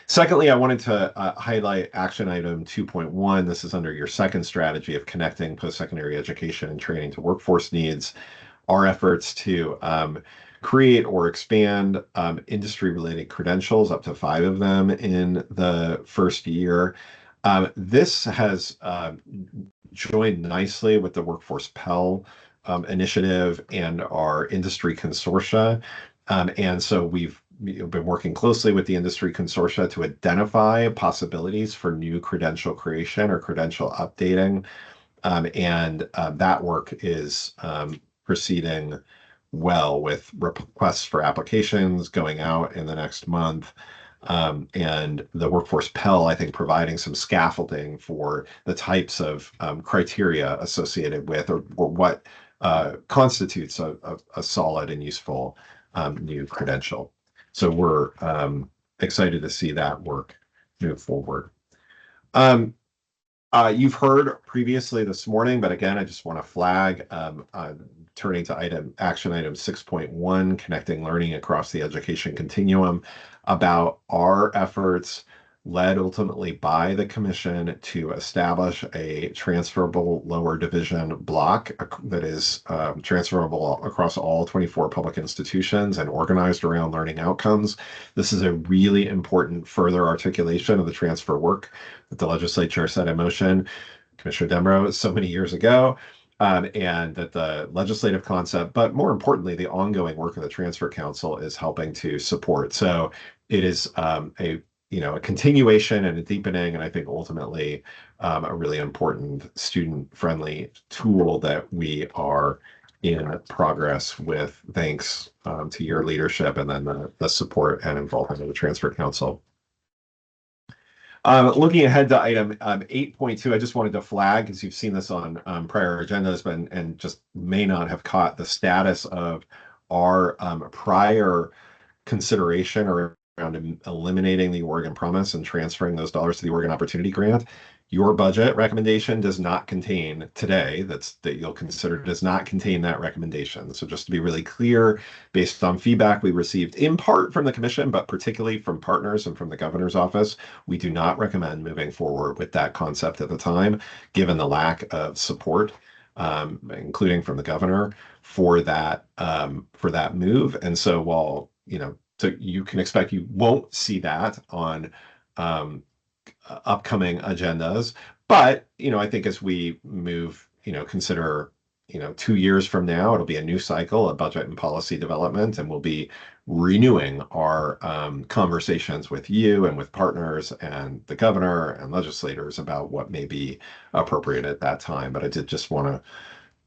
[SPEAKER 3] Secondly, I wanted to highlight action item 2.1. This is under your second strategy of connecting post-secondary education and training to workforce needs. Our efforts to create or expand industry-related credentials, up to 5 of them in the first year. This has joined nicely with the Workforce Pell initiative and our industry consortia. And so we've been working closely with the industry consortia to identify possibilities for new credential creation or credential updating. And that work is proceeding well, with requests for applications going out in the next month. And the Workforce Pell, I think, providing some scaffolding for the types of criteria associated with or what constitutes a solid and useful new credential. So we're excited to see that work move forward. You've heard previously this morning, but again, I just want to flag, turning to action item 6.1, connecting learning across the education continuum, about our efforts led ultimately by the commission to establish a transferable lower division block that is transferable across all 24 public institutions and organized around learning outcomes. This is a really important further articulation of the transfer work that the legislature set in motion, Commissioner Demrow, so many years ago. And that the legislative concept, but more importantly, the ongoing work of the Transfer Council is helping to support. So it is a continuation and a deepening, and I think ultimately a really important student-friendly tool that we are in progress with, thanks to your leadership and then the support and involvement of the Transfer Council. Looking ahead to item 8.2, I just wanted to flag, because you've seen this on prior agendas, but and just may not have caught the status of our prior consideration around eliminating the Oregon Promise and transferring those dollars to the Oregon Opportunity Grant. Your budget recommendation does not contain today, that you'll consider, does not contain that recommendation. So just to be really clear, based on feedback we received in part from the commission, but particularly from partners and from the governor's office, we do not recommend moving forward with that concept at the time, given the lack of support, including from the governor, for that move. And so while, so you can expect you won't see that on upcoming agendas, but I think as we move, consider 2 years from now, it'll be a new cycle of budget and policy development, and we'll be renewing our conversations with you and with partners and the governor and legislators about what may be appropriate at that time. But I did just want to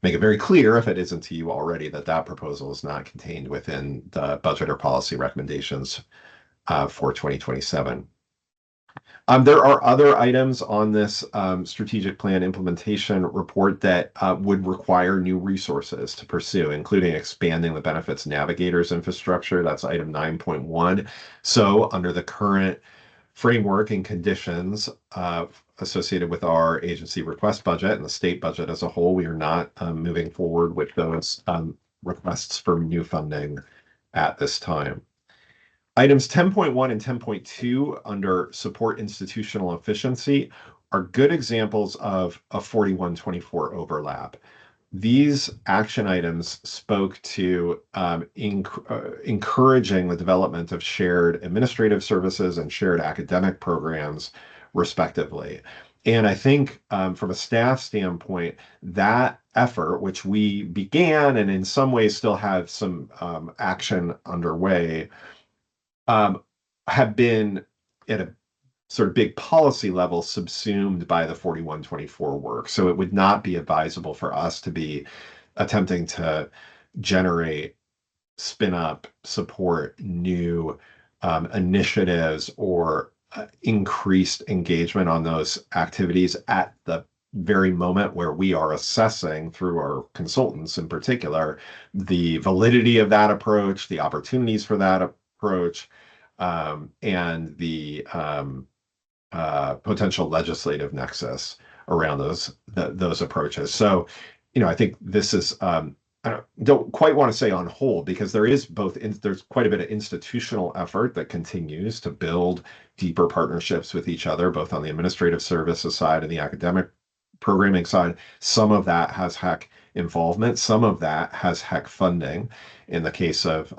[SPEAKER 3] make it very clear, if it isn't to you already, that proposal is not contained within the budget or policy recommendations for 2027. There are other items on this strategic plan implementation report that would require new resources to pursue, including expanding the benefits navigators infrastructure. That's item 9.1. So under the current framework and conditions associated with our agency request budget and the state budget as a whole, we are not moving forward with those requests for new funding at this time. Items 10.1 and 10.2 under support institutional efficiency are good examples of a 41-24 overlap. these action items spoke to encouraging the development of shared administrative services and shared academic programs, respectively. And I think from a staff standpoint, that effort, which we began and in some ways still have some action underway, have been at a sort of big policy level subsumed by the 4124 work. So it would not be advisable for us to be attempting to generate, spin up, support new initiatives or increased engagement on those activities at the very moment where we are assessing through our consultants in particular the validity of that approach, the opportunities for that approach, and the potential legislative nexus around those approaches. So, I think this is I don't quite want to say on hold, because there is there's quite a bit of institutional effort that continues to build deeper partnerships with each other, both on the administrative services side and the academic programming side. Some of that has HECC involvement. Some of that has HECC funding. In the case of,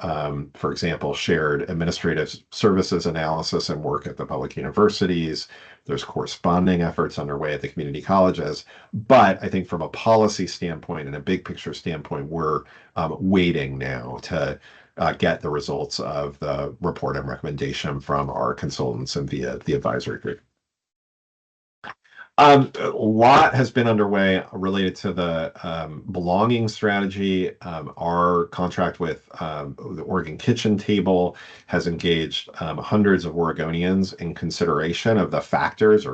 [SPEAKER 3] for example, shared administrative services analysis and work at the public universities, there's corresponding efforts underway at the community colleges. But I think from a policy standpoint and a big picture standpoint, we're waiting now to get the results of the report and recommendation from our consultants and via the advisory group. A lot has been underway related to the belonging strategy. Our contract with the Oregon Kitchen Table has engaged hundreds of Oregonians in consideration of the factors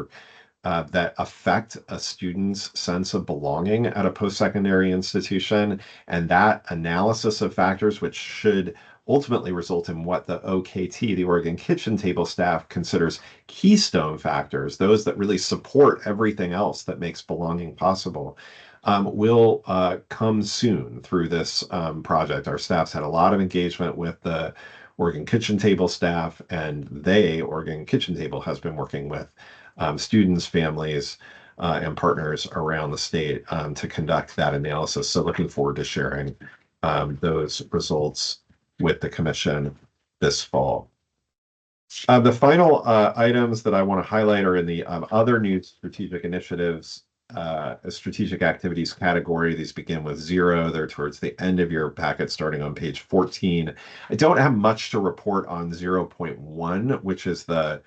[SPEAKER 3] that affect a student's sense of belonging at a post-secondary institution. And that analysis of factors, which should ultimately result in what the OKT, the Oregon Kitchen Table staff, considers keystone factors, those that really support everything else that makes belonging possible, will come soon through this project. Our staff's had a lot of engagement with the Oregon Kitchen Table staff, and Oregon Kitchen Table, has been working with students, families, and partners around the state to conduct that analysis. So looking forward to sharing those results with the commission this fall. The final items that I want to highlight are in the other new strategic initiatives, strategic activities category. These begin with 0. They're towards the end of your packet, starting on page 14. I don't have much to report on 0.1, which is the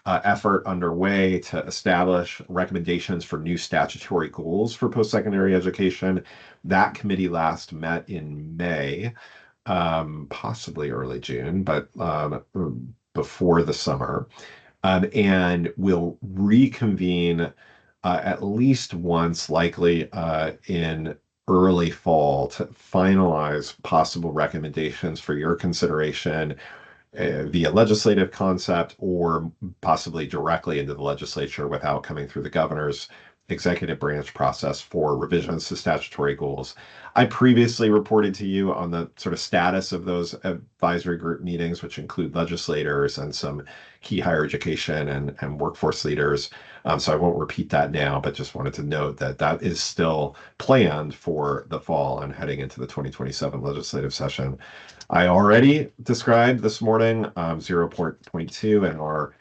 [SPEAKER 3] effort underway to establish recommendations for new statutory goals for post-secondary education. That committee last met in May. Possibly early June, but before the summer, and we'll reconvene at least once, likely in early fall, to finalize possible recommendations for your consideration via legislative concept, or possibly directly into the legislature without coming through the governor's executive branch process for revisions to statutory goals. I previously reported to you on the sort of status of those advisory group meetings, which include legislators and some key higher education and workforce leaders. So I won't repeat that now, but just wanted to note that that is still planned for the fall and heading into the 2027 legislative session. I already described this morning 0.2 and our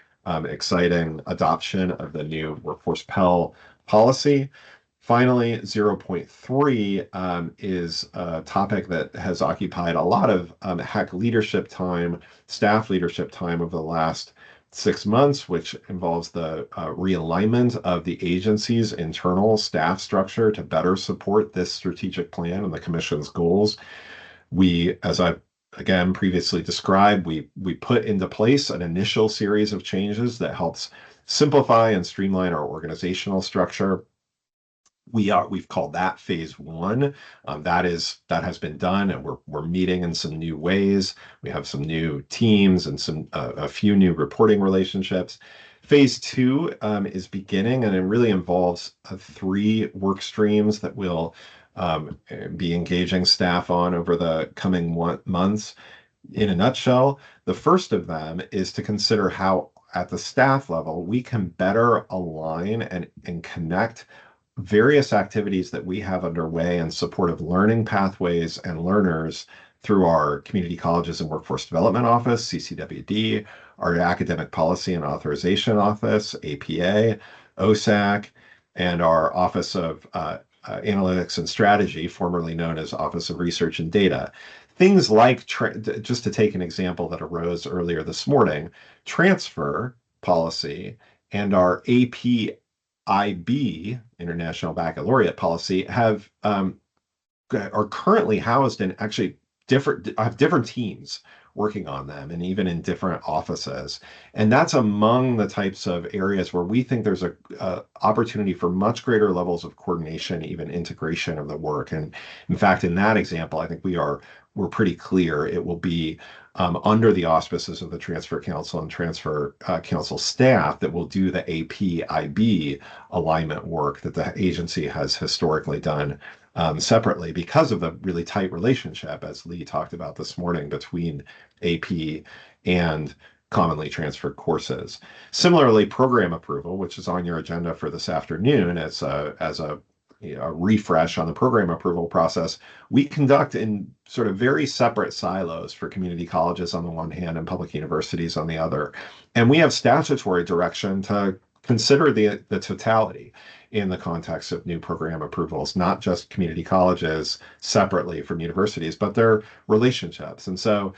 [SPEAKER 3] exciting adoption of the new workforce Pell policy. Finally, 0.3 is a topic that has occupied a lot of HECC leadership time, staff leadership time over the last 6 months, which involves the realignment of the agency's internal staff structure to better support this strategic plan and the commission's goals. We, as I again previously described, we put into place an initial series of changes that helps simplify and streamline our organizational structure. We've called that phase 1. That has been done, and we're meeting in some new ways. We have some new teams and a few new reporting relationships. Phase 2 is beginning, and it really involves 3 work streams that we'll be engaging staff on over the coming months. In a nutshell, the first of them is to consider how, at the staff level, we can better align and connect various activities that we have underway in support of learning pathways and learners through our Community Colleges and Workforce Development Office, CCWD, our Academic Policy and Authorization Office, APA, OSAC, and our Office of Analytics and Strategy, formerly known as Office of Research and Data. Things like, just to take an example that arose earlier this morning, transfer policy and our APIB, International Baccalaureate Policy, are currently housed in actually different teams working on them, and even in different offices. And that's among the types of areas where we think there's a opportunity for much greater levels of coordination, even integration of the work. And in fact, in that example, I think we're pretty clear it will be under the auspices of the Transfer Council and Transfer Council staff that will do the APIB alignment work that the agency has historically done separately, because of the really tight relationship, as Lee talked about this morning, between AP and commonly transferred courses. Similarly, program approval, which is on your agenda for this afternoon as a refresh on the program approval process, we conduct in sort of very separate silos for community colleges on the one hand and public universities on the other. And we have statutory direction to consider the totality in the context of new program approvals, not just community colleges separately from universities, but their relationships. And so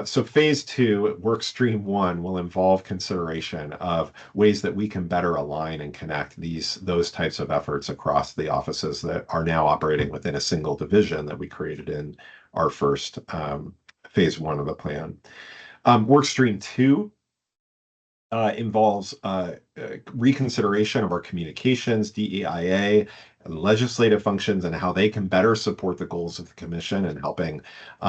[SPEAKER 3] so phase 2, work stream 1, will involve consideration of ways that we can better align and connect those types of efforts across the offices that are now operating within a single division that we created in our first phase 1 of the plan. Work stream 2 involves reconsideration of our communications, DEIA, and legislative functions, and how they can better support the goals of the Commission in helping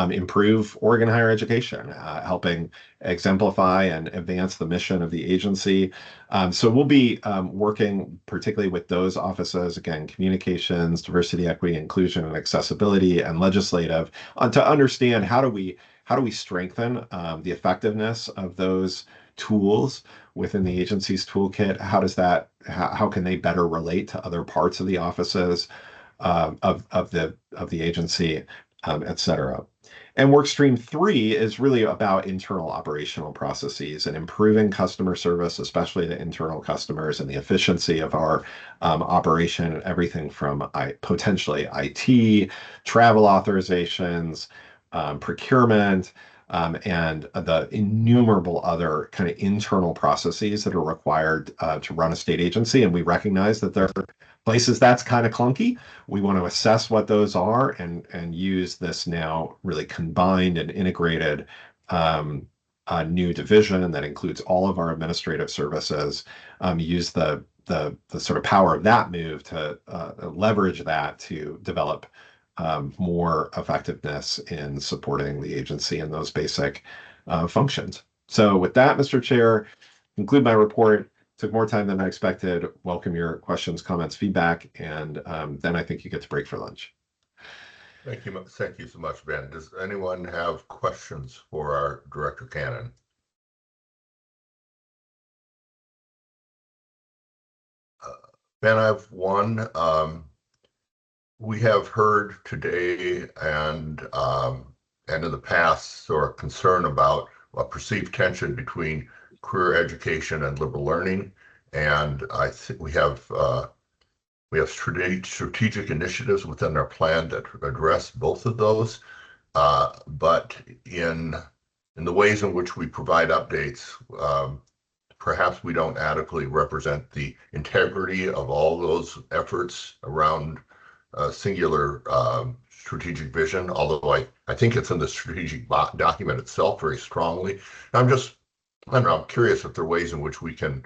[SPEAKER 3] improve Oregon higher education, helping exemplify and advance the mission of the agency. So we'll be working particularly with those offices, again, communications, diversity, equity, inclusion, and accessibility, and legislative, to understand how do we strengthen the effectiveness of those tools within the agency's toolkit. How can they better relate to other parts of the offices of the agency, et cetera. And work stream 3 is really about internal operational processes and improving customer service, especially to internal customers, and the efficiency of our operation, everything from potentially IT, travel authorizations, procurement, and the innumerable other kind of internal processes that are required to run a state agency. And we recognize that there are places that's kind of clunky. We want to assess what those are and use this now really combined and integrated new division that includes all of our administrative services, use the sort of power of that move to leverage that to develop more effectiveness in supporting the agency in those basic functions. So with that, Mr. Chair, conclude my report. Took more time than I expected. Welcome your questions, comments, feedback, and then I think you get to break for lunch.
[SPEAKER 1] Thank you so much, Ben. Does anyone have questions for our Director Cannon? Ben, I have one. We have heard today and in the past sort of concern about a perceived tension between career education and liberal learning, and I think we have strategic initiatives within our plan that address both of those. But in the ways in which we provide updates, perhaps we don't adequately represent the integrity of all those efforts around singular strategic vision, although I think it's in the strategic document itself very strongly. I'm curious if there are ways in which we can,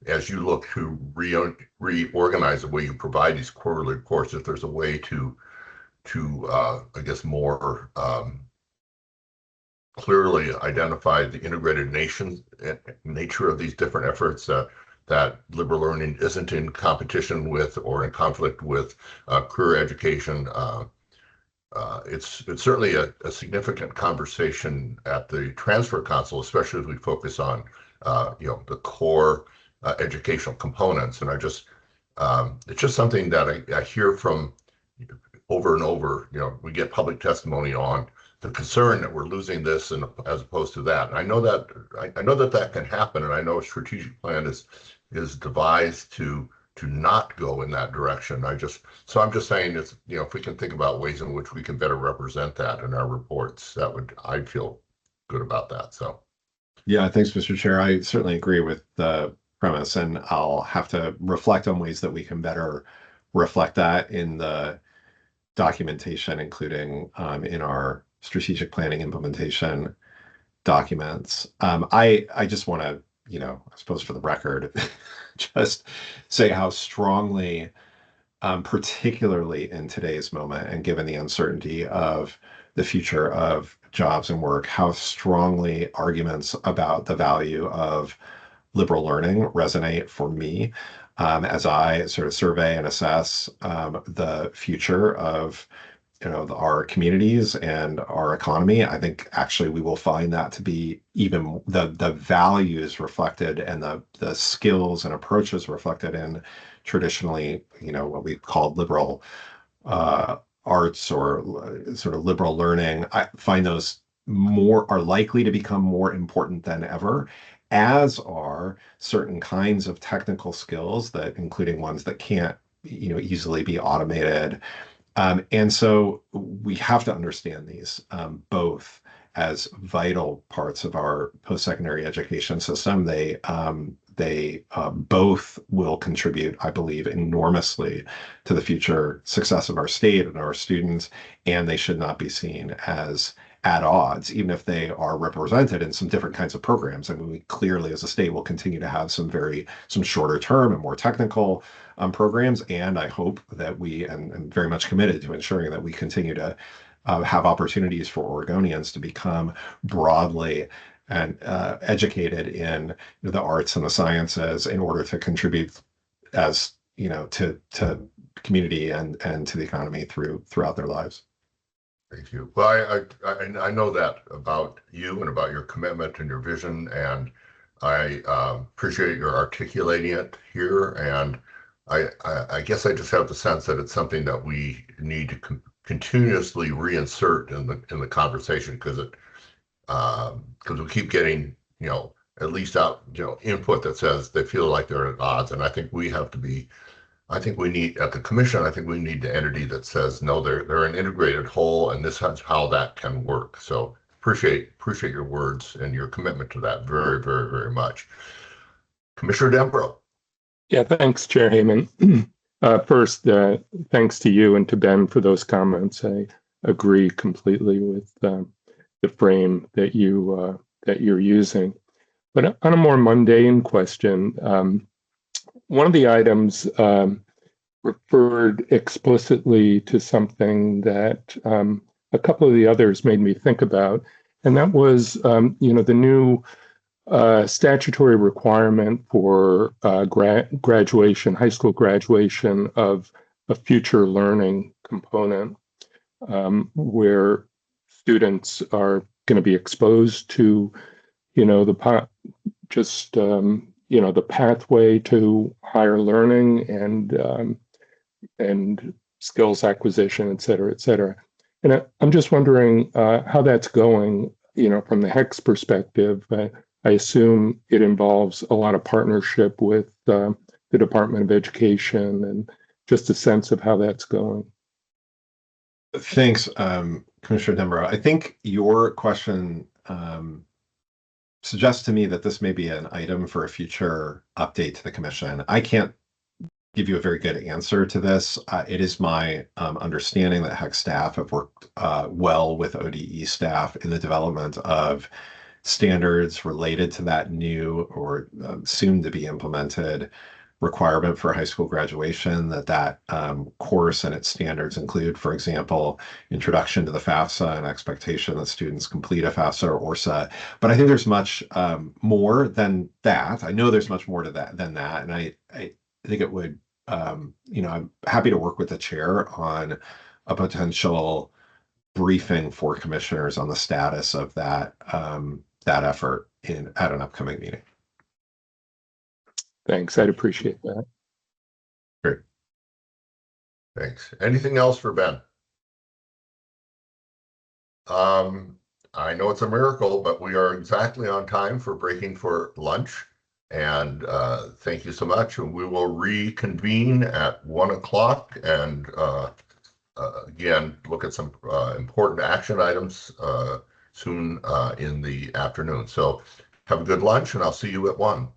[SPEAKER 1] as you look to reorganize the way you provide these quarterly reports, if there's a way to I guess more clearly identify the integrated nature of these different efforts, that liberal learning isn't in competition with or in conflict with career education. It's certainly a significant conversation at the Transfer Council, especially as we focus on the core educational components. And It's just something that I hear from over and over. We get public testimony on the concern that we're losing this, and as opposed to that. And I know that can happen, and I know a strategic plan is devised to not go in that direction. I'm just saying, it's if we can think about ways in which we can better represent that in our reports, I'd feel good about that. So
[SPEAKER 3] yeah, thanks, Mr. Chair. I certainly agree with the premise, and I'll have to reflect on ways that we can better reflect that in the documentation, including in our strategic planning implementation documents. I just want to, I suppose for the record, just say how strongly, particularly in today's moment and given the uncertainty of the future of jobs and work, how strongly arguments about the value of liberal learning resonate for me as I sort of survey and assess the future of our communities and our economy. I think actually we will find that to be even the values reflected and the skills and approaches reflected in traditionally, what we call liberal arts or sort of liberal learning. I find those are likely to become more important than ever, as are certain kinds of technical skills that, including ones that can't, easily be automated. And so we have to understand these both as vital parts of our post-secondary education system. They both will contribute, I believe, enormously to the future success of our state and our students, and they should not be seen as at odds, even if they are represented in some different kinds of programs. I mean, we clearly as a state will continue to have some shorter term and more technical programs. And I hope that and very much committed to ensuring that we continue to have opportunities for Oregonians to become broadly and educated in the arts and the sciences in order to contribute as, to community and to the economy throughout their lives.
[SPEAKER 1] Thank you. Well, I know that about you and about your commitment and your vision, and I appreciate your articulating it here. And I guess I just have the sense that it's something that we need to continuously reinsert in the conversation, because we keep getting at least out input that says they feel like they're at odds, and I think we have to be. I think we need, at the commission, I think we need the entity that says, no, they're an integrated whole, and this is how that can work. So appreciate your words and your commitment to that very, very, very much. Commissioner Dembro.
[SPEAKER 6] Yeah, thanks, Chair Heyman. First, thanks to you and to Ben for those comments. I agree completely with the frame that you're using. But on a more mundane question, one of the items referred explicitly to something that a couple of the others made me think about, and that was, the new statutory requirement for graduation, high school graduation, of a future learning component, where students are going to be exposed to, the pathway to higher learning and skills acquisition, et cetera, et cetera. And I'm just wondering how that's going, from the HECC perspective. I assume it involves a lot of partnership with the Department of Education, and just a sense of how that's going.
[SPEAKER 3] Thanks, Commissioner Dembro. I think your question suggests to me that this may be an item for a future update to the commission. I can't give you a very good answer to this. It is my understanding that HECC staff have worked well with ODE staff in the development of standards related to that new or soon to be implemented requirement for high school graduation, that course and its standards include, for example, introduction to the FAFSA and expectation that students complete a FAFSA or ORSA. But I think there's much more than that. I know there's much more to that than that. And I think it would, I'm happy to work with the chair on a potential briefing for commissioners on the status of that effort at an upcoming meeting.
[SPEAKER 6] Thanks, I'd appreciate that.
[SPEAKER 1] Great. Thanks. Anything else for Ben? I know it's a miracle, but we are exactly on time for breaking for lunch. And thank you so much. And we will reconvene at 1 o'clock and again, look at some important action items soon in the afternoon. So have a good lunch and I'll see you at 1.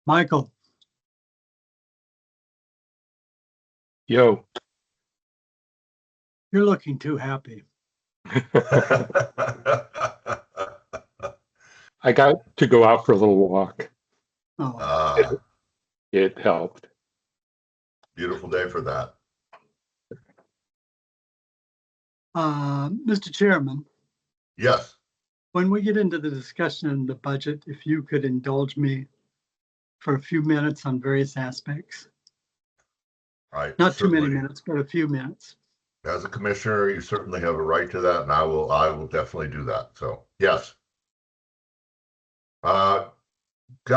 [SPEAKER 19] Michael,
[SPEAKER 6] Yo.
[SPEAKER 19] you're looking too happy.
[SPEAKER 6] I got to go out for a little walk.
[SPEAKER 19] Oh,
[SPEAKER 6] It helped.
[SPEAKER 1] Beautiful day for that.
[SPEAKER 19] Mr. Chairman,
[SPEAKER 1] Yes.
[SPEAKER 19] when we get into the discussion of the budget, if you could indulge me for a few minutes on various aspects.
[SPEAKER 1] Right.
[SPEAKER 19] Not too many minutes, but a few minutes.
[SPEAKER 1] As a commissioner, you certainly have a right to that, and I will definitely do that. So yes.